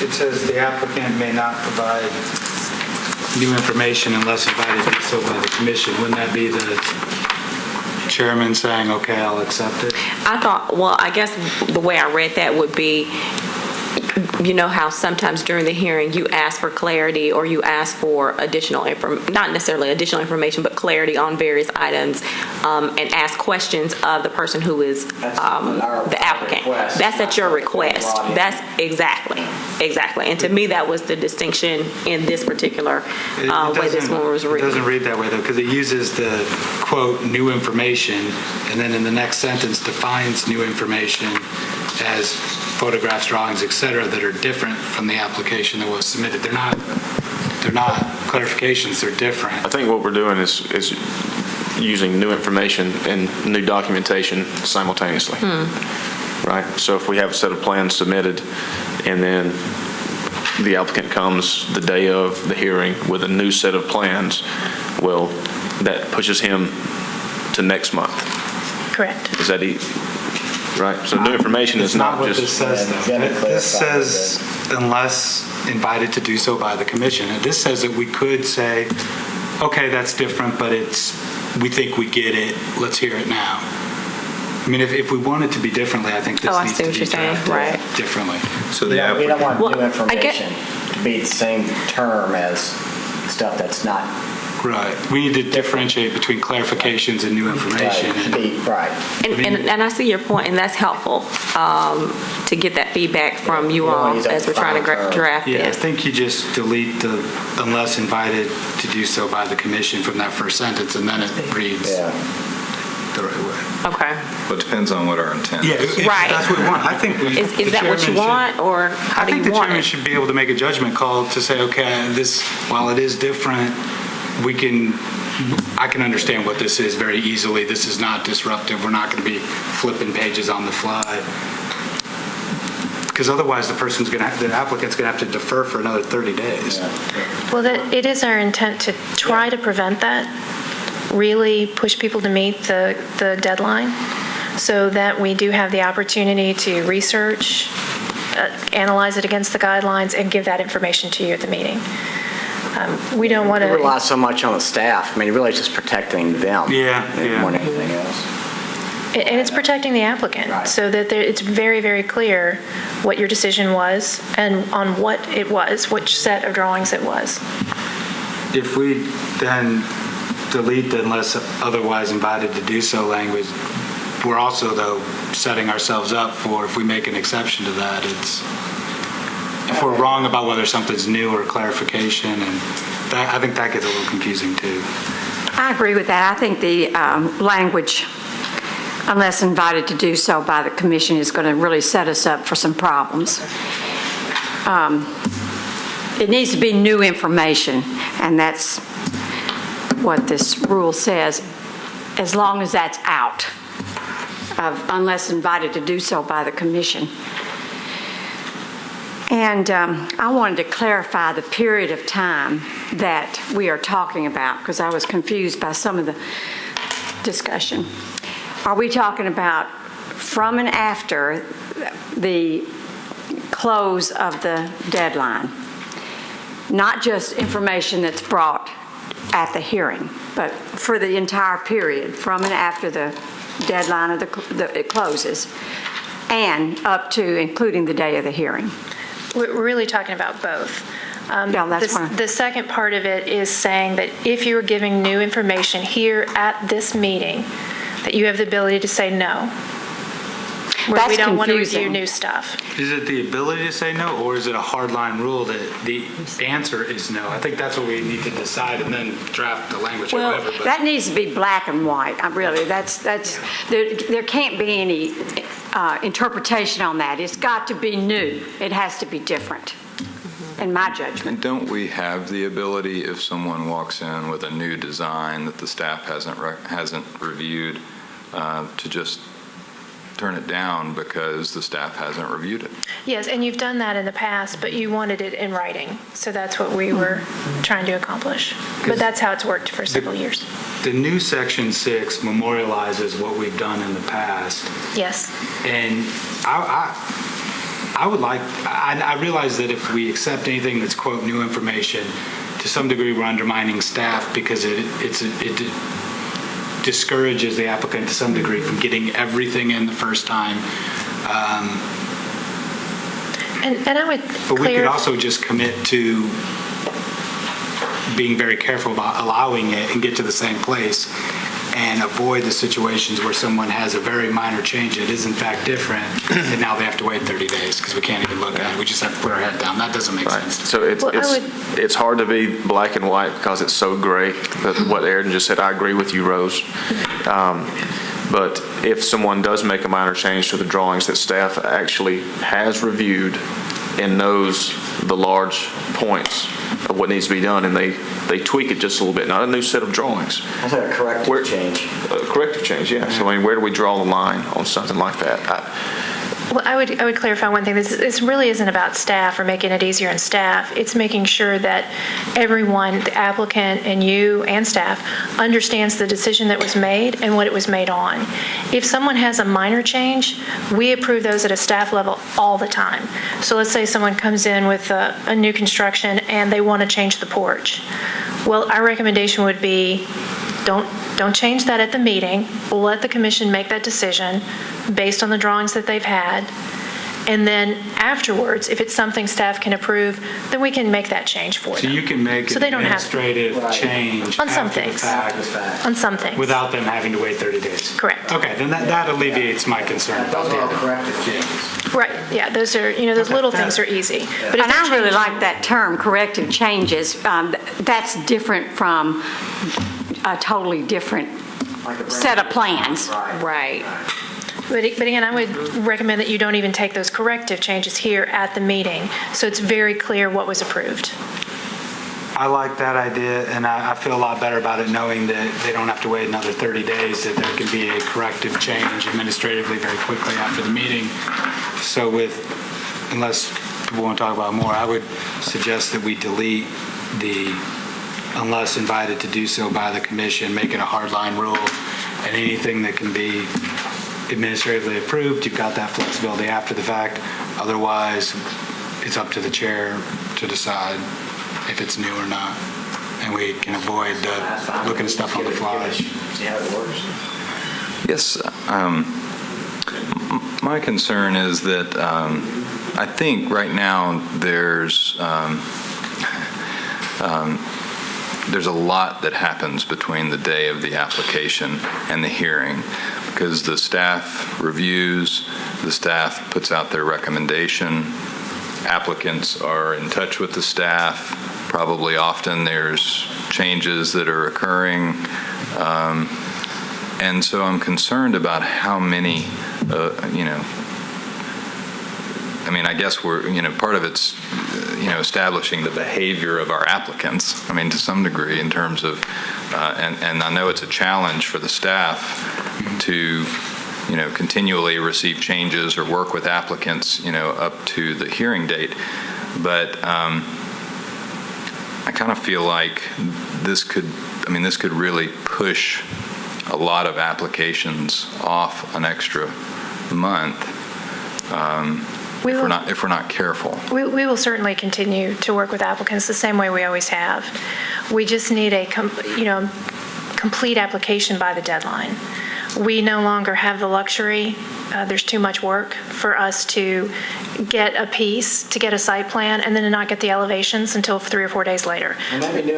It says the applicant may not provide new information unless invited to do so by the commission. Wouldn't that be the chairman saying, okay, I'll accept it? I guess the way I read that would be, you know how sometimes during the hearing you ask for clarity or you ask for additional not necessarily additional information, but clarity on various items, and ask questions of the person who is the applicant. That's at your request. That's exactly. And to me, that was the distinction in this particular way this one was written. It doesn't read that way, though, because it uses the, quote, new information, and then in the next sentence defines new information as photographs, drawings, et cetera, that are different from the application that was submitted. They're They're not clarifications, they're different. I think what we're doing is using new information and new documentation simultaneously. Right? So if we have a set of plans submitted and then the applicant comes the day of the hearing with a new set of plans, well, that pushes him to next month. Correct. Is that right? So new information is not what just... this says, though. This says unless invited to do so by the commission. And this says that we could say, okay, that's different, but we think we get it. Let's hear it now. I mean, if we want it to be differently, I think this needs to be drafted differently. So we don't want new information to be the same term as stuff that's not. Right. We need to differentiate between clarifications and new information. Right. And I see your point, and that's helpful to get that feedback from you all as we're trying to draft Yeah, I this. think you just delete the unless invited to do so by the commission from that first sentence, and then it reads the right way. Okay. Well, it depends on what our intent Yeah, is. Right. That's what we want. I think Is that what you want, or how do you I think the want chairman it? should be able to make a judgment call to say, okay, this, while it is different, I can understand what this is very easily. This is not disruptive. We're not going to be flipping pages on the fly. Because otherwise the applicant's going to have to defer for another 30 days. Well, it is our intent to try to prevent that, really push people to meet the deadline so that we do have the opportunity to research, analyze it against the guidelines, and give that information to you at the meeting. We don't want to rely so much on the staff. I mean, really it's just protecting them more than anything else. And it's protecting the applicant so that it's very, very clear what your decision was and on what it was, which set of drawings it was. If we then delete the unless otherwise invited to do so language, we're also, though, setting ourselves up for, if we make an exception to that, if we're wrong about whether something's new or clarification, and I think that gets a little confusing, too. I agree with that. I think the language, unless invited to do so by the commission, is going to really set us up for some problems. It needs to be new information, and that's what this rule says, as long as that's out of unless invited to do so by the commission. And I wanted to clarify the period of time that we are talking about, because I was confused by some of the discussion. Are we talking about from and after the close of the deadline? Not just information that's brought at the hearing, but for the entire period, from and after the deadline of it closes, and up to including the day of the hearing. We're really talking about both. That's fine. The second part of it is saying that if you are giving new information here at this meeting, that you have the ability to say no. Where we don't want to review new stuff. Is it the ability to say no, or is it a hardline rule that the answer is no? I think that's what we need to decide and then draft the language or Well, whatever. that needs to be black and white. Really, there can't be any interpretation on that. It's got to be new. It has to be different, in my judgment. And don't we have the ability, if someone walks in with a new design that the staff hasn't reviewed, to just turn it down because the staff hasn't reviewed it? Yes, and you've done that in the past, but you wanted it in writing. So that's what we were trying to accomplish. But that's how it's worked for several years. The new Section 6 memorializes what we've done in the past. Yes. And I would like, I realize that if we accept anything that's, quote, new information, to some degree we're undermining staff because it discourages the applicant to some degree from getting everything in the first time. And I would But we could also just commit to being very careful about allowing it and get to the same place and avoid the situations where someone has a very minor change that is in fact different and now they have to wait 30 days because we can't even look at it. We just have to put our head down. That doesn't make sense. So it's hard to be black and white because it's so gray. But what Aaron just said, I agree with you, Rose. But if someone does make a minor change to the drawings that staff actually has reviewed and knows the large points of what needs to be done, and they tweak it just a little bit. Not a new set of drawings. I said a corrective change. A corrective change, yeah. So, I mean, where do we draw the line on something like that? Well, I would clarify one thing. This really isn't about staff or making it easier on staff. It's making sure that everyone, the applicant and you and staff, understands the decision that was made and what it was made on. If someone has a minor change, we approve those at a staff level all the time. So let's say someone comes in with a new construction and they want to change the porch. Well, our recommendation would be don't change that at the meeting. We'll let the commission make that decision based on the drawings that they've had. And then afterwards, if it's something staff can approve, then we can make that change for them. So you can make so an they don't administrative change on some after the things. fact On some things. without them having to wait 30 days. Correct. Okay, then that alleviates my concern about Those are all that. corrective changes. Right, yeah, those are, those little things are easy. But if And I they're really changing- like that term, corrective changes. That's different from a totally different set of plans. Right. But again, I would recommend that you don't even take those corrective changes here at the meeting, so it's very clear what was approved. I like that idea, and I feel a lot better about it knowing that they don't have to wait another 30 days, that there can be a corrective change administratively very quickly after the meeting. So unless people want to talk about more, I would suggest that we delete the unless invited to do so by the commission, make it a hardline rule, and anything that can be administratively approved, you've got that flexibility after the fact. Otherwise, it's up to the chair to decide if it's new or not, and we can avoid looking at stuff on the fly. See how it works? Yes. My concern is that I think right now there's a lot that happens between the day of the application and the hearing, because the staff reviews, the staff puts out their recommendation, applicants are in touch with the staff, probably often there's changes that are occurring, and so I'm concerned about how many, I guess we're, part of it's, establishing the behavior of our applicants, to some degree in terms of, and I know it's a challenge for the staff to, continually receive changes or work with applicants, up to the hearing date. But I kind of feel like this could really push a lot of applications off an extra month. If we're not careful. We will certainly continue to work with applicants the same way we always have. We just need a complete application by the deadline. We no longer have the luxury. There's too much work for us to get a piece, to get a site plan, and then to not get the elevations until 3 or 4 days later.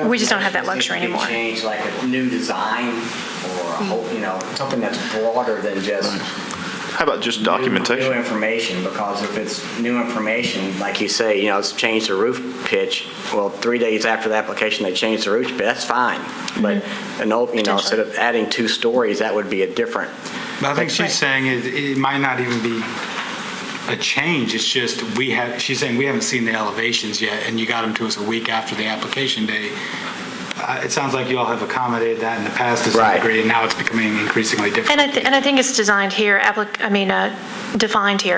We just don't have that luxury anymore. Change like a new design or a whole, something that's broader than just. How about just documentation? New information, because if it's new information, like you say, it's changed the roof pitch. Well, 3 days after the application, they changed the roof pitch. That's fine. But instead of adding 2 stories, that would be a different. But I think she's saying it might not even be a change. It's just she's saying we haven't seen the elevations yet, and you got them to us a week after the application day. It sounds like you all have accommodated that in the past to some degree, and now it's becoming increasingly difficult. And I think it's defined here.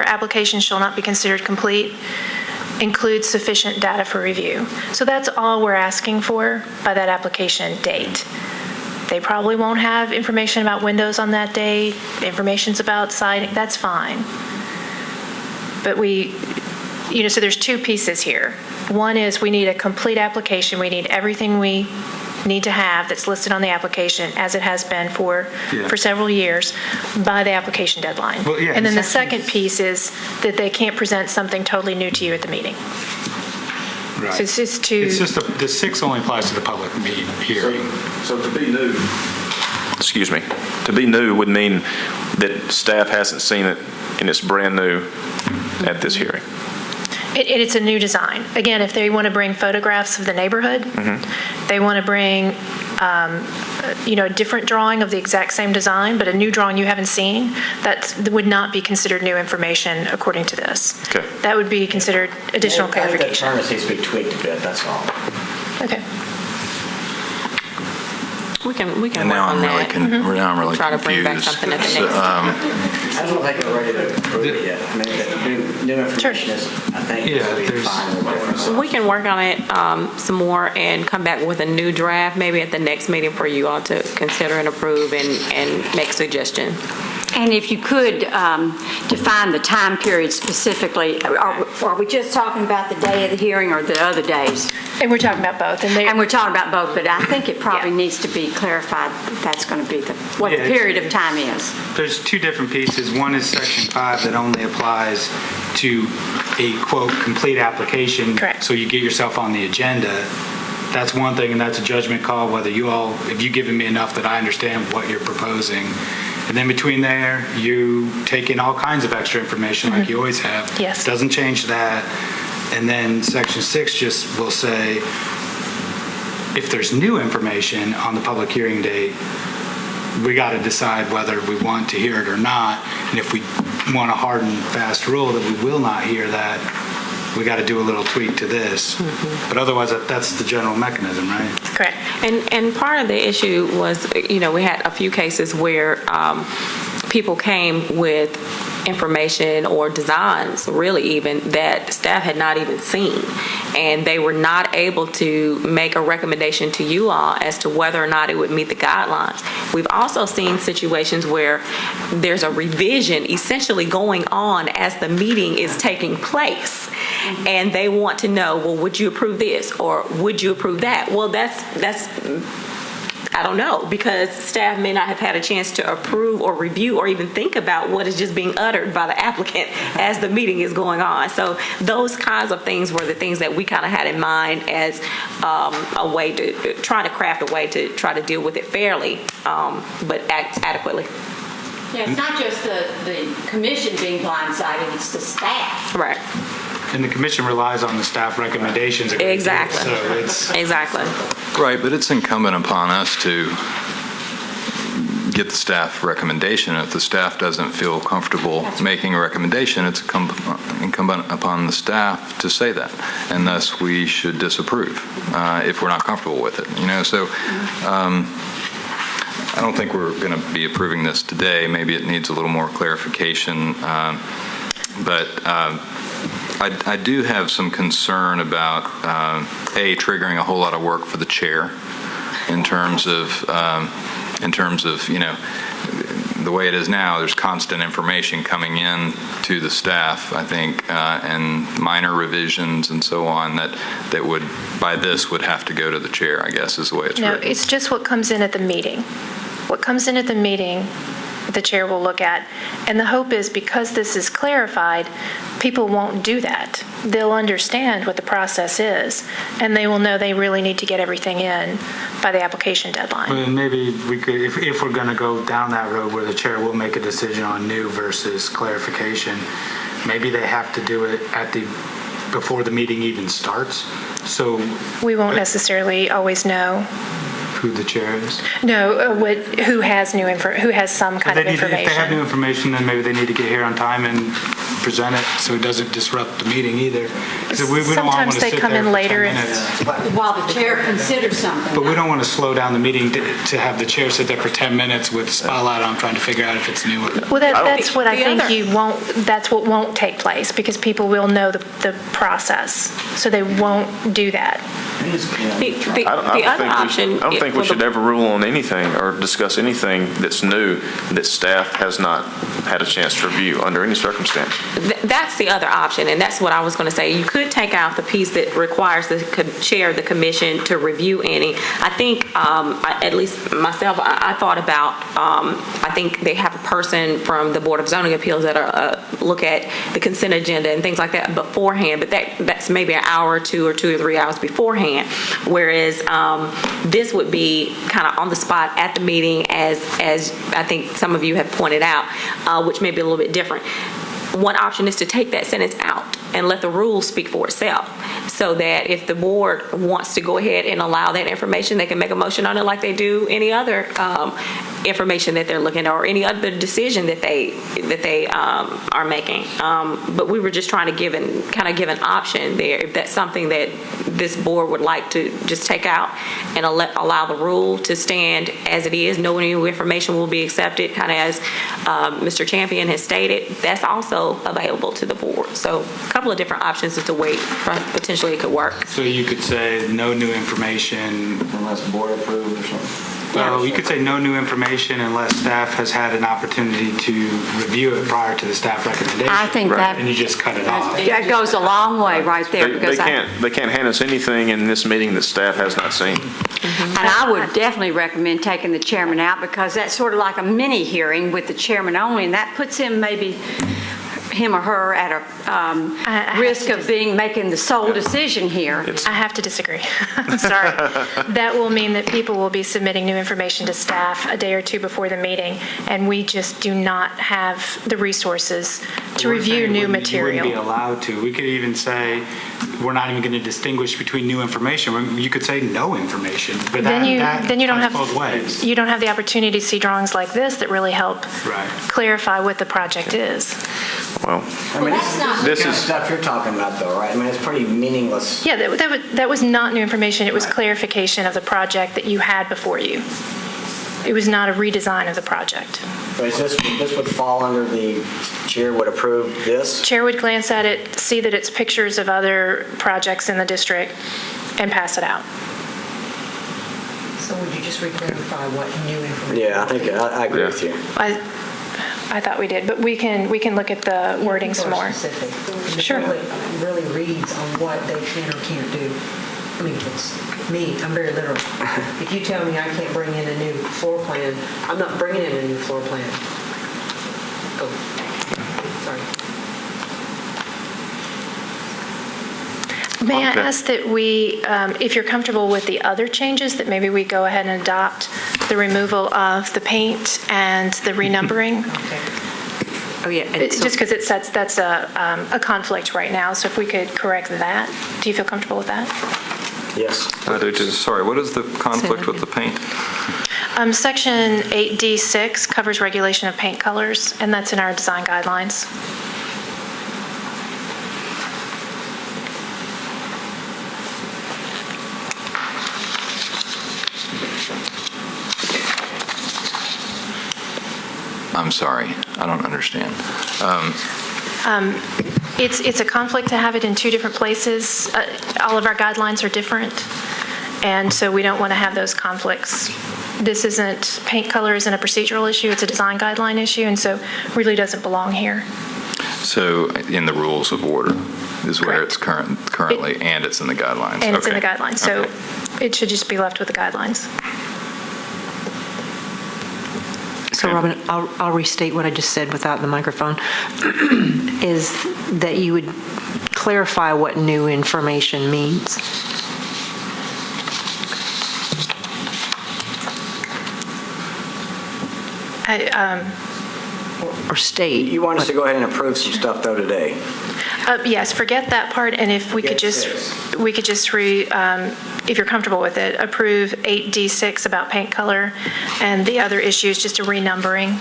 Application shall not be considered complete, includes sufficient data for review. So that's all we're asking for by that application date. They probably won't have information about windows on that day. The information's about siding. That's fine. But so there's 2 pieces here. One is we need a complete application. We need everything we need to have that's listed on the application, as it has been for several years, by the application deadline. Well, yeah, and then the second piece is that they can't present something totally new to you at the meeting. Right. So it's just the 6 only applies to the public hearing. So to be new, excuse me, to be new would mean that staff hasn't seen it and it's brand new at this hearing. It's a new design. Again, if they want to bring photographs of the neighborhood, they want to bring a different drawing of the exact same design, but a new drawing you haven't seen, that would not be considered new information according to this. Okay. That would be considered additional clarification. I think that term needs to be tweaked a bit, that's all. Okay. We can And work now on that. now I'm really Try to bring back confused. something at the So, next I don't think we're ready to approve it yet. I mean, the new information is, I think, is fine with difference. We can work on it some more and come back with a new draft, maybe at the next meeting for you all to consider and approve and make suggestions. And if you could define the time period specifically, are we just talking about the day of the hearing or the other days? And we're talking about both. And we're talking about both, but I think it probably needs to be clarified that that's going to be what the period of time is. There's two different pieces. One is Section 5 that only applies to a, quote, complete application. Correct. So you get yourself on the agenda. That's one thing, and that's a judgment call, whether if you've given me enough that I understand what you're proposing. And then between there, you take in all kinds of extra information like you always have. Yes. Doesn't change that. And then Section 6 just will say, if there's new information on the public hearing date, we got to decide whether we want to hear it or not. And if we want a hard and fast rule that we will not hear that, we got to do a little tweak to this. But otherwise, that's the general mechanism, right? Correct. And part of the issue was, we had a few cases where people came with information or designs, really even, that staff had not even seen. And they were not able to make a recommendation to you all as to whether or not it would meet the guidelines. We've also seen situations where there's a revision essentially going on as the meeting is taking place. And they want to know, well, would you approve this or would you approve that? Well, that's I don't know, because staff may not have had a chance to approve or review or even think about what is just being uttered by the applicant as the meeting is going on. So those kinds of things were the things that we kind of had in mind as a way to try to craft a way to try to deal with it fairly, but adequately. Yeah, it's not just the commission being blindsided, it's the staff. Right. And the commission relies on the staff recommendations. Exactly. So it's Exactly. Right, but it's incumbent upon us to get the staff recommendation. If the staff doesn't feel comfortable making a recommendation, it's incumbent upon the staff to say that, and thus we should disapprove if we're not comfortable with it. So I don't think we're going to be approving this today. Maybe it needs a little more clarification, but I do have some concern about triggering a whole lot of work for the chair in terms of the way it is now. There's constant information coming in to the staff, I think, and minor revisions and so on that would have to go to the chair, I guess, is the way it's No, written. it's just what comes in at the meeting. What comes in at the meeting, the chair will look at. And the hope is, because this is clarified, people won't do that. They'll understand what the process is, and they will know they really need to get everything in by the application deadline. Well, maybe we could, if we're going to go down that road where the chair will make a decision on new versus clarification, maybe they have to do it before the meeting even starts. So We won't necessarily always know who the chair is. No, who has some kind of If they have information. new information, then maybe they need to get here on time and present it so it doesn't disrupt the meeting either. So we don't want Sometimes to they sit come there in for later 10 minutes. While the chair considers something. But we don't want to slow down the meeting to have the chair sit there for 10 minutes with spotlight on trying to figure out if it's new or not. Well, that's what I think that's what won't take place, because people will know the process, so they won't do that. The other option. I don't think we should ever rule on anything or discuss anything that's new that staff has not had a chance to review under any circumstance. That's the other option, and that's what I was going to say. You could take out the piece that requires the chair of the commission to review any. I think, at least myself, I thought about, I think they have a person from the Board of Zoning Appeals that look at the consent agenda and things like that beforehand, but that's maybe an hour or 2 or 2 or 3 hours beforehand, whereas this would be kind of on the spot at the meeting, as I think some of you have pointed out, which may be a little bit different. One option is to take that sentence out and let the rule speak for itself. so that if the board wants to go ahead and allow that information, they can make a motion on it like they do any other information that they're looking at or any other decision that they are making. But we were just trying to give an option there if that's something that this board would like to just take out and allow the rule to stand as it is. No new information will be accepted, kind of as Mr. Champion has stated. That's also available to the board. So a couple of different options as to way potentially it could work. So you could say no new information. Unless board approved or something. Well, you could say no new information unless staff has had an opportunity to review it prior to the staff recommendation. I think that. And you just cut it off. That goes a long way right there. They can't hand us anything in this meeting that staff has not seen. And I would definitely recommend taking the chairman out because that's sort of like a mini hearing with the chairman only, and that puts him or her at a risk of making the sole decision here. I have to disagree. I'm sorry. That will mean that people will be submitting new information to staff a day or two before the meeting, and we just do not have the resources to review new material. You wouldn't be allowed to. We could even say we're not even going to distinguish between new information. You could say no information, but then you don't have both ways. You don't have the opportunity to see drawings like this that really help clarify what the project is. Well, I mean, this is stuff you're talking about, though, right? I mean, it's pretty meaningless. Yeah, that was not new information. It was clarification of the project that you had before you. It was not a redesign of the project. But this would fall under the chair would approve this? Chair would glance at it, see that it's pictures of other projects in the district, and pass it out. So would you just re-clarify what new information? Yeah, I think I agree with you. I thought we did, but we can look at the wording some more. Sure. It really reads on what they can or can't do. I mean, if it's me, I'm very literal. If you tell me I can't bring in a new floor plan, I'm not bringing in a new floor plan. Oh, sorry. May I ask that we, if you're comfortable with the other changes, that maybe we go ahead and adopt the removal of the paint and the renumbering? Oh, yeah. Just because that's a conflict right now, so if we could correct that. Do you feel comfortable with that? Yes. I do too. Sorry, what is the conflict with the paint? Section 8D6 covers regulation of paint colors, and that's in our design guidelines. I'm sorry, I don't understand. It's a conflict to have it in two different places. All of our guidelines are different, and so we don't want to have those conflicts. This isn't, paint color isn't a procedural issue, it's a design guideline issue, and so really doesn't belong here. So in the rules of order is where it's currently, and it's in the guidelines. And it's in the guidelines, so it should just be left with the guidelines. So, Robin, I'll restate what I just said without the microphone, is that you would clarify what new information means. Or state. You want us to go ahead and approve some stuff, though, today? Yes, forget that part, and if we could just, if you're comfortable with it, approve 8D6 about paint color, and the other issues, just a renumbering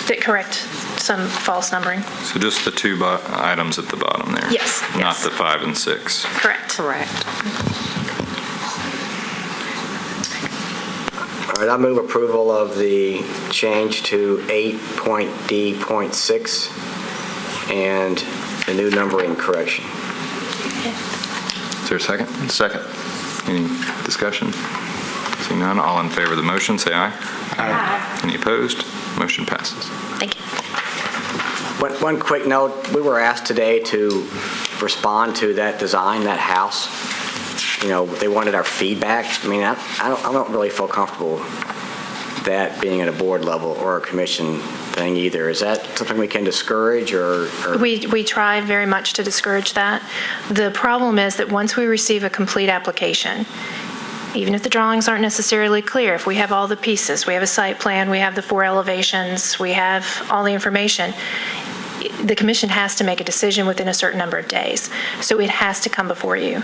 that correct some false numbering. So just the two items at the bottom there? Yes. Not the 5 and 6? Correct. All right, I move approval of the change to 8.D.6 and the new numbering correction. Is there a second? Second. Any discussion? Seeing none, all in favor of the motion, say aye. Aye. Any opposed? Motion passes. Thank you. One quick note, we were asked today to respond to that design, that house. You know, they wanted our feedback. I mean, I don't really feel comfortable that being at a board level or a commission thing either. Is that something we can discourage or? We try very much to discourage that. The problem is that once we receive a complete application, even if the drawings aren't necessarily clear, if we have all the pieces, we have a site plan, we have the 4 elevations, we have all the information, the commission has to make a decision within a certain number of days. So it has to come before you.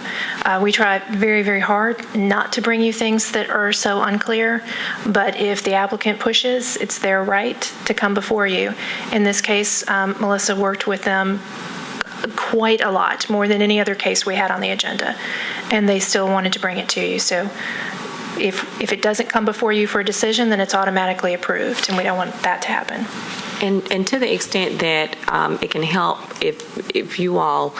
We try very, very hard not to bring you things that are so unclear, but if the applicant pushes, it's their right to come before you. In this case, Melissa worked with them quite a lot, more than any other case we had on the agenda, and they still wanted to bring it to you. So if it doesn't come before you for a decision, then it's automatically approved, and we don't want that to happen. And to the extent that it can help, if you all,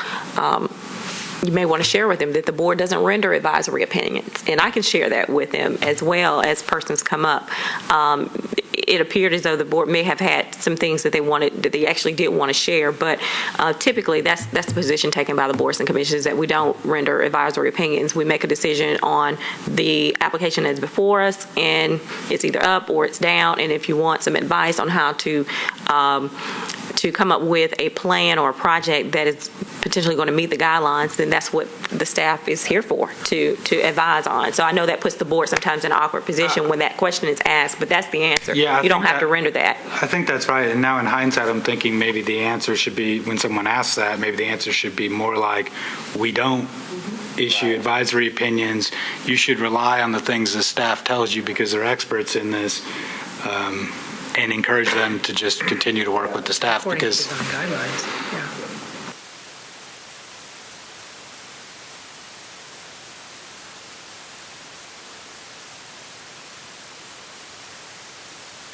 you may want to share with them that the board doesn't render advisory opinions, and I can share that with them as well as persons come up. It appeared as though the board may have had some things that they actually did want to share, but typically that's the position taken by the boards and commissions, that we don't render advisory opinions. We make a decision on the application that's before us, and it's either up or it's down. And if you want some advice on how to come up with a plan or a project that is potentially going to meet the guidelines, then that's what the staff is here for, to advise on. So I know that puts the board sometimes in an awkward position when that question is asked, but that's the answer. Yeah, You don't have to render that. I think that's right. And now in hindsight, I'm thinking maybe the answer should be, when someone asks that, maybe the answer should be more like, we don't issue advisory opinions. You should rely on the things the staff tells you because they're experts in this, and encourage them to just continue to work with the staff because guidelines, yeah.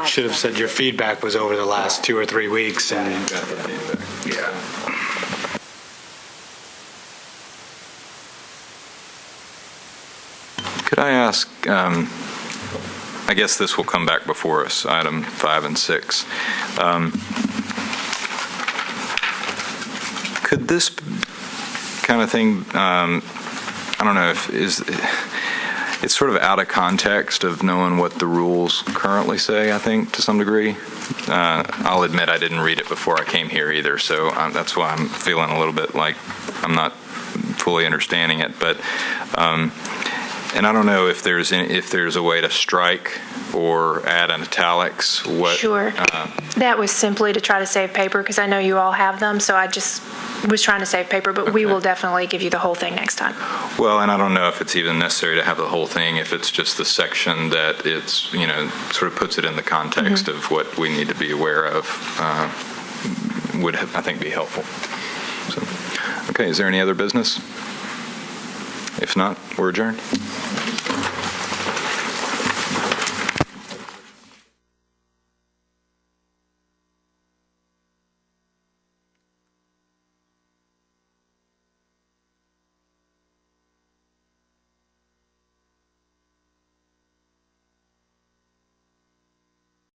should have said your feedback was over the last 2 or 3 weeks. And yeah. Could I ask, I guess this will come back before us, item 5 and 6. Could this kind of thing, I don't know, it's sort of out of context of knowing what the rules currently say, I think, to some degree. I'll admit I didn't read it before I came here either, so that's why I'm feeling a little bit like I'm not fully understanding it. But and I don't know if there's a way to strike or add an italics. Sure. That was simply to try to save paper, because I know you all have them, so I just was trying to save paper, but we will definitely give you the whole thing next time. Well, and I don't know if it's even necessary to have the whole thing, if it's just the section that it's, sort of puts it in the context of what we need to be aware of, would, I think, be helpful. So, okay, is there any other business? If not, we're adjourned.